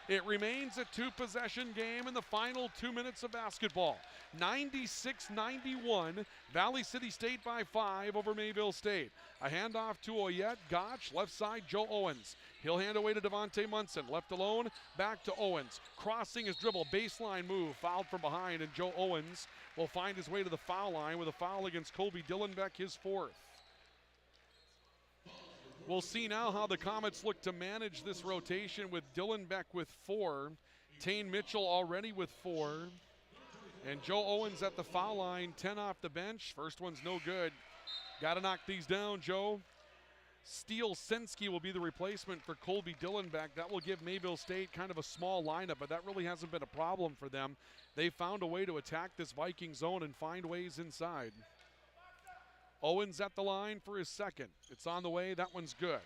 It remains a two-possession game in the final 2 minutes of basketball. 96-91, Valley City State by 5 over Mayville State. A handoff to Oyette, Gotch, left side, Joe Owens. He'll hand away to Devontae Munson, left alone, back to Owens. Crossing his dribble, baseline move, fouled from behind, and Joe Owens will find his way to the foul line with a foul against Colby Dillenbeck, his fourth. We'll see now how the Comets look to manage this rotation with Dillenbeck with 4, Tane Mitchell already with 4, and Joe Owens at the foul line, 10 off the bench. First one's no good. Got to knock these down, Joe. Steele Sensky will be the replacement for Colby Dillenbeck. That will give Mayville State kind of a small lineup, but that really hasn't been a problem for them. They found a way to attack this Viking zone and find ways inside. Owens at the line for his second. It's on the way. That one's good.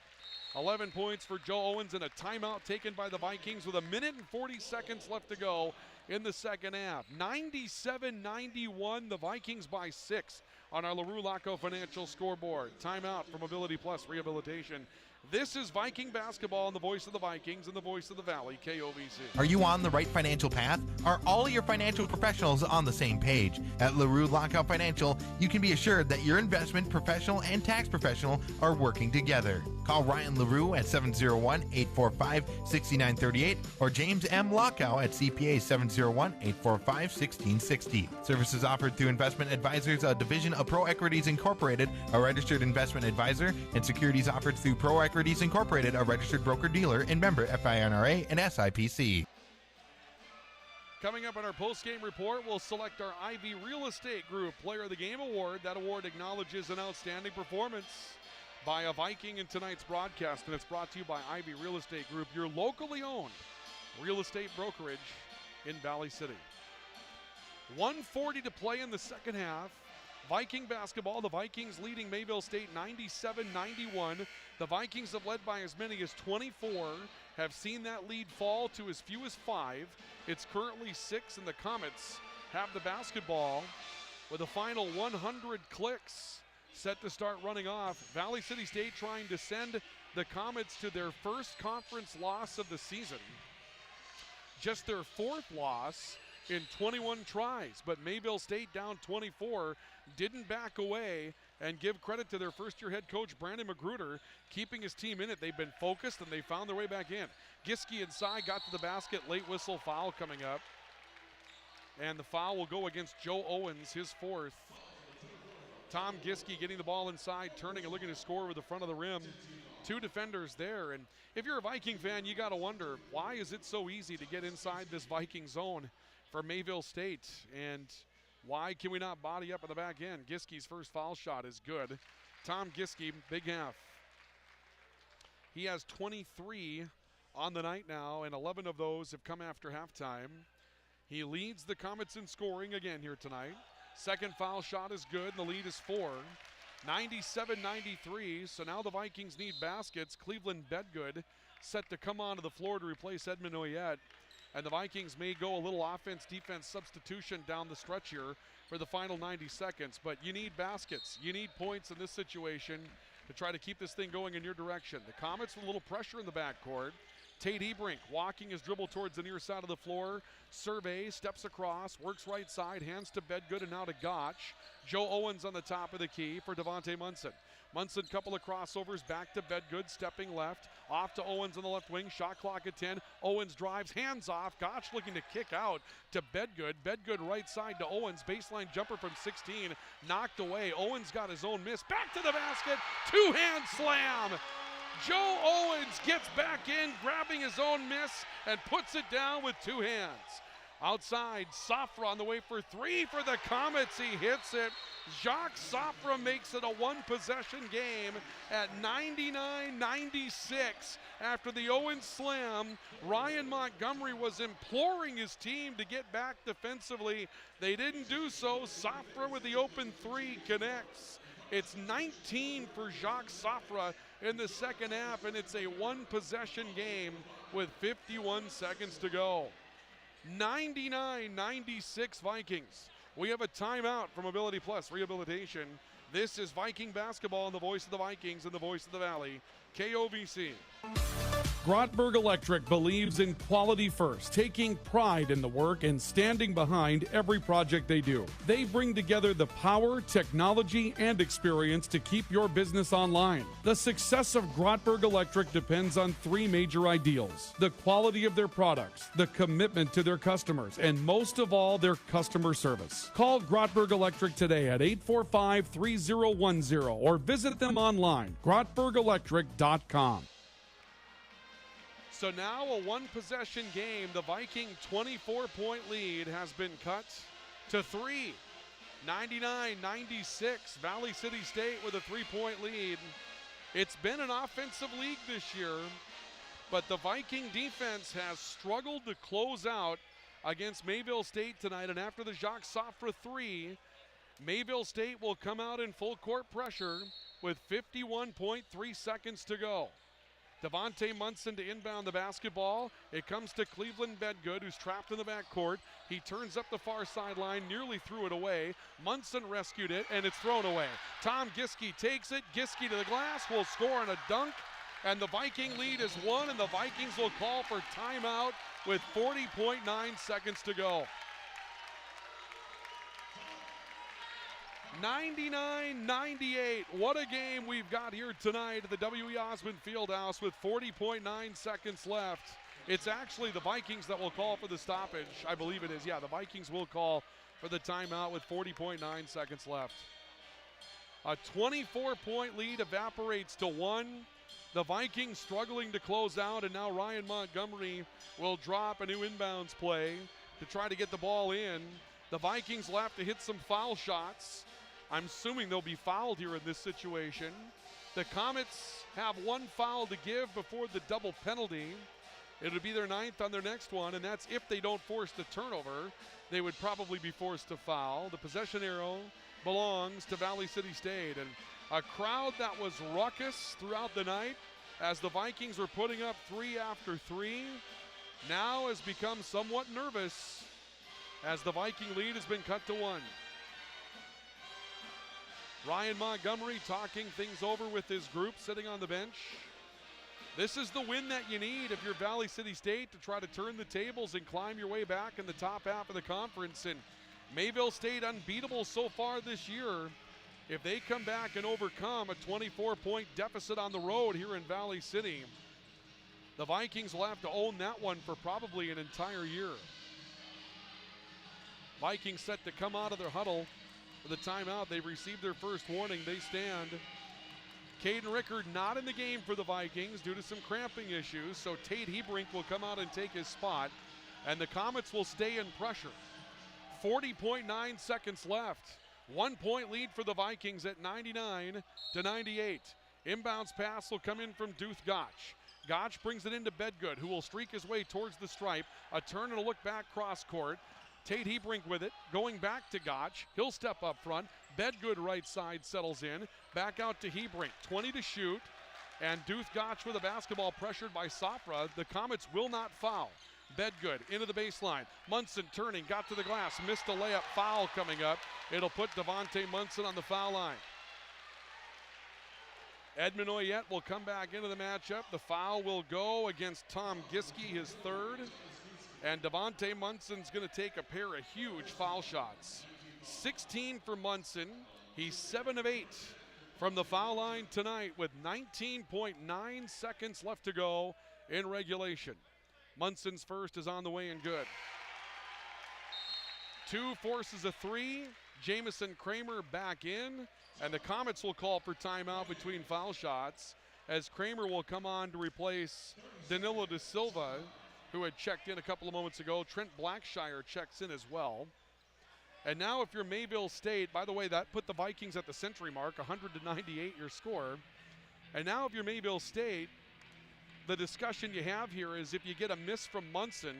11 points for Joe Owens, and a timeout taken by the Vikings with 1 minute and 40 seconds left to go in the second half. 97-91, the Vikings by 6 on our LaRue Laco Financial scoreboard. Timeout for Mobility Plus Rehabilitation. This is Viking basketball on the voice of the Vikings and the voice of the Valley, KOVC. Are you on the right financial path? Are all your financial professionals on the same page? At LaRue Lockout Financial, you can be assured that your investment professional and tax professional are working together. Call Ryan LaRue at 701-845-6938 or James M. Lockout at CPA 701-845-1660. Services offered through Investment Advisors, a division of Pro Equities Incorporated, a registered investment advisor, and securities offered through Pro Equities Incorporated, a registered broker-dealer and member FINRA and SIPC. Coming up on our post-game report, we'll select our Ivy Real Estate Group Player of the Game Award. That award acknowledges an outstanding performance by a Viking in tonight's broadcast, and it's brought to you by Ivy Real Estate Group, your locally owned real estate brokerage in Valley City. 1:40 to play in the second half. Viking basketball, the Vikings leading Mayville State 97-91. The Vikings have led by as many as 24, have seen that lead fall to as few as 5. It's currently 6, and the Comets have the basketball with a final 100 clicks set to start running off. Valley City State trying to send the Comets to their first conference loss of the season. Just their 4th loss in 21 tries, but Mayville State down 24 didn't back away and give credit to their first-year head coach, Brandon Magruder, keeping his team in it. They've been focused, and they found their way back in. Giske inside, got to the basket, late whistle foul coming up. And the foul will go against Joe Owens, his fourth. Tom Giske getting the ball inside, turning and looking to score with the front of the rim. Two defenders there, and if you're a Viking fan, you got to wonder, why is it so easy to get inside this Viking zone for Mayville State? And why can we not body up in the back end? Giske's first foul shot is good. Tom Giske, big half. He has 23 on the night now, and 11 of those have come after halftime. He leads the Comets in scoring again here tonight. Second foul shot is good, and the lead is 4. 97-93, so now the Vikings need baskets. Cleveland Bedgood set to come onto the floor to replace Edmund Oyette. And the Vikings may go a little offense-defense substitution down the stretch here for the final 90 seconds. But you need baskets. You need points in this situation to try to keep this thing going in your direction. The Comets with a little pressure in the backcourt. Tate Ebrink walking his dribble towards the near side of the floor. Surveys, steps across, works right side, hands to Bedgood and now to Gotch. Joe Owens on the top of the key for Devontae Munson. Munson, couple of crossovers, back to Bedgood, stepping left. Off to Owens on the left wing, shot clock at 10. Owens drives, hands off. Gotch looking to kick out to Bedgood. Bedgood right side to Owens, baseline jumper from 16, knocked away. Owens got his own miss, back to the basket, two-hand slam. Joe Owens gets back in, grabbing his own miss, and puts it down with two hands. Outside, Safra on the way for three for the Comets. He hits it. Jacques Safra makes it a one-possession game at 99-96. After the Owens slam, Ryan Montgomery was imploring his team to get back defensively. They didn't do so. Safra with the open three connects. It's 19 for Jacques Safra in the second half, and it's a one-possession game with 51 seconds to go. 99-96 Vikings. We have a timeout from Mobility Plus Rehabilitation. This is Viking basketball on the voice of the Vikings and the voice of the Valley, KOVC. Grotberg Electric believes in quality first, taking pride in the work and standing behind every project they do. They bring together the power, technology, and experience to keep your business online. The success of Grotberg Electric depends on three major ideals: the quality of their products, the commitment to their customers, and most of all, their customer service. Call Grotberg Electric today at 845-3010 or visit them online, grotbergelectric.com. So now a one-possession game. The Viking 24-point lead has been cut to 3. 99-96. Valley City State with a 3-point lead. It's been an offensive league this year, but the Viking defense has struggled to close out against Mayville State tonight. And after the Jacques Safra 3, Mayville State will come out in full court pressure with 51.3 seconds to go. Devontae Munson to inbound the basketball. It comes to Cleveland Bedgood, who's trapped in the backcourt. He turns up the far sideline, nearly threw it away. Munson rescued it, and it's thrown away. Tom Giske takes it. Giske to the glass, will score on a dunk, and the Viking lead is 1, and the Vikings will call for timeout with 40.9 seconds to go. 99-98. What a game we've got here tonight at the W.E. Osmond Fieldhouse with 40.9 seconds left. It's actually the Vikings that will call for the stoppage. I believe it is. Yeah, the Vikings will call for the timeout with 40.9 seconds left. A 24-point lead evaporates to 1. The Vikings struggling to close out, and now Ryan Montgomery will drop a new inbounds play to try to get the ball in. The Vikings will have to hit some foul shots. I'm assuming they'll be fouled here in this situation. The Comets have one foul to give before the double penalty. It'll be their 9th on their next one, and that's if they don't force the turnover. They would probably be forced to foul. The possession arrow belongs to Valley City State, and a crowd that was ruckus throughout the night as the Vikings were putting up 3 after 3 now has become somewhat nervous as the Viking lead has been cut to 1. Ryan Montgomery talking things over with his group sitting on the bench. This is the win that you need if you're Valley City State to try to turn the tables and climb your way back in the top half of the conference. And Mayville State unbeatable so far this year. if they come back and overcome a 24-point deficit on the road here in Valley City, the Vikings will have to own that one for probably an entire year. Vikings set to come out of their huddle for the timeout. They've received their first warning. They stand. Caden Rickard not in the game for the Vikings due to some cramping issues, so Tate Hebrink will come out and take his spot, and the Comets will stay in pressure. 40.9 seconds left. 1 point lead for the Vikings at 99-98. Inbounds pass will come in from Duth Gotch. Gotch brings it into Bedgood, who will streak his way towards the stripe. A turn and a look back cross court. Tate Hebrink with it, going back to Gotch. He'll step up front. Bedgood right side settles in. Back out to Hebrink, 20 to shoot. And Duth Gotch with a basketball pressured by Safra. The Comets will not foul. Bedgood into the baseline. Munson turning, got to the glass, missed a layup, foul coming up. It'll put Devontae Munson on the foul line. Edmund Oyette will come back into the matchup. The foul will go against Tom Giske, his third. And Devontae Munson's going to take a pair of huge foul shots. 16 for Munson. He's 7 of 8 from the foul line tonight with 19.9 seconds left to go in regulation. Munson's first is on the way and good. 2 forces a 3. Jamison Kramer back in. And the Comets will call for timeout between foul shots as Kramer will come on to replace Danilo da Silva, who had checked in a couple of moments ago. Trent Blackshire checks in as well. And now if you're Mayville State, by the way, that put the Vikings at the century mark, 100-98 your score. And now if you're Mayville State, the discussion you have here is if you get a miss from Munson,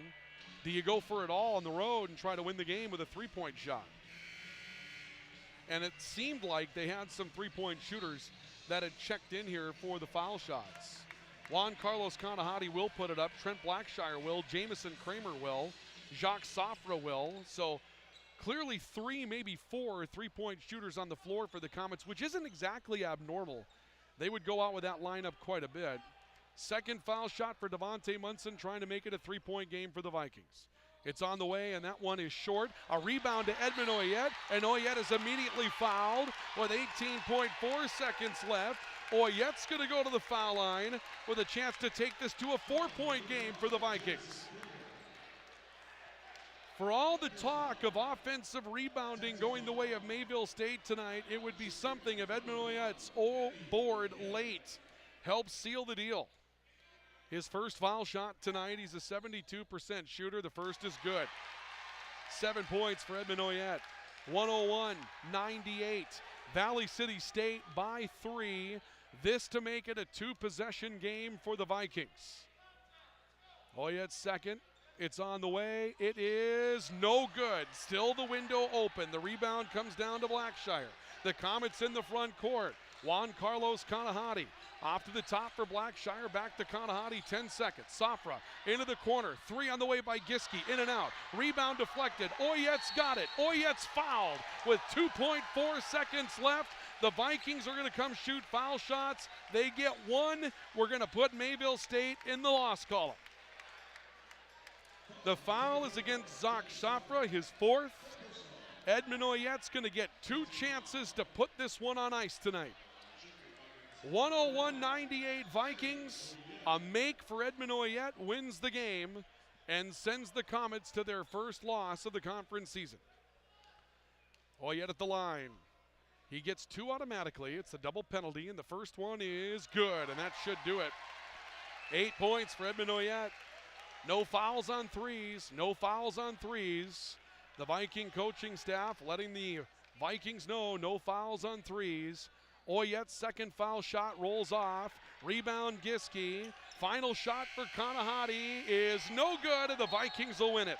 do you go for it all on the road and try to win the game with a three-point shot? And it seemed like they had some three-point shooters that had checked in here for the foul shots. Juan Carlos Kanahati will put it up. Trent Blackshire will. Jamison Kramer will. Jacques Safra will. So clearly 3, maybe 4 three-point shooters on the floor for the Comets, which isn't exactly abnormal. They would go out with that lineup quite a bit. Second foul shot for Devontae Munson, trying to make it a three-point game for the Vikings. It's on the way, and that one is short. A rebound to Edmund Oyette, and Oyette is immediately fouled with 18.4 seconds left. Oyette's going to go to the foul line with a chance to take this to a 4-point game for the Vikings. For all the talk of offensive rebounding going the way of Mayville State tonight, it would be something if Edmund Oyette's board late helps seal the deal. His first foul shot tonight, he's a 72% shooter. The first is good. 7 points for Edmund Oyette. 101-98. Valley City State by 3. This to make it a 2-possession game for the Vikings. Oyette's second. It's on the way. It is no good. Still the window open. The rebound comes down to Blackshire. The Comets in the front court. Juan Carlos Kanahati off to the top for Blackshire. Back to Kanahati, 10 seconds. Safra into the corner. 3 on the way by Giske. In and out. Rebound deflected. Oyette's got it. Oyette's fouled with 2.4 seconds left. The Vikings are going to come shoot foul shots. They get 1. We're going to put Mayville State in the loss column. The foul is against Jacques Safra, his 4th. Edmund Oyette's going to get 2 chances to put this one on ice tonight. 101-98 Vikings. A make for Edmund Oyette wins the game and sends the Comets to their first loss of the conference season. Oyette at the line. He gets 2 automatically. It's a double penalty, and the first one is good, and that should do it. 8 points for Edmund Oyette. No fouls on threes. No fouls on threes. The Viking coaching staff letting the Vikings know no fouls on threes. Oyette's second foul shot rolls off. Rebound Giske. Final shot for Kanahati is no good, and the Vikings will win it.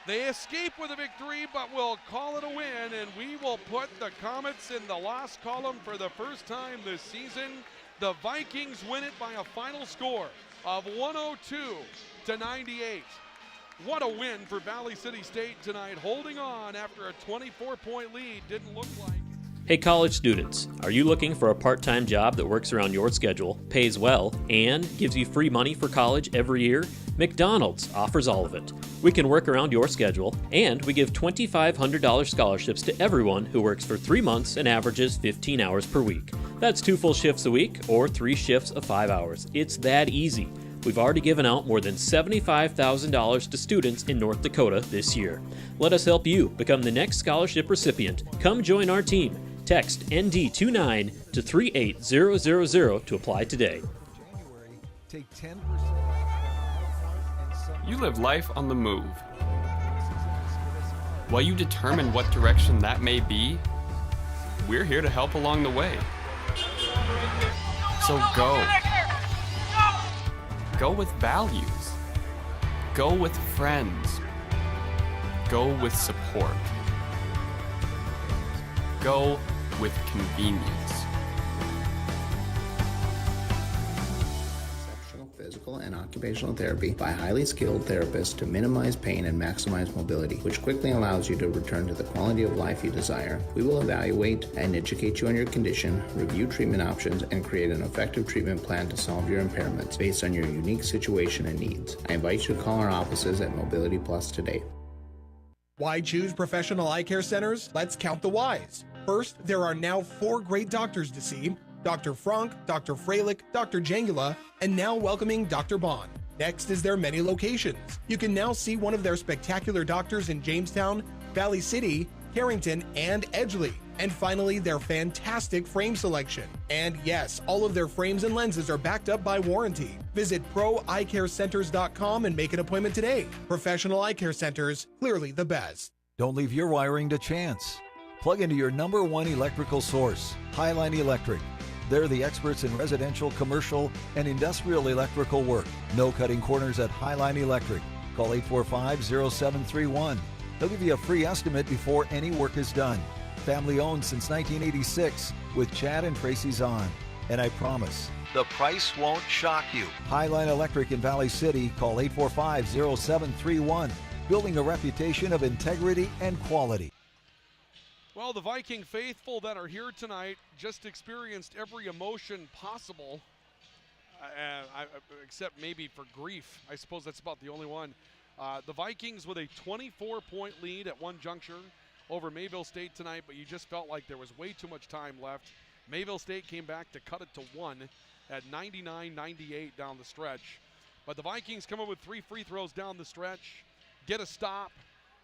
They escape with a victory, but we'll call it a win, and we will put the Comets in the loss column for the first time this season. The Vikings win it by a final score of 102-98. What a win for Valley City State tonight, holding on after a 24-point lead. Didn't look like. Hey college students, are you looking for a part-time job that works around your schedule, pays well, and gives you free money for college every year? McDonald's offers all of it. We can work around your schedule, and we give $2,500 scholarships to everyone who works for 3 months and averages 15 hours per week. That's 2 full shifts a week or 3 shifts of 5 hours. It's that easy. We've already given out more than $75,000 to students in North Dakota this year. Let us help you become the next scholarship recipient. Come join our team. Text ND29 to 38000 to apply today. Take 10%. You live life on the move. While you determine what direction that may be, we're here to help along the way. So go. Go with values. Go with friends. Go with support. Go with convenience. Exceptional physical and occupational therapy by highly skilled therapists to minimize pain and maximize mobility, which quickly allows you to return to the quality of life you desire. We will evaluate and educate you on your condition, review treatment options, and create an effective treatment plan to solve your impairments based on your unique situation and needs. I invite you to call our offices at Mobility Plus today. Why choose professional eye care centers? Let's count the whys. First, there are now 4 great doctors to see: Dr. Frank, Dr. Freilich, Dr. Jangula, and now welcoming Dr. Bond. Next is their many locations. You can now see one of their spectacular doctors in Jamestown, Valley City, Carrington, and Edgeley. And finally, their fantastic frame selection. And yes, all of their frames and lenses are backed up by warranty. Visit proeyecarecenters.com and make an appointment today. Professional eye care centers, clearly the best. Don't leave your wiring to chance. Plug into your #1 electrical source, Highline Electric. They're the experts in residential, commercial, and industrial electrical work. No cutting corners at Highline Electric. Call 845-0731. They'll give you a free estimate before any work is done. Family owned since 1986 with Chad and Tracy Zahn. And I promise, the price won't shock you. Highline Electric in Valley City. Call 845-0731. Building a reputation of integrity and quality. Well, the Viking faithful that are here tonight just experienced every emotion possible, except maybe for grief. I suppose that's about the only one. The Vikings with a 24-point lead at one juncture over Mayville State tonight, but you just felt like there was way too much time left. Mayville State came back to cut it to 1 at 99-98 down the stretch. But the Vikings come up with 3 free throws down the stretch, get a stop,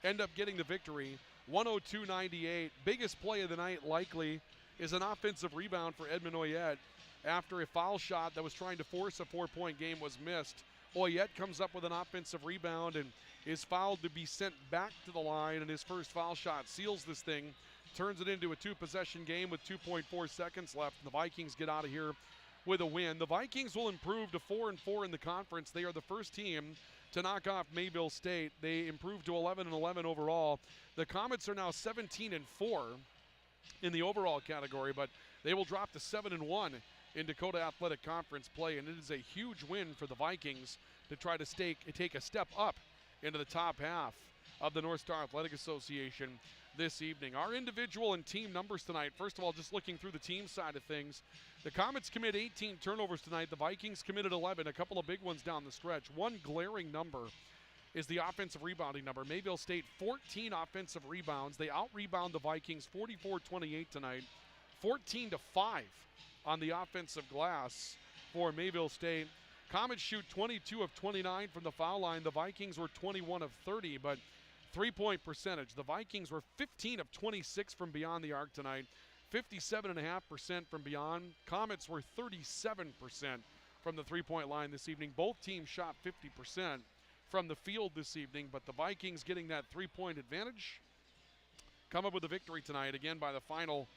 end up getting the victory. 102-98. Biggest play of the night likely is an offensive rebound for Edmond Oyette after a foul shot that was trying to force a 4-point game was missed. Oyette comes up with an offensive rebound and is fouled to be sent back to the line, and his first foul shot seals this thing, turns it into a 2-possession game with 2.4 seconds left. The Vikings get out of here with a win. The Vikings will improve to 4-4 in the conference. They are the first team to knock off Mayville State. They improved to 11-11 overall. The Comets are now 17-4 in the overall category, but they will drop to 7-1 in Dakota Athletic Conference play, and it is a huge win for the Vikings to try to take a step up into the top half of the North Star Athletic Association this evening. Our individual and team numbers tonight, first of all, just looking through the team side of things, the Comets commit 18 turnovers tonight. The Vikings committed 11, a couple of big ones down the stretch. One glaring number is the offensive rebounding number. Mayville State, 14 offensive rebounds. They out-rebound the Vikings 44-28 tonight, 14-5 on the offensive glass for Mayville State. Comets shoot 22 of 29 from the foul line. The Vikings were 21 of 30, but three-point percentage. The Vikings were 15 of 26 from beyond the arc tonight, 57.5% from beyond. Comets were 37% from the three-point line this evening. Both teams shot 50% from the field this evening, but the Vikings getting that three-point advantage come up with a victory tonight, again by the final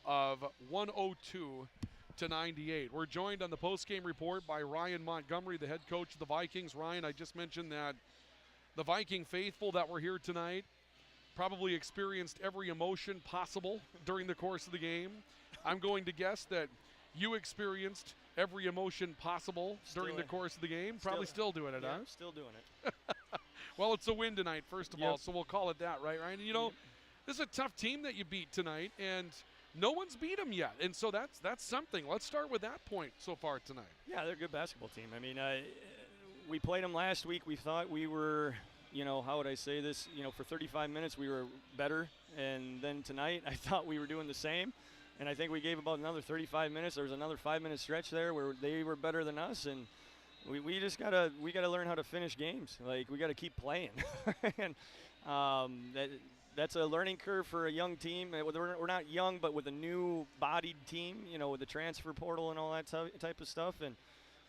of 102-98. We're joined on the post-game report by Ryan Montgomery, the head coach of the Vikings. Ryan, I just mentioned that the Viking faithful that were here tonight probably experienced every emotion possible during the course of the game. I'm going to guess that you experienced every emotion possible during the course of the game. Probably still doing it, huh? Still doing it. Well, it's a win tonight, first of all, so we'll call it that, right, Ryan? You know, this is a tough team that you beat tonight, and no one's beat them yet. And so that's something. Let's start with that point so far tonight. Yeah, they're a good basketball team. I mean, we played them last week. We thought we were, how would I say this? For 35 minutes we were better. And then tonight I thought we were doing the same. And I think we gave about another 35 minutes. There was another 5-minute stretch there where they were better than us. And we just gotta learn how to finish games. Like, we gotta keep playing. And that's a learning curve for a young team. We're not young, but with a new bodied team, with the transfer portal and all that type of stuff. And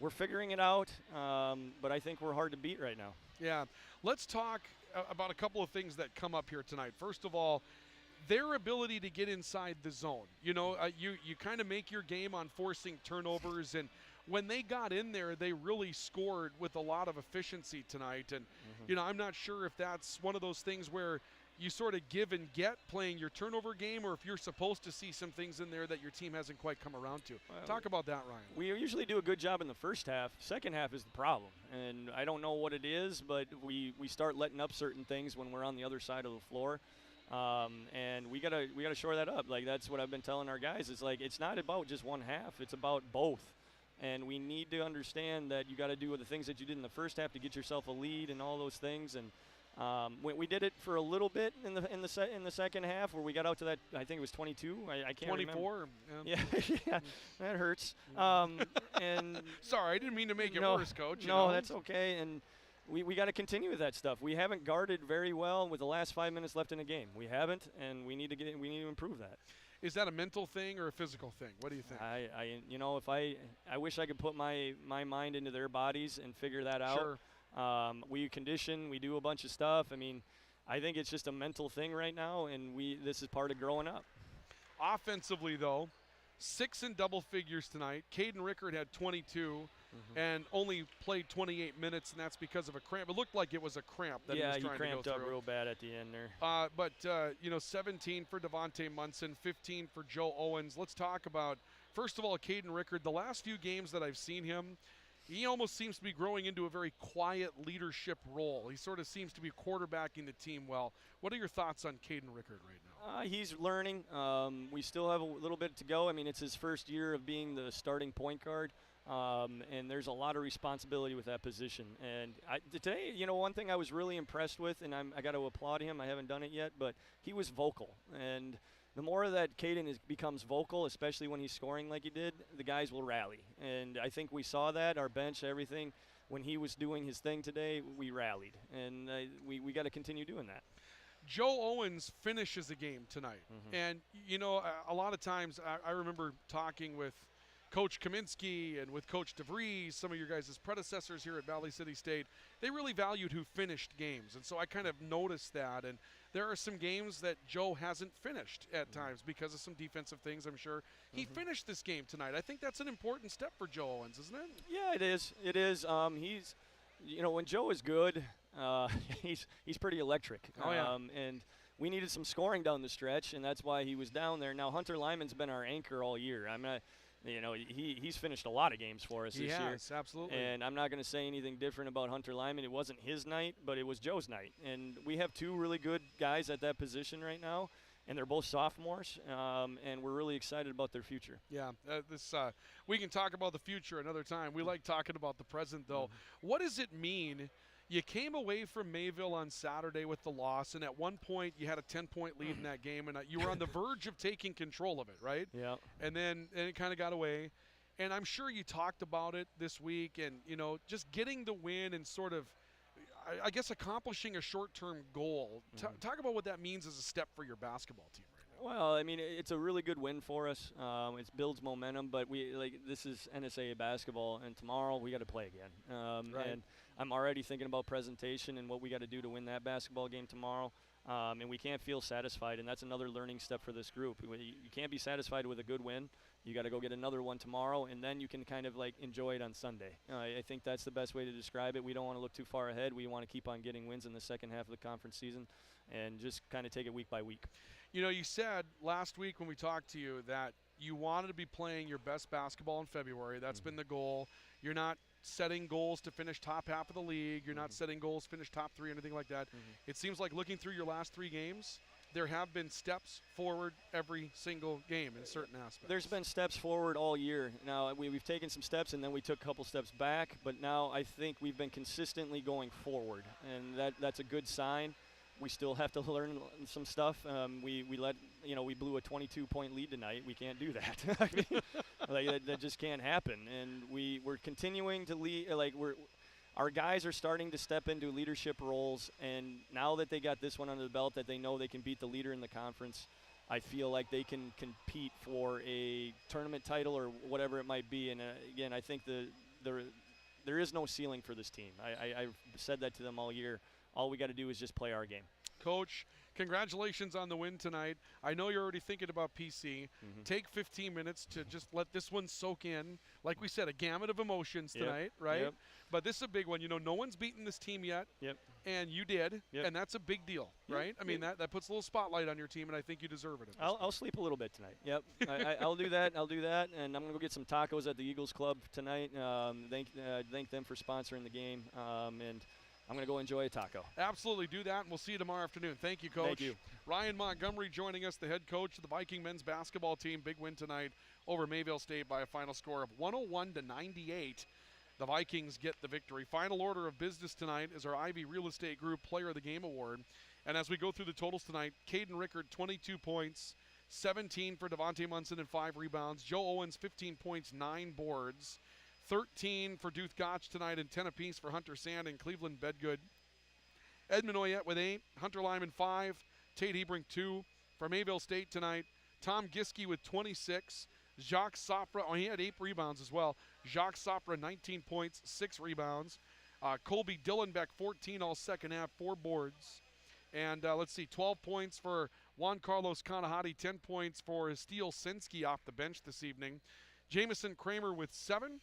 we're figuring it out, but I think we're hard to beat right now. Yeah. Let's talk about a couple of things that come up here tonight. First of all, their ability to get inside the zone. You kind of make your game on forcing turnovers, and when they got in there, they really scored with a lot of efficiency tonight. And, I'm not sure if that's one of those things where you sort of give and get playing your turnover game, or if you're supposed to see some things in there that your team hasn't quite come around to. Talk about that, Ryan. We usually do a good job in the first half. Second half is the problem, and I don't know what it is, but we start letting up certain things when we're on the other side of the floor. And we gotta shore that up. Like, that's what I've been telling our guys. It's like, it's not about just one half. It's about both. And we need to understand that you got to do the things that you did in the first half to get yourself a lead and all those things. And we did it for a little bit in the second half, where we got out to that. I think it was 22. I can't 24. Remember. Yeah, that hurts. And sorry, I didn't mean to make it worse, Coach. No, that's okay. And we got to continue with that stuff. We haven't guarded very well with the last 5 minutes left in the game. We haven't, and we need to improve that. Is that a mental thing or a physical thing? What do you think? I wish I could put my mind into their bodies and figure that out. Sure. We condition, we do a bunch of stuff. I mean, I think it's just a mental thing right now, and this is part of growing up. Offensively, though, 6 in double figures tonight. Caden Rickard had 22 and only played 28 minutes, and that's because of a cramp. It looked like it was a cramp that he was trying to go through. Yeah, he cramped up real bad at the end there. But 17 for Devontae Munson, 15 for Joe Owens. Let's talk about, first of all, Caden Rickard. The last few games that I've seen him, he almost seems to be growing into a very quiet leadership role. He sort of seems to be quarterbacking the team well. What are your thoughts on Caden Rickard right now? He's learning. We still have a little bit to go. I mean, it's his first year of being the starting point guard. And there's a lot of responsibility with that position. And today, one thing I was really impressed with, and I got to applaud him. I haven't done it yet, but he was vocal. And the more that Caden becomes vocal, especially when he's scoring like he did, the guys will rally. And I think we saw that, our bench, everything. When he was doing his thing today, we rallied. And we got to continue doing that. Joe Owens finishes a game tonight. And, a lot of times I remember talking with Coach Kaminsky and with Coach DeVries, some of your guys' predecessors here at Valley City State. They really valued who finished games. And so I kind of noticed that. And there are some games that Joe hasn't finished at times because of some defensive things, I'm sure. He finished this game tonight. I think that's an important step for Joe Owens, isn't it? Yeah, it is. It is. He's, when Joe is good, he's pretty electric. Oh, yeah. And we needed some scoring down the stretch, and that's why he was down there. Now, Hunter Lyman's been our anchor all year. I'm not. He's finished a lot of games for us this year. Yes, absolutely. And I'm not going to say anything different about Hunter Lyman. It wasn't his night, but it was Joe's night. And we have 2 really good guys at that position right now, and they're both sophomores, and we're really excited about their future. Yeah, we can talk about the future another time. We like talking about the present, though. What does it mean? You came away from Mayville on Saturday with the loss, and at one point you had a 10-point lead in that game, and you were on the verge of taking control of it, right? Yeah. And then it kind of got away. And I'm sure you talked about it this week and, just getting the win and sort of, I guess, accomplishing a short-term goal. Talk about what that means as a step for your basketball team right now. Well, I mean, it's a really good win for us. It builds momentum, but this is NSA basketball, and tomorrow we got to play again. Right. And I'm already thinking about presentation and what we got to do to win that basketball game tomorrow. And we can't feel satisfied, and that's another learning step for this group. You can't be satisfied with a good win. You got to go get another one tomorrow, and then you can kind of enjoy it on Sunday. I think that's the best way to describe it. We don't want to look too far ahead. We want to keep on getting wins in the second half of the conference season and just kind of take it week by week. You said last week when we talked to you that you wanted to be playing your best basketball in February. That's been the goal. You're not setting goals to finish top half of the league. You're not setting goals to finish top 3 or anything like that. It seems like looking through your last 3 games, there have been steps forward every single game in certain aspects. There's been steps forward all year. Now, we've taken some steps, and then we took a couple steps back, but now I think we've been consistently going forward, and that's a good sign. We still have to learn some stuff. We blew a 22-point lead tonight. We can't do that. I mean, that just can't happen. And we're continuing to lead. Our guys are starting to step into leadership roles, and now that they got this one under the belt, that they know they can beat the leader in the conference, I feel like they can compete for a tournament title or whatever it might be. And again, I think there is no ceiling for this team. I've said that to them all year. All we got to do is just play our game. Coach, congratulations on the win tonight. I know you're already thinking about PC. Take 15 minutes to just let this one soak in. Like we said, a gamut of emotions tonight, right? Yep. But this is a big one. You know, no one's beaten this team yet. Yep. And you did. Yep. And that's a big deal, right? I mean, that puts a little spotlight on your team, and I think you deserve it. I'll sleep a little bit tonight. Yep. I'll do that. And I'm going to go get some tacos at the Eagles Club tonight. Thank them for sponsoring the game. And I'm going to go enjoy a taco. Absolutely. Do that, and we'll see you tomorrow afternoon. Thank you, Coach. Thank you. Ryan Montgomery joining us, the head coach of the Viking men's basketball team. Big win tonight over Mayville State by a final score of 101-98. The Vikings get the victory. Final order of business tonight is our Ivy Real Estate Group Player of the Game Award. And as we go through the totals tonight, Caden Rickard, 22 points, 17 for Devontae Munson and 5 rebounds. Joe Owens, 15 points, 9 boards. 13 for Duth Gotch tonight and 10 apiece for Hunter Sand and Cleveland Bedgood. Edmund Oyette with 8, Hunter Lyman 5, Tate Hebring 2. For Mayville State tonight, Tom Giske with 26, Jacques Sopra, he had 8 rebounds as well. Jacques Sopra, 19 points, 6 rebounds. Colby Dillenbeck, 14 all second half, 4 boards. And 12 points for Juan Carlos Kanahati, 10 points for Steele Sinski off the bench this evening. Jamison Kramer with 7.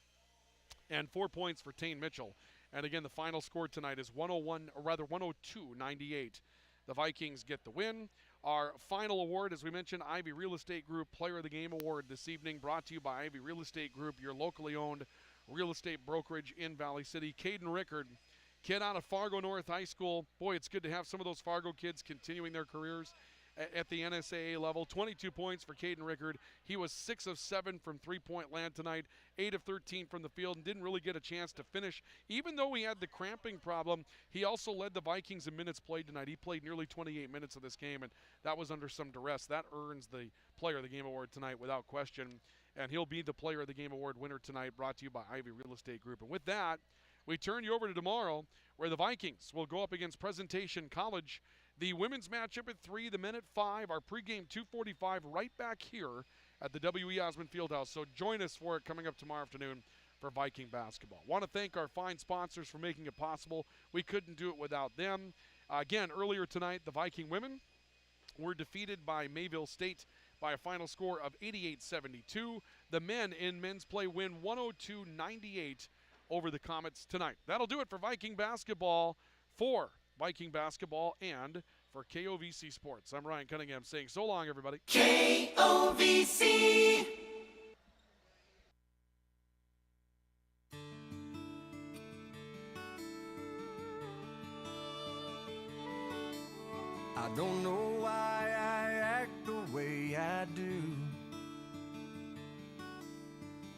And 4 points for Tane Mitchell. And again, the final score tonight is 102-98. The Vikings get the win. Our final award, as we mentioned, Ivy Real Estate Group Player of the Game Award this evening, brought to you by Ivy Real Estate Group, your locally owned real estate brokerage in Valley City. Caden Rickard, kid out of Fargo North High School. Boy, it's good to have some of those Fargo kids continuing their careers at the NSAA level. 22 points for Caden Rickard. He was 6 of 7 from three-point land tonight, 8 of 13 from the field, and didn't really get a chance to finish. Even though he had the cramping problem, he also led the Vikings in minutes played tonight. He played nearly 28 minutes of this game, and that was under some duress. That earns the Player of the Game Award tonight without question, and he'll be the Player of the Game Award winner tonight, brought to you by Ivy Real Estate Group. And with that, we turn you over to tomorrow, where the Vikings will go up against Presentation College. The women's matchup at 3, the men at 5, our pregame 2:45 right back here at the W.E. Osmond Fieldhouse. So join us for it coming up tomorrow afternoon for Viking basketball. Want to thank our fine sponsors for making it possible. We couldn't do it without them. Again, earlier tonight, the Viking women were defeated by Mayville State by a final score of 88-72. The men in men's play win 102-98 over the Comets tonight. That'll do it for Viking basketball. For Viking basketball and for KOVC Sports, I'm Ryan Cunningham saying so long, everybody. KOVC. I don't know why I act the way I do,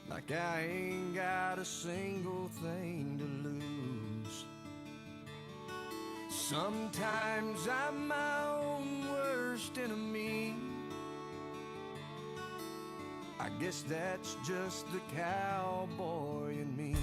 like I ain't got a single thing to lose. Sometimes I'm my own worst enemy. I guess that's just the cowboy in me.